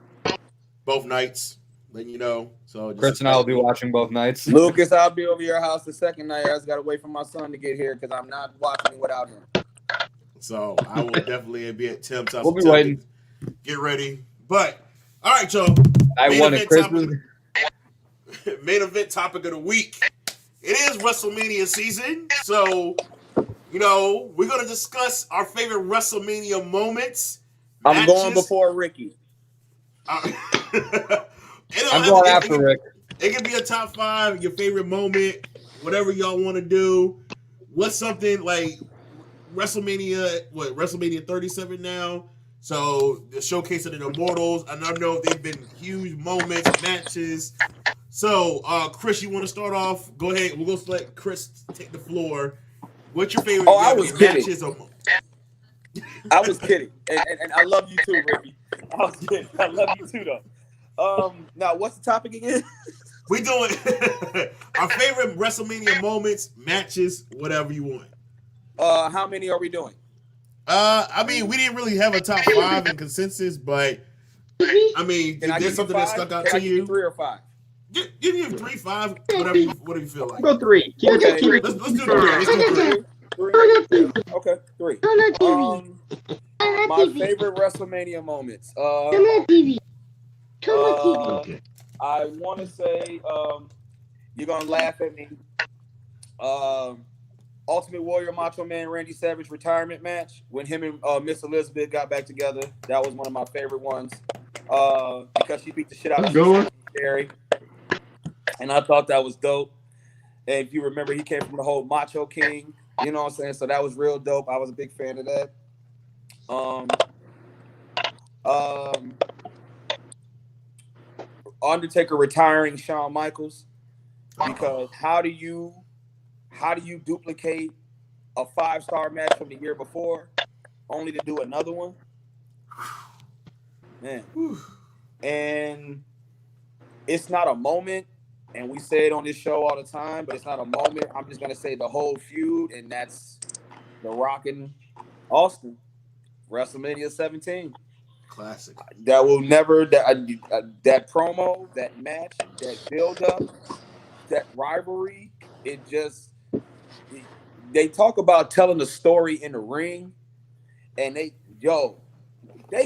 both nights. letting you know. So Chris and I will be watching both nights. Lucas, I'll be over your house the second night. I just got to wait for my son to get here because I'm not watching it without him. So I will definitely be at Tim's house. We'll be waiting. Get ready. But all right, y'all. I won it, Chris. Main event topic of the week. It is WrestleMania season, so we're gonna discuss our favorite WrestleMania moments. I'm going before Ricky. I'm going after Rick. It can be a top 5, your favorite moment, whatever y'all want to do. What's something like WrestleMania 37 now? So the showcase of the Immortals. And I know they've been huge moments, matches. So, Chris, you want to start off? Go ahead. We're going to let Chris take the floor. What's your favorite matches? I was kidding. And I love you too, Ricky. I was kidding. I love you too, though. Now, what's the topic again? We doing our favorite WrestleMania moments, matches, whatever you want. How many are we doing? I mean, we didn't really have a top 5 in consensus, but I mean, there's something that stuck out to you. 3 or 5? Give you 3, 5, whatever you feel like. Go 3. Let's do 3. Let's do 3. Okay, 3. My favorite WrestleMania moments. I want to say, you're gonna laugh at me. Ultimate Warrior Macho Man Randy Savage retirement match when him and Miss Elizabeth got back together. That was one of my favorite ones because she beat the shit out of Gary, and I thought that was dope. And if you remember, he came from the whole Macho King, you know what I'm saying? So that was real dope. I was a big fan of that. Undertaker retiring Shawn Michaels, because how do you duplicate a 5-star match from the year before only to do another one? Man. And it's not a moment, and we say it on this show all the time, but it's not a moment. I'm just going to say the whole feud, and that's The Rock and Austin, WrestleMania 17. Classic. That will never, that promo, that match, that build-up, that rivalry, they talk about telling the story in the ring, and they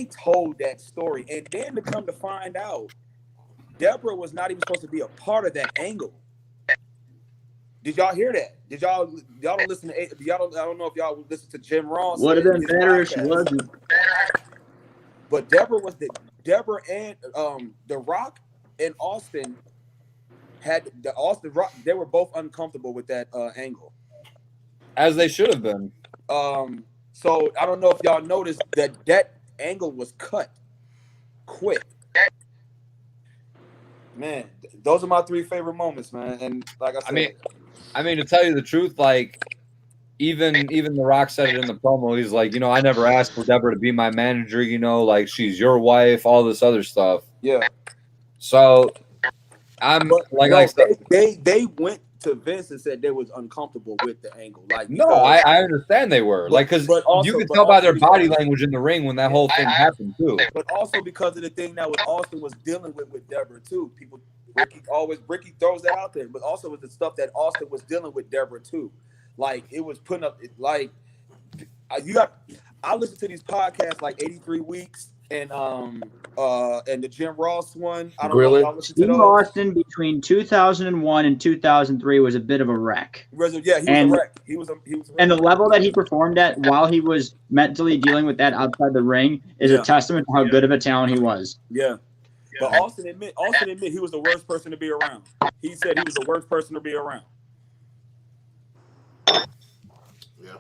told that story. And then to come to find out, Deborah was not even supposed to be a part of that angle. Did y'all hear that? Did y'all don't listen to, I don't know if y'all listen to Jim Ross. Would have been better if she wasn't. But Deborah and The Rock and Austin had the Austin Rock. They were both uncomfortable with that angle, as they should have been. So I don't know if y'all noticed that angle was cut quick. Man, those are my 3 favorite moments, man. And like I said, I mean, to tell you the truth, like even The Rock said it in the promo. He's like, I never asked for Deborah to be my manager. Like she's your wife, all this other stuff. Yeah. So I'm I said, they went to Vince and said they was uncomfortable with the angle. Like, no, I understand they were because you could tell by their body language in the ring when that whole thing happened too. But also because of the thing that Austin was dealing with Deborah too. Ricky throws that out there, but also with the stuff that Austin was dealing with Deborah too. Like it was putting up like I listen to these podcasts like 83 Weeks and the Jim Ross one. I don't know if y'all listen to Steve those. Austin between 2001 and 2003 was a bit of a wreck. Yeah, he was a wreck. He was a wreck. And the level that he performed at while he was mentally dealing with that outside the ring is a testament to how good of a talent he was. Yeah. But Austin admit he was the worst person to be around. He said he was the worst person to be around. Yeah.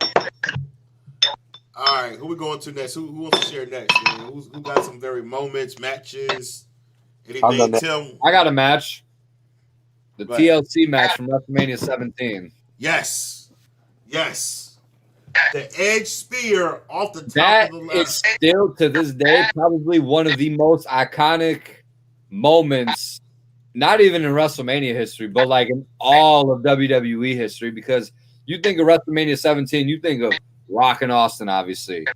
All right, who we going to next? Who wants to share next? Man? Who got some very moments, matches, anything? Tim? I got a match. The TLC match from WrestleMania 17. Yes. The Edge Spear off the top that of the ladder. Is still, to this day, probably one of the most iconic moments, not even in WrestleMania history, but like in all of WWE history, because you think of WrestleMania 17, you think of Rock and Austin, obviously.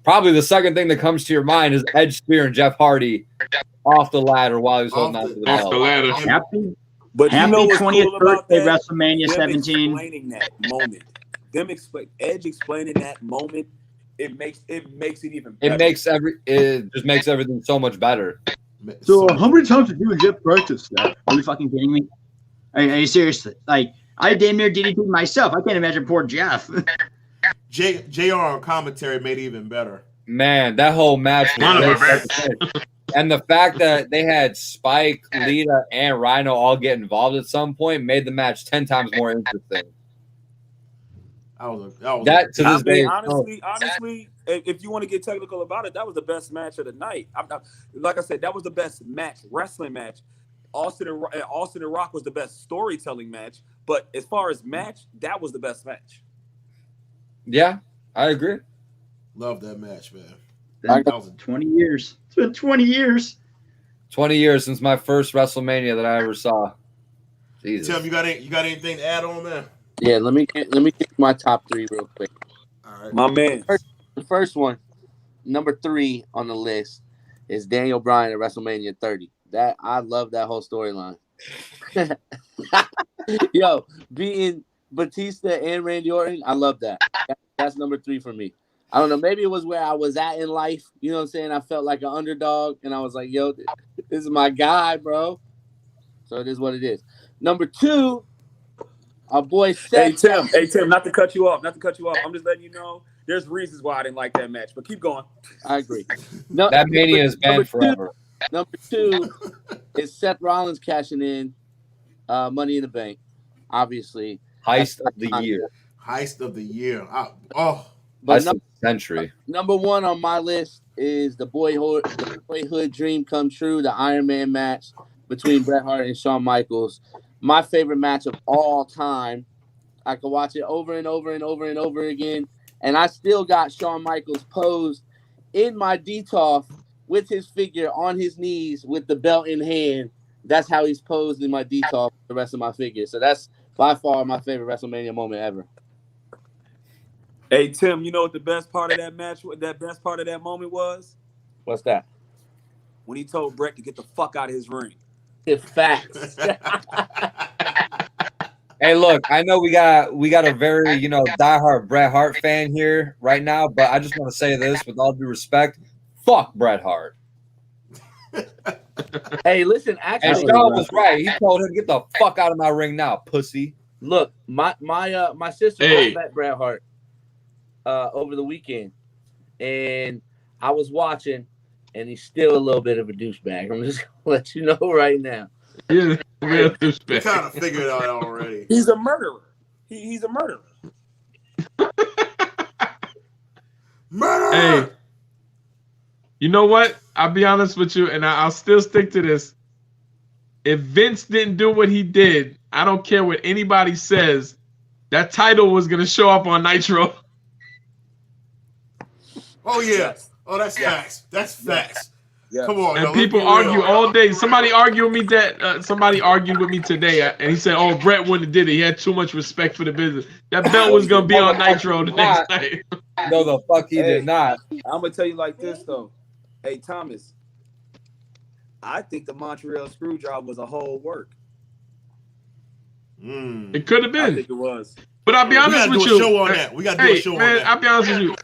Probably the second thing that comes to your mind is Edge Spear and Jeff Hardy off the ladder while he was holding on to the Off the belt. ladder. Happy But you know Happy what's 20th cool about birthday, that? WrestleMania Them 17. explaining that moment. Edge explaining that moment. It makes it even better. It just makes everything so much better. So how many times did you and Jeff practice that? Are you fucking kidding me? Are you serious? Like, I damn near DDT'd myself. I can't imagine poor Jeff. JR on commentary made it even better. Man, that whole match One of was our great. And the fact that they had Spike, Lita, and Rhino all get involved at some point made the match 10 times more interesting. That to this day, honestly, if you want to get technical about it, that was the best match of the night. Like I said, that was the best wrestling match. Austin and Rock was the best storytelling match, but as far as match, that was the best match. Yeah, I agree. Love that match, man. That was 20 years. It's been 20 years. 20 years since my first WrestleMania that I ever saw. Jesus. Tim, you got anything to add on there? Yeah, let me get my top 3 real quick. All right, my man. The first one, number 3 on the list, is Daniel Bryan at WrestleMania 30. That I love that whole storyline. Yo, beating Batista and Randy Orton, I love that. That's number 3 for me. I don't know, maybe it was where I was at in life. You know what I'm saying? I felt like an underdog, and I was like, yo, this is my guy, bro. So it is what it is. Number 2, our boy Seth. Hey Tim, not to cut you off. I'm just letting you know there's reasons why I didn't like that match, but keep going. I agree. That Mania is banned forever. Number 2 is Seth Rollins cashing in Money in the Bank. Obviously. Heist of the year. Heist of the year. But Heist of the century. Number 1 on my list is the boyhood dream come true, the Iron Man match between Bret Hart and Shawn Michaels. My favorite match of all time. I could watch it over and over and over and over again. And I still got Shawn Michaels posed in my DTOF with his figure on his knees with the belt in hand. That's how he's posed in my DTOF for the rest of my figure. So that's by far my favorite WrestleMania moment ever. Hey, Tim, you know what the best part of that match, that moment was? What's that? When he told Bret to get the fuck out of his ring. It's facts. Hey, look, I know we got a very, diehard Bret Hart fan here right now, but I just want to say this with all due respect. Fuck Bret Hart. Hey, listen, And actually, Shawn was right. He told him, get the fuck out of my ring now, pussy. look, my sister Hey. met Bret Hart over the weekend, and I was watching, and he's still a little bit of a douchebag. I'm just gonna let you know right now. Yeah, real We douchebag. kind of figured it out already. He's a murderer. He's a murderer. Murder! Hey, you know what? I'll be honest with you, and I'll still stick to this. If Vince didn't do what he did, I don't care what anybody says, that title was going to show up on Nitro. Oh, yeah. Yes. Oh, that's facts. That's facts. Yes. Come on. And now, let's people be real. argue all day. Somebody argued with me somebody argued with me today, and he said, "Oh, Brett wouldn't have did it. He had too much respect for the business. That belt was gonna be on Nitro the next night." No, the fuck he did not. I'm gonna tell you like this though. Hey Thomas, I think the Montreal Screwjob was a whole work. It could have I been, think it was. but I'll be We honest gotta with do you. a show on that. We gotta do a show on man, that. I'll be honest with you.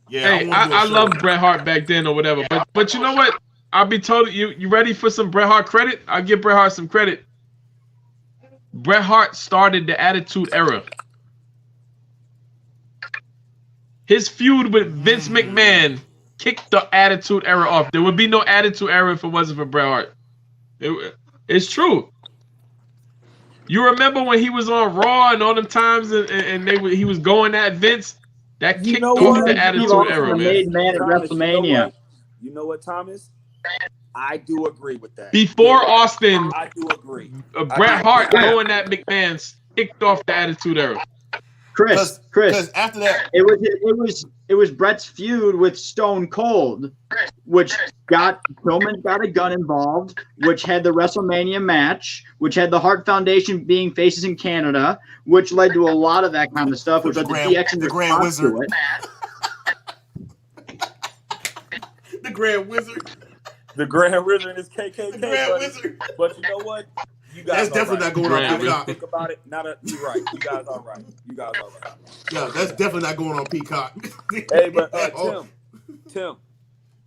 Yeah, Hey, wanna do a I show love on that. Bret Hart back then or whatever, but you know what? I'll be told you ready for some Bret Hart credit? I'll give Bret Hart some credit. Bret Hart started the Attitude Era. His feud with Vince McMahon kicked the Attitude Era off. There would be no Attitude Era if it wasn't for Bret Hart. It's true. You remember when he was on Raw and all them times and he was going at Vince? That kicked know off what? the Steve Attitude Austin Era, man. made man at Thomas, WrestleMania. You know what, Thomas? I do agree with that. Before Austin, I do agree. Bret Hart going at McMahon kicked off the Attitude Era. Chris, Because after that, it was Bret's feud with Stone Cold, which Pillman got a gun involved, which had the WrestleMania match, which had the Hart Foundation being faces in Canada, which led to a lot of that kind of stuff, which led to DX and the Grand response to Wizard. it. The Grand Wizard. The Grand Wizard and his KKK, The Grand buddy. Wizard. But you know what? You guys That's definitely not going Grand on Peacock. Think about it. You're right. You guys are right. Yeah, that's definitely not going on Peacock. Hey, but Tim,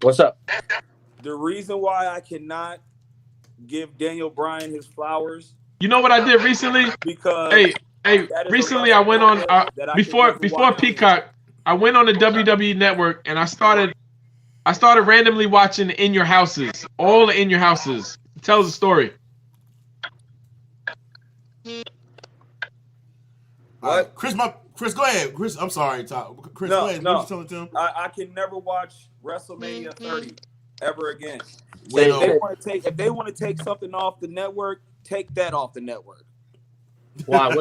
What's up? the reason why I cannot give Daniel Bryan his flowers You know what I did recently? because Hey, that is recently a I went on that I can before never before watch. Peacock. I went on the WWE Network and I started randomly watching In Your Houses, all the In Your Houses. It tells a story. What? Chris, go ahead. Chris, I'm sorry, Tom. Chris, No, go ahead. no. What you telling Tim? I can never watch WrestleMania 30 ever again. Well, If they want to take something off the network, take that off the network. Why?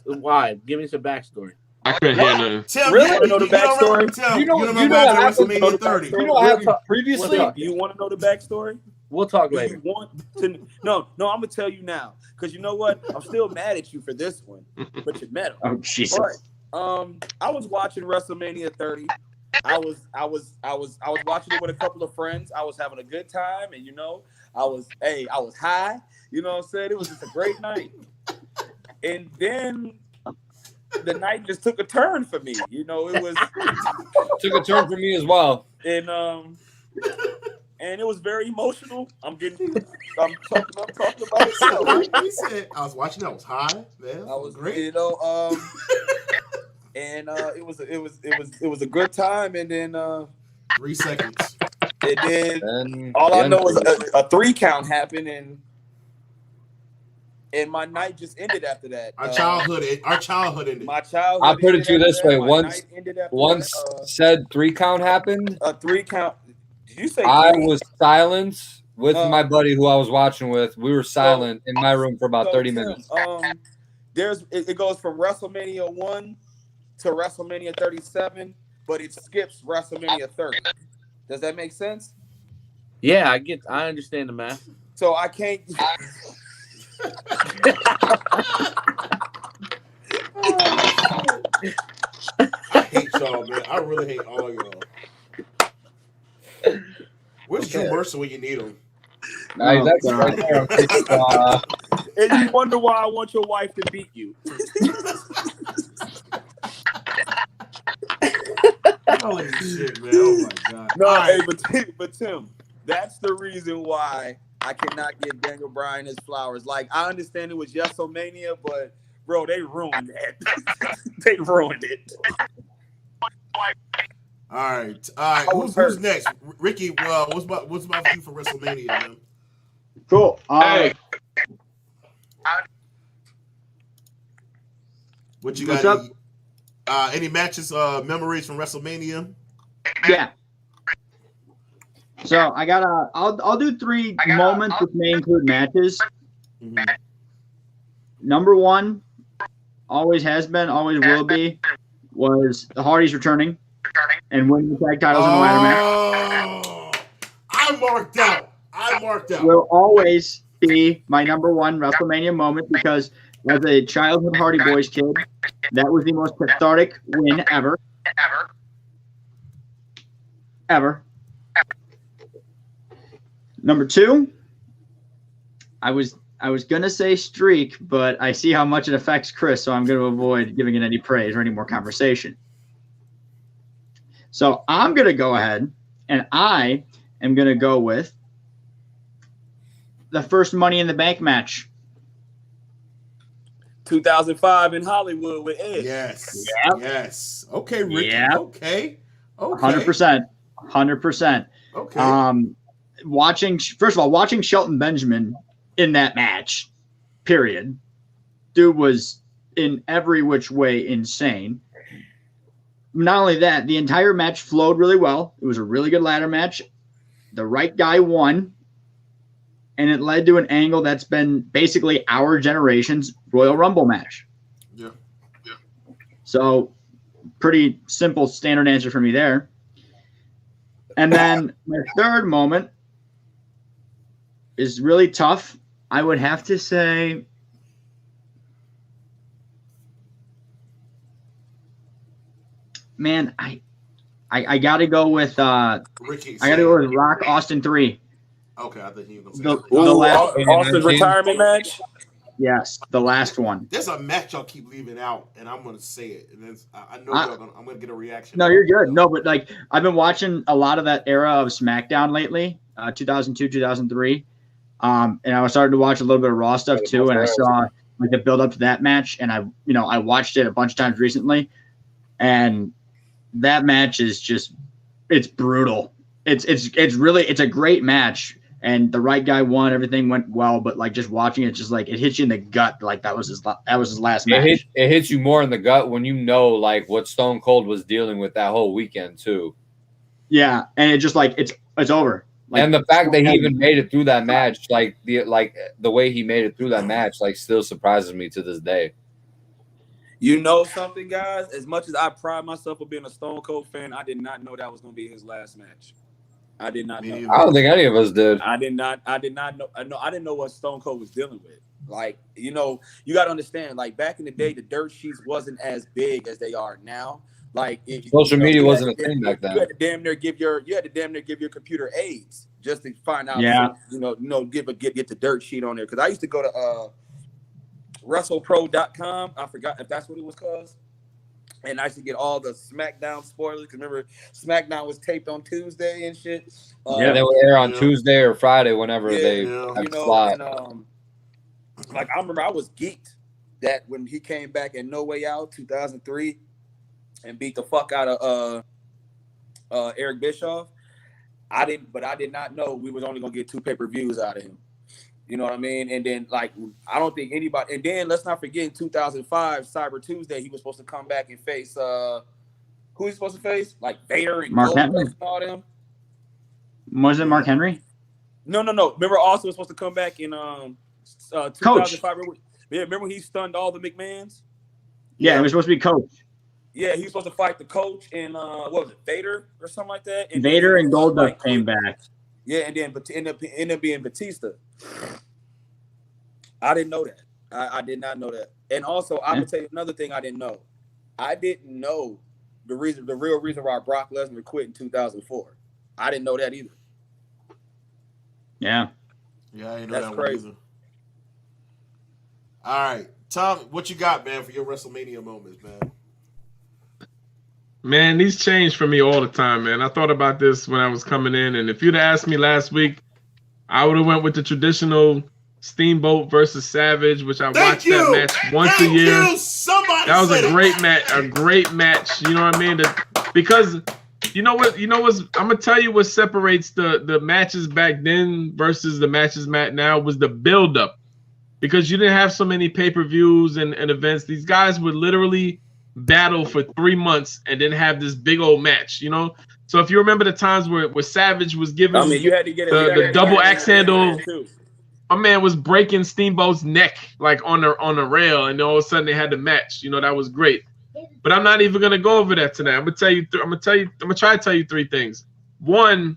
Why? Give me some backstory. I couldn't hear nothing. Tim, Really? You know the backstory? Tim, You know you what remember after happened? WrestleMania 30? You know what happened previously? You want to know the backstory? We'll talk Do later. you want to? No, I'm gonna tell you now because you know what? I'm still mad at you for this one, but you met him. Oh Jesus! But, I was watching WrestleMania 30. I was watching it with a couple of friends. I was having a good time, and I was high. You know what I'm saying? It was just a great night. And then the night just took a turn for me. It was Took a turn for me as well. and it was very emotional. I'm talking about it. He said, I was watching. I was high. Man, I was great. And it was a good time. And then 3 seconds. And all I know is a 3 count happened, and my night just ended after that. Our childhood ended. My childhood. I'll put it to you ended this after way: that. My once night ended after once that. said 3 count happened, A 3 count. Did you say? I 3? was silent with my buddy who I was watching with. We were silent in my room for about 30 minutes. It goes from WrestleMania 1 to WrestleMania 37, but it skips WrestleMania 30. Does that make sense? Yeah, I understand the math. So I can't. I hate y'all, man. I really hate all y'all. Where's Drew Mercer when you need him? Nice, that's right there. And you wonder why I want your wife to beat you. Holy shit, man. Oh my God. No, All right. but Tim, that's the reason why I cannot give Daniel Bryan his flowers. Like, I understand it was Wrestlemania, but bro, they ruined that. They ruined it. All right. Who's next? Ricky, what's about you for WrestleMania, man? Cool. Hey, What you What's got? up? Any matches, memories from WrestleMania? Yeah. So I got I'll do 3 moments which may include matches. Mhm. Number 1, always has been, always will be, was the Hardys returning and winning the tag titles in the ladder match. Oh, I marked out. Will always be my number 1 WrestleMania moment because as a childhood Hardy Boys kid, that was the most cathartic win ever. Number 2, I was gonna say streak, but I see how much it affects Chris, so I'm gonna avoid giving it any praise or any more conversation. So I'm gonna go ahead and I am gonna go with the first Money in the Bank match. 2005 in Hollywood with Edge. Yes. Yep. Yes. Okay, Ricky. Yep. Okay. 100%. Okay. Watching Shelton Benjamin in that match, period. Dude was in every which way insane. Not only that, the entire match flowed really well. It was a really good ladder match. The right guy won, and it led to an angle that's been basically our generation's Royal Rumble match. Yeah. So, pretty simple standard answer for me there. And then my third moment is really tough. I would have to say man, I gotta go with Ricky. I gotta go with Rock Austin 3. Okay, I think he was The, gonna say the Ooh, last, Austin's retirement match. yes, the last one. there's a match y'all keep leaving out, and I'm gonna say it. And I know I'm gonna get a reaction. No, you're good. No, but like I've been watching a lot of that era of SmackDown lately, 2002, 2003. And I was starting to watch a little bit of Raw stuff too, and I saw like the build up to that match, and I watched it a bunch of times recently, and that match is just it's brutal. It's really a great match, and the right guy won. Everything went well, but like just watching it, just like it hits you in the gut. Like that was his last match. It hits you more in the gut when you know like what Stone Cold was dealing with that whole weekend too. Yeah, and it just like it's over. Like, and the fact that he even made it through that match, like the way he made it through that match, like still surprises me to this day. You know something, guys? As much as I pride myself on being a Stone Cold fan, I did not know that was going to be his last match. I did not know. I don't think any of us did. I did not know. I didn't know what Stone Cold was dealing with. Like, you got to understand. Like back in the day, the dirt sheets wasn't as big as they are now. Like social media wasn't a thing back then. You had to damn near give your computer AIDS just to find out. Yeah. Get the dirt sheet on there. Because I used to go to WrestlePro.com. I forgot if that's what it was called. And I used to get all the SmackDown spoilers. Because remember, SmackDown was taped on Tuesday and shit. Yeah, they would air on Tuesday or Friday whenever they have slot. And, like I remember, I was geeked that when he came back in No Way Out 2003 and beat the fuck out of Eric Bischoff. I did not know we was only gonna get 2 pay-per-views out of him. You know what I mean? And then like I don't think anybody. And then let's not forget in 2005 Cyber Tuesday he was supposed to come back and face who he's supposed to face, like Vader and Mark Henry and all them. Was it Mark Henry? No. Remember, also was supposed to come back in 2005. Remember he stunned all the McMahons. Yeah, it was supposed to be Coach. Yeah, he was supposed to fight the Coach and what was it, Vader or something like that. And Vader and Goldust came back. Yeah, and then ended up being Batista. I didn't know that. I did not know that. And also, I'm gonna tell you another thing I didn't know. I didn't know the real reason why Brock Lesnar quit in 2004. I didn't know that either. I Yeah. didn't know That's that crazy. one either. All right, Tom, what you got, man, for your WrestleMania moments, man? Man, these change for me all the time, man. I thought about this when I was coming in, and if you'd asked me last week, I would have went with the traditional Steamboat versus Savage, which I watched that match once a year. That was a great match. You know what I mean? Because you know what? I'm gonna tell you what separates the matches back then versus the matches now was the build-up. Because you didn't have so many pay-per-views and events. These guys would literally battle for 3 months and then have this big old match, So if you remember the times where Savage was giving you had to get the double axe handle, my man was breaking Steamboat's neck like on the rail, and then all of a sudden they had the match. That was great. But I'm not even gonna go over that tonight. I'm gonna try to tell you 3 things. One,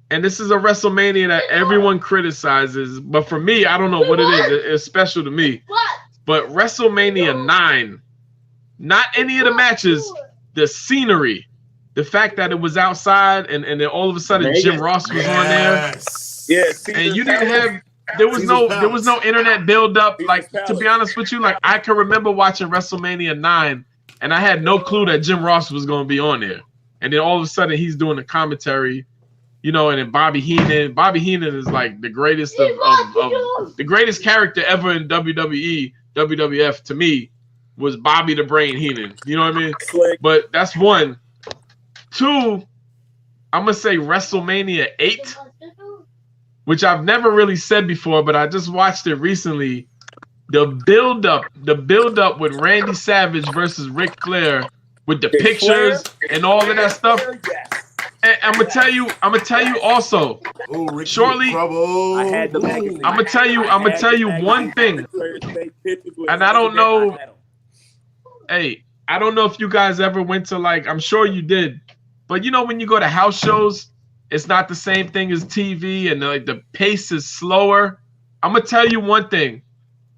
and this is a WrestleMania that everyone criticizes, but for me, I don't know what it is. It's special to me. But WrestleMania 9, not any of the matches, the scenery, the fact that it was outside, and then all of a sudden Jim Ross was on there. Yes. And you didn't have there was no internet build up. Like, to be honest with you, like I can remember watching WrestleMania 9 and I had no clue that Jim Ross was gonna be on there. And then all of a sudden he's doing the commentary. And then Bobby Heenan. Bobby Heenan is like the greatest of the greatest character ever in WWE, WWF to me was Bobby the Brain Heenan. You know what I mean? But that's one. 2, I'm gonna say WrestleMania 8, which I've never really said before, but I just watched it recently. The build up with Randy Savage versus Ric Flair with the pictures and all of that stuff. And I'm gonna tell you also. Shortly, I'm gonna tell you one thing, and I don't know. Hey, I don't know if you guys ever went to I'm sure you did, but when you go to house shows, it's not the same thing as TV, and the pace is slower. I'm gonna tell you one thing.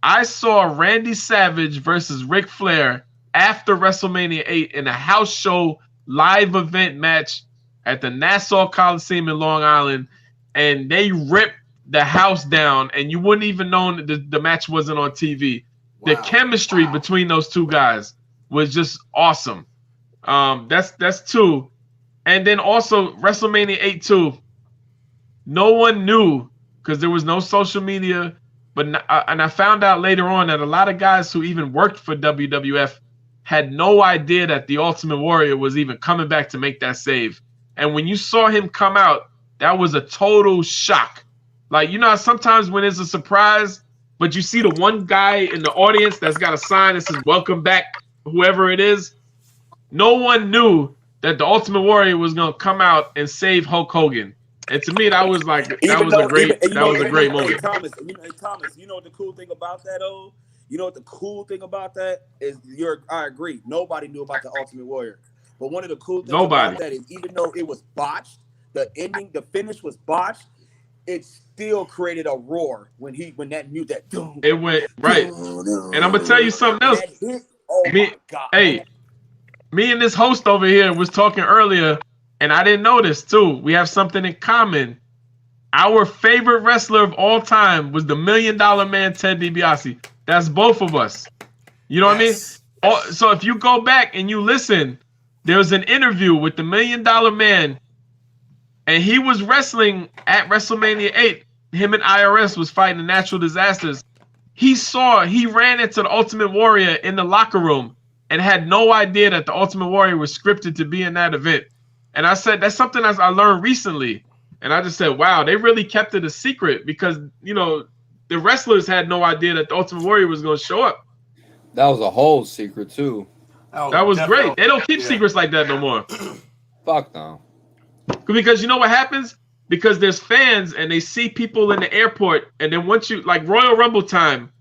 I saw Randy Savage versus Ric Flair after WrestleMania 8 in a house show live event match at the Nassau Coliseum in Long Island. and they ripped the house down, and you wouldn't even know the match wasn't on TV. The chemistry between those two guys was just awesome. That's two. And then also WrestleMania 8 too. No one knew because there was no social media. And I found out later on that a lot of guys who even worked for WWF had no idea that the Ultimate Warrior was even coming back to make that save. And when you saw him come out, that was a total shock. Like, you know, sometimes when it's a surprise, but you see the one guy in the audience that's got a sign that says "Welcome back," whoever it is. No one knew that the Ultimate Warrior was gonna come out and save Hulk Hogan. And to me, that was like a great moment. Thomas, you know what the cool thing about that, though? You know what the cool thing about that is? I agree. Nobody knew about the Ultimate Warrior, but one of the cool things about that is even though it was botched, the finish was botched. It still created a roar when that music. It went right. And I'm gonna tell you something else. My God. Hey, me and this host over here was talking earlier, and I didn't know this too. We have something in common. Our favorite wrestler of all time was the $1 Million Man, Ted DiBiase. That's both of us. You know what I mean? So if you go back and you listen, there was an interview with the $1 Million Man, and he was wrestling at WrestleMania 8. Him and IRS was fighting the natural disasters. He ran into the Ultimate Warrior in the locker room and had no idea that the Ultimate Warrior was scripted to be in that event. And I said, that's something I learned recently. And I just said, wow, they really kept it a secret because, you know, the wrestlers had no idea that the Ultimate Warrior was going to show up. That was a whole secret, too. That was great. They don't keep secrets like that no more. Fuck no. Because you know what happens? Because there's fans and they see people in the airport, and then once you, like Royal Rumble time,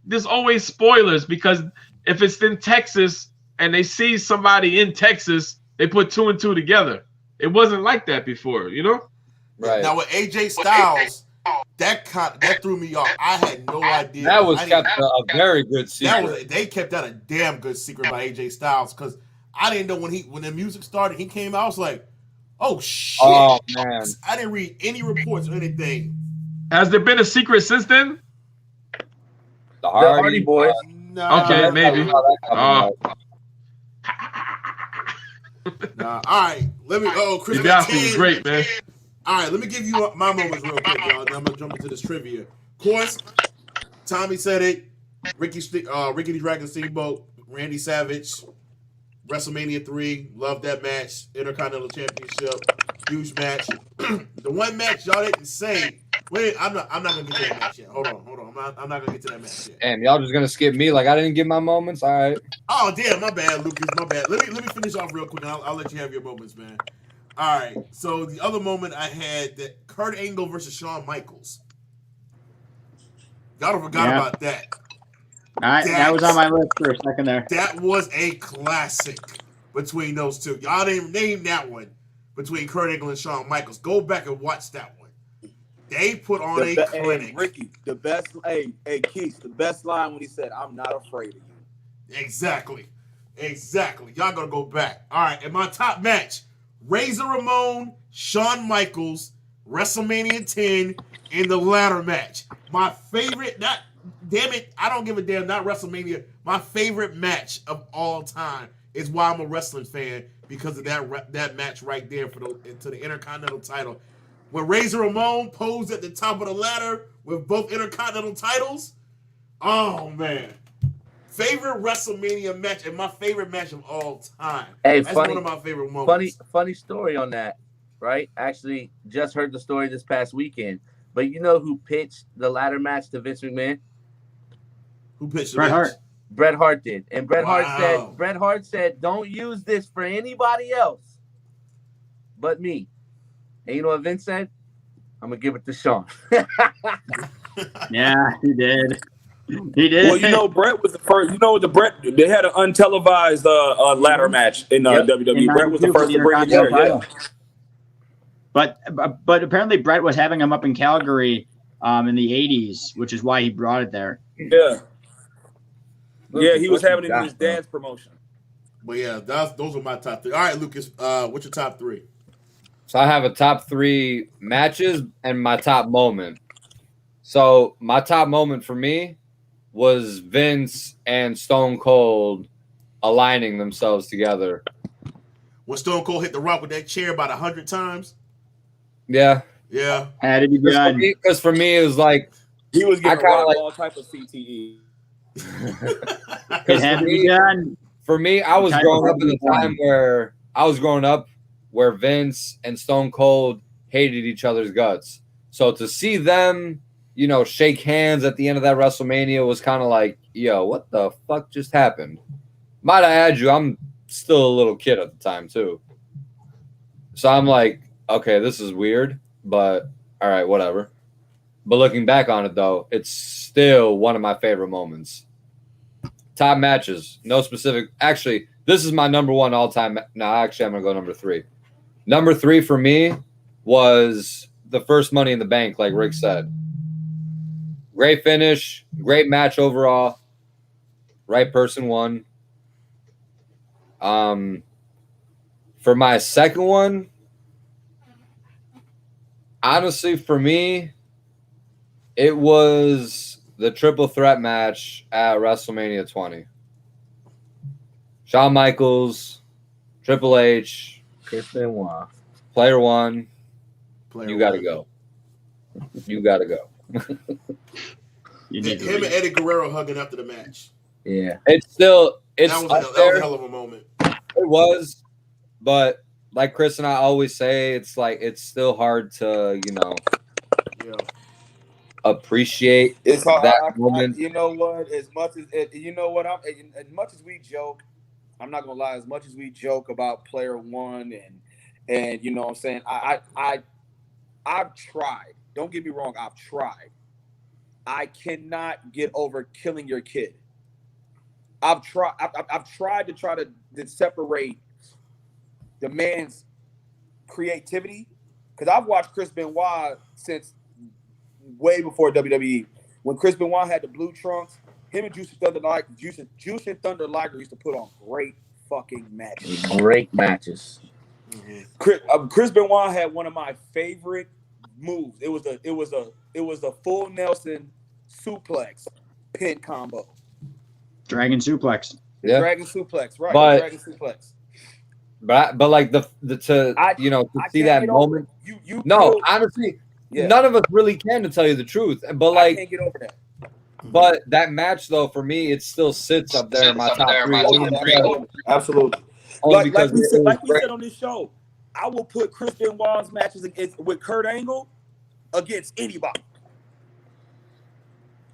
there's always spoilers because if it's in Texas and they see somebody in Texas, they put 2 and 2 together. It wasn't like that before, you know? Right. Now with AJ Styles, that threw me off. I had no idea. That was kept a very good secret. They kept that a damn good secret by AJ Styles because I didn't know when the music started, he came out. I was like, oh shit! Oh man, I didn't read any reports or anything. Has there been a secret since then? The Hardy Boys. Nah, okay, maybe. Nah. All right, let me. Chris DiBiase was great, man. All right, let me give you my moments real quick, y'all. Then I'm gonna jump into this trivia. Of course, Tommy said it. Ricky the Dragon Steamboat, Randy Savage, WrestleMania 3. Love that match. Intercontinental Championship, huge match. The one match y'all didn't say. Wait, I'm not gonna get to that match yet. Hold on. I'm not gonna get to that match yet. Damn, y'all just gonna skip me like I didn't give my moments. All right. Oh damn, my bad, Lucas. My bad. Let me finish off real quick, and I'll let you have your moments, man. All right. So the other moment I had that Kurt Angle versus Shawn Michaels. Y'all forgot about that. That was on my list for a second there. That was a classic between those two. Y'all didn't name that one between Kurt Angle and Shawn Michaels. Go back and watch that one. They put on a clinic. Hey, Ricky, the best. Hey, Keith, the best line when he said, "I'm not afraid of you." Exactly. Y'all gotta go back. All right. And my top match: Razor Ramon, Shawn Michaels, WrestleMania 10 in the ladder match. My favorite. Damn it, I don't give a damn. Not WrestleMania. My favorite match of all time is why I'm a wrestling fan because of that match right there to the Intercontinental title. When Razor Ramon posed at the top of the ladder with both Intercontinental titles. Oh man, favorite WrestleMania match and my favorite match of all time. Hey, that's one of my favorite moments. Funny story on that, right? Actually, just heard the story this past weekend. But you know who pitched the ladder match to Vince McMahon? Who pitched Bret Hart. Bret Hart did. And Bret Hart said, don't use this for anybody else but me. And you know what Vince said? I'm going to give it to Shawn. Yeah, he did. He did. Well, you know, Bret was the first. You know, they had an untelevised ladder match in WWE. Bret was the first to bring it there. Yeah. But apparently Bret was having him up in Calgary in the 80s, which is why he brought it there. Yeah. Yeah, he was having it in his dad's promotion. But yeah, those are my top 3. All right, Lucas, what's your top 3? So I have a top 3 matches and my top moment. So my top moment for me was Vince and Stone Cold aligning themselves together. When Stone Cold hit the Rock with that chair about 100 times. Yeah. Yeah. Had to be done. Because for me, it was like He was giving kinda Rock like- all type of CTE. It had to be done. For me, I was growing up in the time where Vince and Stone Cold hated each other's guts. So to see them, shake hands at the end of that WrestleMania was kind of like, yo, what the fuck just happened? Might I add you, I'm still a little kid at the time too. So I'm like, okay, this is weird, but all right, whatever. But looking back on it though, it's still one of my favorite moments. Top matches, no specific. Actually, this is my number 1 all-time. No, actually, I'm gonna go number 3. Number 3 for me was the first Money in the Bank, like Rick said. Great finish, great match overall. Right person won. For my second one, honestly, for me, it was the triple threat match at WrestleMania 20. Shawn Michaels, Triple H, Chris Benoit. Player One. Player You got to one. go. You got to go. Him and Eddie Guerrero hugging after the match. Yeah. It's That was a there. hell of a moment. It was, but like Chris and I always say, it's like it's still hard to Yeah. appreciate It's hard. that moment. You know what? As much as we joke, I'm not gonna lie. As much as we joke about Player One and you know what I'm saying, I've tried. Don't get me wrong. I've tried. I cannot get over killing your kid. I've tried to separate the man's creativity, because I've watched Chris Benoit since way before WWE. When Chris Benoit had the blue trunks, him and Juice and Thunder Liger used to put on great fucking matches. Great matches. Mm-hmm. Chris Benoit had one of my favorite moves. It was a full Nelson suplex pin combo. Dragon suplex. Yeah. Dragon suplex, right? But- Dragon suplex. But like to I see can't that get over moment. it. You No, killed- honestly, yeah. none of us really can, to tell you the truth. But I like, can't get over that. but that match though, for me, it still sits up there in my top 3. Absolutely. Only Like because we it said, was great. said on this show, I will put Chris Benoit's matches with Kurt Angle against anybody.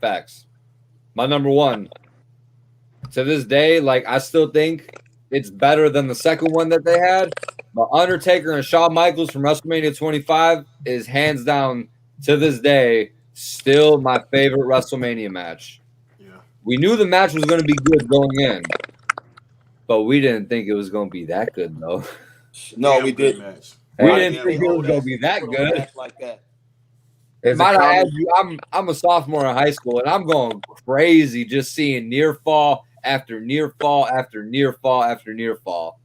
Facts. My number 1. To this day, like I still think it's better than the second one that they had. But Undertaker and Shawn Michaels from WrestleMania 25 is hands down to this day still my favorite WrestleMania match. Yeah. We knew the match was going to be good going in, but we didn't think it was going to be that good though. No, Damn we good didn't. match. We Right, didn't yeah, think we it was owe going to be that put on a good. match like that. There's a Might I common- add you, I'm a sophomore in high school, and I'm going crazy just seeing near fall after near fall after near fall after near fall.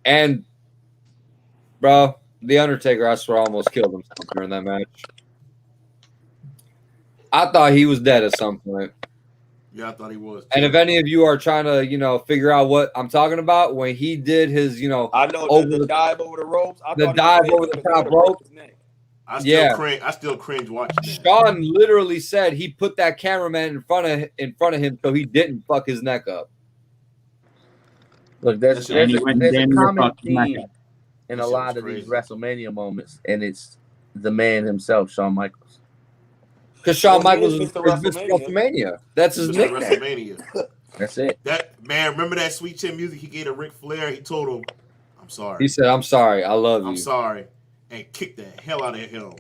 And, bro, The Undertaker, I swear, almost killed himself during that match. I thought he was dead at some point. Yeah, I thought he was. And if any of you are trying to, figure out what I'm talking about, when he did his, I know over the the- dive over the ropes. I the thought he dive was over dead the because he top would've broke rope. his neck. I still cringe watching that. Sean literally said he put that cameraman in front of him so he didn't fuck his neck up. Look, there's And he went a damn near common fucked his neck theme up. in That a shit lot was of these crazy. WrestleMania moments, and it's the man himself, Shawn Michaels. Because Shawn Well, he Michaels is is Mr. Mr. WrestleMania. That's his Mr. nickname. WrestleMania. That's it. That man, remember that Sweet Chin Music he gave to Ric Flair? He told him, "I'm sorry. He said, "I'm sorry, I love you." I'm sorry," and kicked the hell out of him.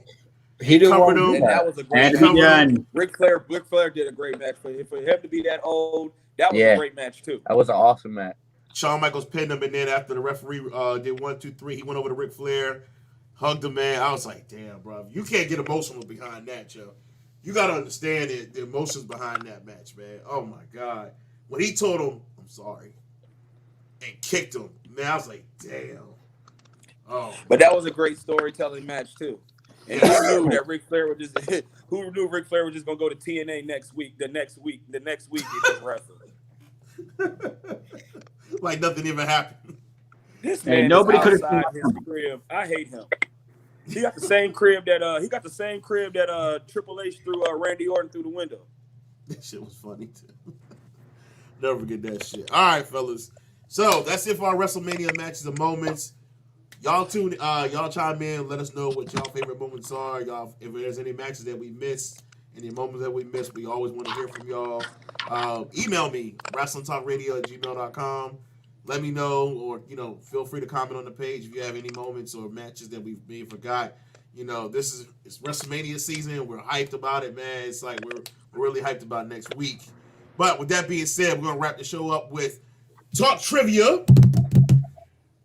He didn't want Covered to do him. And that that. was a Had great to be done. Ric Flair did a great match for him to be that old. That was Yeah. a great match too. That was an awesome match. Shawn Michaels pinned him, and then after the referee did 1, 2, 3, he went over to Ric Flair, hugged him, man. I was like, damn, bro. You can't get emotional behind that, yo. You got to understand the emotions behind that match, man. Oh, my God. When he told him, I'm sorry, and kicked him, man, I was like, damn. Oh, But that was a great storytelling match too. And who knew that Ric Flair was just gonna go to TNA next week? The next week, he just wrestled. like nothing even happened. This Hey, man nobody is could have outside his crib. I hate him. He got the same crib that Triple H threw Randy Orton through the window. That shit was funny too. Never forget that shit. All right, fellas. So that's it for our WrestleMania matches and moments. Y'all chime in. Let us know what y'all favorite moments are. Y'all, if there's any matches that we missed, any moments that we missed, we always want to hear from y'all. Email me, WrestlingTalkRadio@gmail.com. Let me know, or feel free to comment on the page if you have any moments or matches that we may have forgot. It's WrestleMania season. We're hyped about it, man. It's like we're really hyped about next week. But with that being said, we're gonna wrap the show up with Talk Trivia,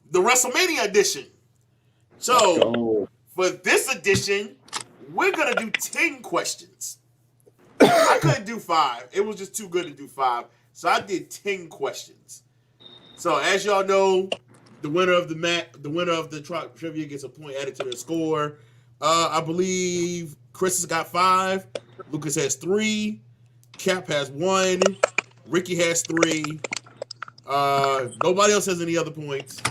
the WrestleMania edition. So for this edition, we're gonna do 10 questions. I couldn't do 5. It was just too good to do 5. So I did 10 questions. So as y'all know, the winner of the Talk Trivia gets a point added to their score. I believe Chris has got 5, Lucas has 3, Cap has 1, Ricky has 3. Nobody else has any other points.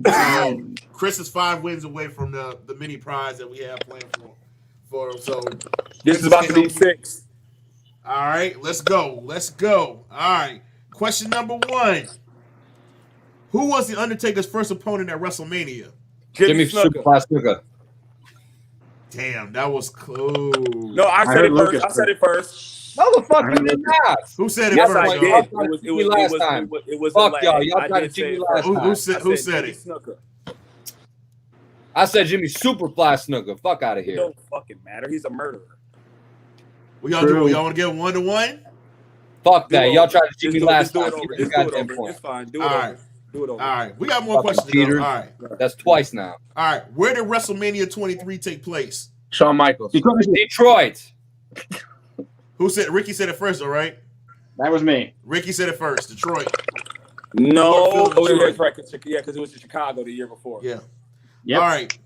So Chris is 5 wins away from the mini prize that we have planned for him. So This is about to be 6. All right, let's go. All right, question number 1. Who was the Undertaker's first opponent at WrestleMania? Jimmy Superfly Snuka. Damn, that was close. No, I said it first. Motherfucker, did not. Who said it Yes, first? I y'all? did. It was Fuck y'all. Y'all tried to cheat me last time. Who said it? Snuka. I said Jimmy Superfly Snuka. Fuck out of It here. don't fucking matter. He's a murderer. What y'all do? Y'all want to get 1-1? Fuck that. Y'all tried to cheat me last time. It's fine. Do it over. Do it over. All right, we got more questions. All right, that's twice now. All right, where did WrestleMania 23 take place? Shawn Michaels. Detroit. Who said? Ricky said it first. All right. That was me. Ricky said it first. Detroit. No. That's right. Yeah, because it was in Chicago the year before. Yeah. Yep. All right.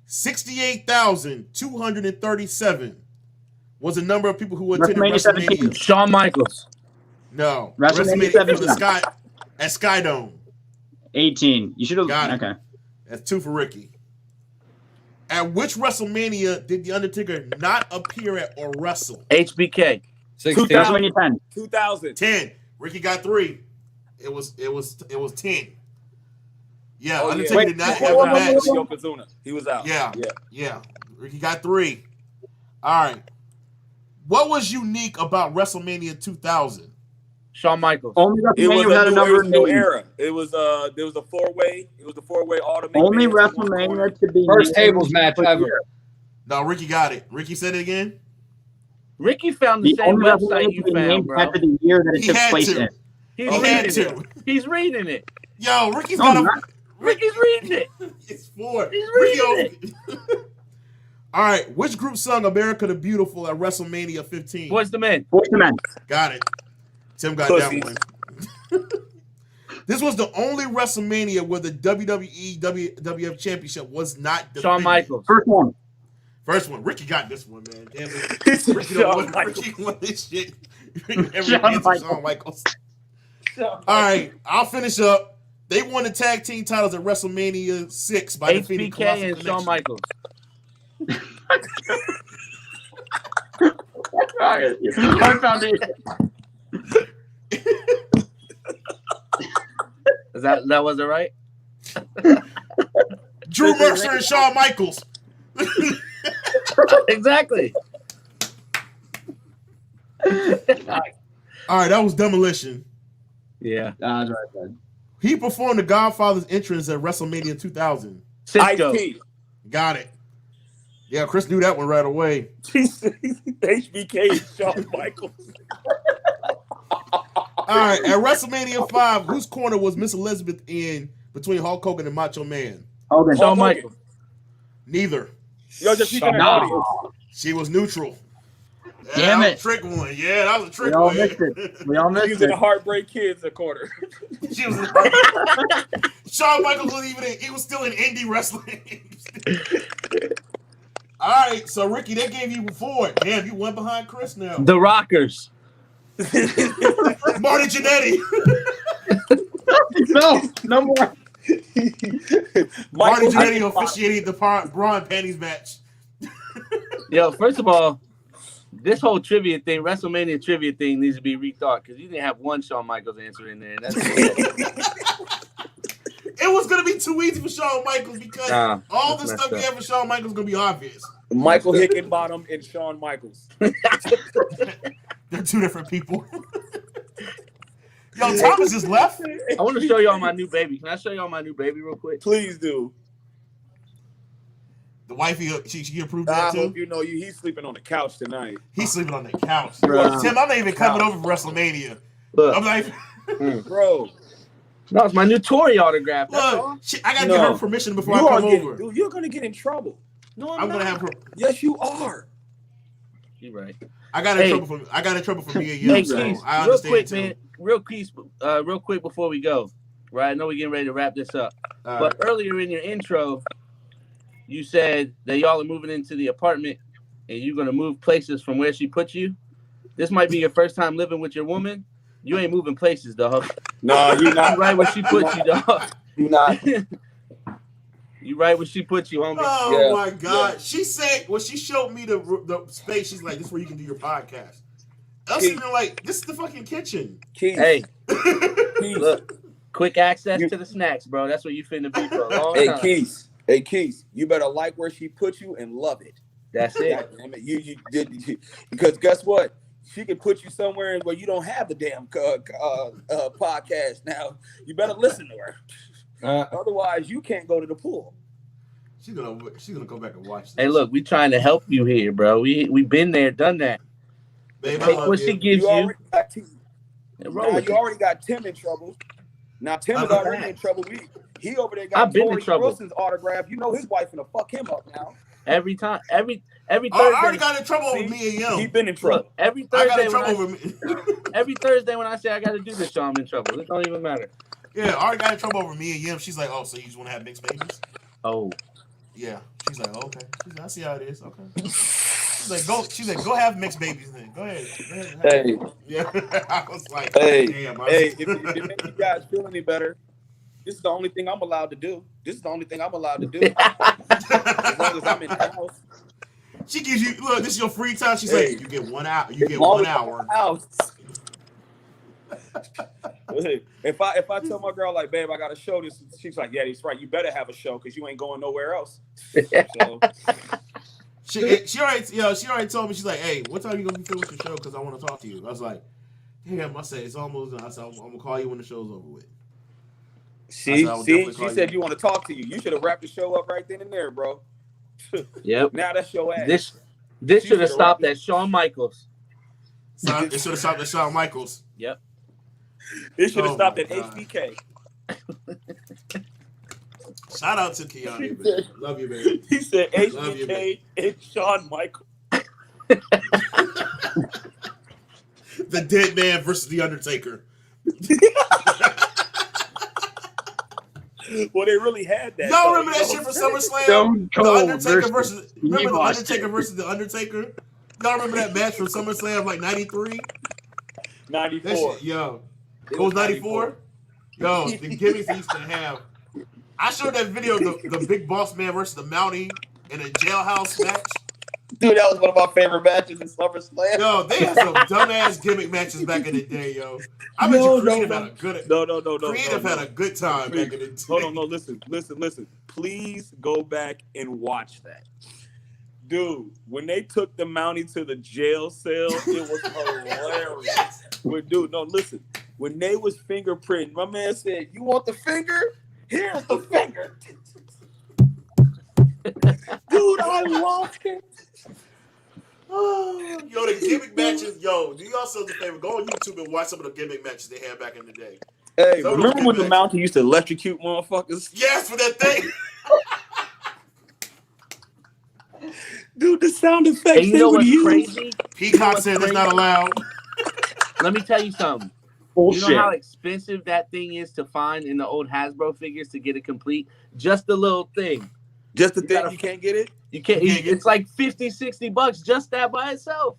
68,237 was the number of people who attended WrestleMania. Shawn Michaels. No. WrestleMania for the Sky at Skydome. 18. You should have got it. Okay. That's 2 for Ricky. At which WrestleMania did The Undertaker not appear at or wrestle? HBK. 2010. 2010. Ricky got 3. It was 10. Yeah, Oh, Undertaker did not have a out. match. Yokozuna. He was out. Yeah. Ricky got 3. All right. What was unique about WrestleMania 2000? Shawn Michaels. Only It was WrestleMania had a number of new names. era. There was a 4-way. It was a 4-way automated. Only WrestleMania to be First tables match ever. No, Ricky got it. Ricky said it again. Ricky found the same only website WrestleMania you to be found, named bro. after the year that it He took had place to. in. He's He had reading to. it. He's reading it. Yo, Ricky's No, got not. Ricky's reading it. It's 4. He's Ricky reading All right. Which group sung America the Beautiful at WrestleMania 15? Boys the Men. Boys to Men. Got it. Tim got Pussies. that one. This was the only WrestleMania where the WWE WWF Championship was not defended. Shawn Michaels. First one. First one. Ricky got this one, man. Damn it. It's Ricky Shawn Michaels. Ricky won this shit. Shawn Shawn Michaels. All right. I'll finish up. They won the tag team titles at WrestleMania 6 by defeating HBK Colossal and Shawn Connection. Michaels. One foundation. That was it, right? Drew Mercer and Shawn Michaels. Exactly. All right, that was Demolition. Yeah. That's right, man. He performed the Godfather's entrance at WrestleMania 2000. Cisco. Ice-T. Got it. Yeah, Chris knew that one right away. HBK and Shawn Michaels. All right, at WrestleMania 5, whose corner was Miss Elizabeth in between Hulk Hogan and Macho Man? Hogan. Shawn Michaels. neither. Yo, just keeping an No. audience. She was neutral. Damn that it. was a trick one. Yeah, that was a trick We all one. missed it. We all He missed was in it. the Heartbreak Kids a quarter. she was Shawn Michaels wasn't even he was still in indie wrestling. All right, so Ricky, they gave you 4. Damn, you went behind Chris now. The Rockers. Marty Jannetty. No more. Marty Jannetty officiated the Braun Panties match. Yo, first of all, this whole trivia thing, WrestleMania trivia thing, needs to be rethought because you didn't have one Shawn Michaels answer in there. That's It was gonna be too easy for Shawn Michaels because all the stuff you have for Shawn Michaels is gonna be obvious. Michael Hickenbottom and Shawn Michaels. They're 2 different people. Yo, Thomas just left. I want to show y'all my new baby. Can I show y'all my new baby real quick? Please do. The wifey, she approved I that too. hope you know he's sleeping on the couch tonight. He's sleeping on the couch. Bro. Tim, I'm not even coming over for WrestleMania. Look, I'm like, Bro. no, it's my new Tory autograph. That's all. look, I gotta get her permission before I You are come getting, over. dude, you're gonna get in trouble. No, I'm gonna have her. Yes, you are. You're right. I got in trouble for me and you. Hey, So Keith, I real understand quick, too. man. Real quick before we go. Right, I know we're getting ready to wrap this up. All But earlier in your intro, you said that y'all are moving into the apartment and you're going to move places from where she put you. This might be your first time living with your woman. You ain't moving places, dog. No, you're You not. right where she put you, dog. You're not. You right where she put you, homie. Oh my God! She said when she showed me the space, she's like, "This is where you can do your podcast." I was Keith. even like, "This is the fucking kitchen." Keith, Hey, Keith. look, quick access to the snacks, bro. That's what you finna be for a long time. Hey, Keith, you better like where she put you and love it. That's it. God damn it. You because guess what? She can put you somewhere where you don't have the damn podcast. Now you better listen to her. Otherwise, you can't go to the pool. She's gonna go back and watch this. Hey, look, we trying to help you here, bro. We been there, done that. Babe, I Take love what you. she gives you. already got T. and Now roll with you it. already got Tim in trouble. Now Tim is I'm already back. in trouble. He over there got I've been in Tori trouble. Wilson's autograph. You know his wife gonna fuck him up now. Every time, every Thursday. I already got in trouble See? with me and He Yo. been in trouble. Look, every I got Thursday in when trouble over me. every Thursday when I say I got to do this show, I'm in trouble. It don't even matter. Yeah, I already got in trouble over me and Yim. She's like, "Oh, so you just want to have mixed babies?" Oh, Yeah. She's like, "Okay." She's like, "I see how it is." Okay. She's like, "Go." She's like, "Go have mixed babies then. Go ahead." Hey, Yeah. I was like, hey, "Damn." hey! If it makes you guys feel any better, this is the only thing I'm allowed to do. This is the only thing I'm allowed to do. As long as I'm in the house. She gives you look. This is your free time. She's Hey. like, "You get 1 hour. You get As long 1 as I'm in hour." the house. If I tell my girl like, babe, I got a show this, she's like, yeah, that's right. You better have a show because you ain't going nowhere else. So She already told me. She's like, "Hey, what time you gonna be finished with your show? Because I want to talk to you." I was like, "Damn." I said, "It's almost done." I said, "I'm gonna call you when the show's over with." she I definitely she call said you. you want to talk to you. You should have wrapped the show up right then and there, bro. yep. Now that's your ass. This She should have should've stopped wrapped at Shawn Michaels. It should have stopped at Shawn Michaels. Yep. It should have Oh stopped my at God. HBK. Shout out to Keanu, man. Love you, man. He said Love you, HBK and Shawn Michaels. The Dead Man versus the Undertaker. Well, they really had that. Y'all though, remember that shit from SummerSlam? Stone The Cold Undertaker versus remember the Austin. Undertaker versus the Undertaker? Y'all remember that match from SummerSlam like '93? 94. That shit, yo. It was 94? Yo, the gimmicks they used to have. I showed that video of the Big Boss Man versus the Mountie in a jailhouse match. Dude, that was one of my favorite matches in SummerSlam. Yo, they had some dumbass gimmick matches back in the day, yo. I bet you Creative had a good Creative had a good time back in the day. Hold on, no, listen. Please go back and watch that. Dude, when they took the Mountie to the jail cell, it was hilarious. But dude, no, listen. When they was fingerprinting, my man said, "You want the finger? Here's the finger." Dude, I lost it. Oh, yo, the gimmick matches, yo, do y'all still do a favor? Go on YouTube and watch some of the gimmick matches they had back in the day. Hey, Some of remember those when the good Mountie used to electrocute motherfuckers? Yes, for that thing. Dude, the sound effects And you they know would what's use. crazy? Peacock said that's not allowed. Let me tell you something. Bullshit. You know how expensive that thing is to find in the old Hasbro figures to get it complete? Just the little thing. Just the You thing, gotta- you can't get it, You can't. You can't get It's like $50-$60 just that by itself.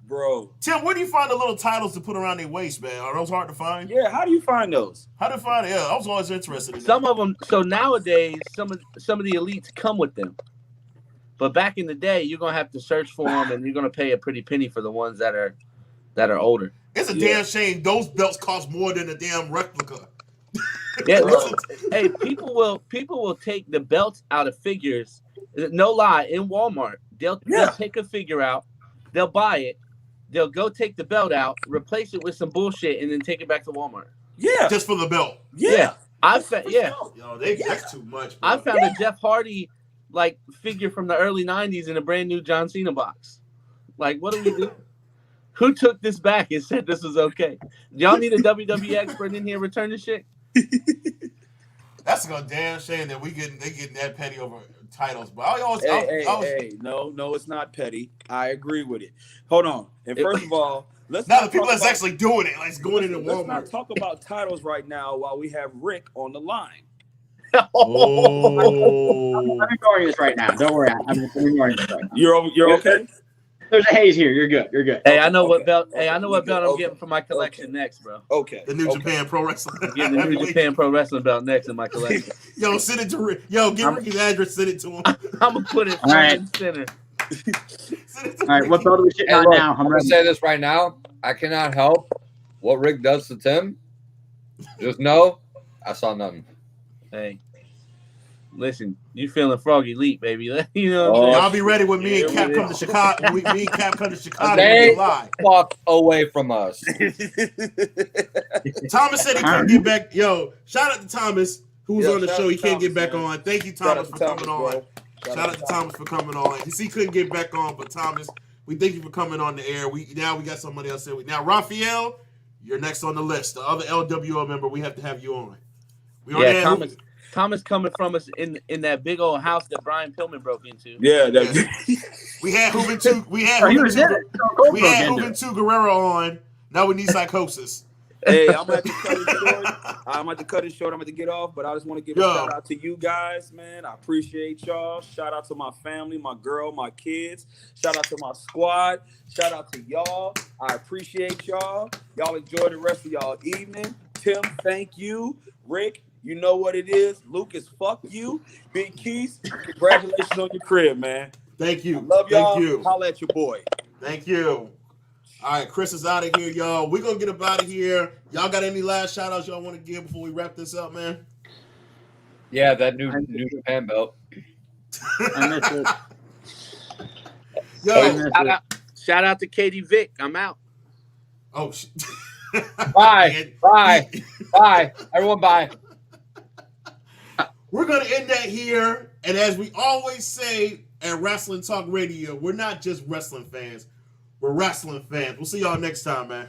bro. Tim, where do you find the little titles to put around their waist, man? Are those hard to find? Yeah, how do you find those? How to find it? Yeah, I was always interested in Some that. of them. So nowadays, some of the elites come with them. But back in the day, you're gonna have to search for them, and you're gonna pay a pretty penny for the ones that are older. It's a Yeah. damn shame those belts cost more than a damn replica. Yeah, Bro. look, hey, people will take the belts out of figures. No lie, in Walmart, they'll take a figure out, they'll buy it, they'll go take the belt out, replace it with some bullshit, and then take it back to Walmart. Yeah, Just for the belt. yeah. I found Yo, that's too much, bro. I found a Jeff Hardy like figure from the early '90s in a brand new John Cena box. Like, what do we do? Who took this back and said this was okay? Y'all need a WWE expert in here return this shit? That's a damn shame that they getting that petty over titles. But I always, Hey, no, it's not petty. I agree with it. Hold on. And first of all, let's now not the people talk that's about- actually doing it, like going into let's not Walmart. talk about titles right now while we have Rick on the line. Oh, I'm ignoring this right now. Don't worry. I'm ignoring this right now. You're okay? There's a haze here. You're good. You're good. Hey, I know what Okay. belt. Hey, I know what We belt good. I'm Okay. getting for my collection Okay. next, bro. Okay. the New Okay. Japan Pro Wrestling. I'm getting the New Japan Pro Wrestling belt next in my collection. Yo, send it to Rick. Yo, get Ricky's address. Send it to him. I'm gonna put it All front right. and center. Send it to All right. What Ricky. belt are we sitting Hey, on look, now? I'm I'm gonna ready. say this right now. I cannot help what Rick does to Tim. Just know I saw nothing. Hey, listen, you feeling froggy leap, baby? You know what Oh, I'm Y'all be ready when me and Yeah, Cap we come to Chicago. Me and Cap come to Chicago. They We live. fuck away from us. Thomas said he couldn't get back. Yo, shout out to Thomas, who was Yeah, on the shout show. out He to can't get Thomas, back man. on. Thank you, Shout Thomas, out for to coming on. bro. Shout out to Thomas for coming on. He couldn't get back on, but Thomas, we thank you for coming on the air. We got somebody else. Now, Raphael, you're next on the list. The other LWO member, we have to have you on. We already Yeah, had Thomas coming from us in that big old house that Brian Pillman broke into. Yeah, we had Juventud. We had Oh, he was Juventud. in it. Stone Cold We broke had into it. Juventud Guerrero on. Now we need Psychosis. Hey, I'm gonna have to cut it short. I'm gonna have to cut it short. I'm gonna have to get off, but I just want to give a Yo. shout out to you guys, man. I appreciate y'all. Shout out to my family, my girl, my kids. Shout out to my squad. Shout out to y'all. I appreciate y'all. Y'all enjoy the rest of y'all evening. Tim, thank you. Rick, you know what it is. Lucas, fuck you. Big Keith, congratulations on your crib, man. Thank you. I love y'all. Thank you. Holla at your boy. Thank you. All right, Chris is out of here, y'all. We're going to get up out of here. Y'all got any last shout outs y'all want to give before we wrap this up, man? Yeah, that new Japan belt. I missed it. Yo. Shout out to Katie Vick. I'm out. Oh, shit. Bye. Bye. Bye. Everyone, bye. We're going to end that here. And as we always say at Wrestling Talk Radio, we're not just wrestling fans. We're wrestling fans. We'll see y'all next time, man.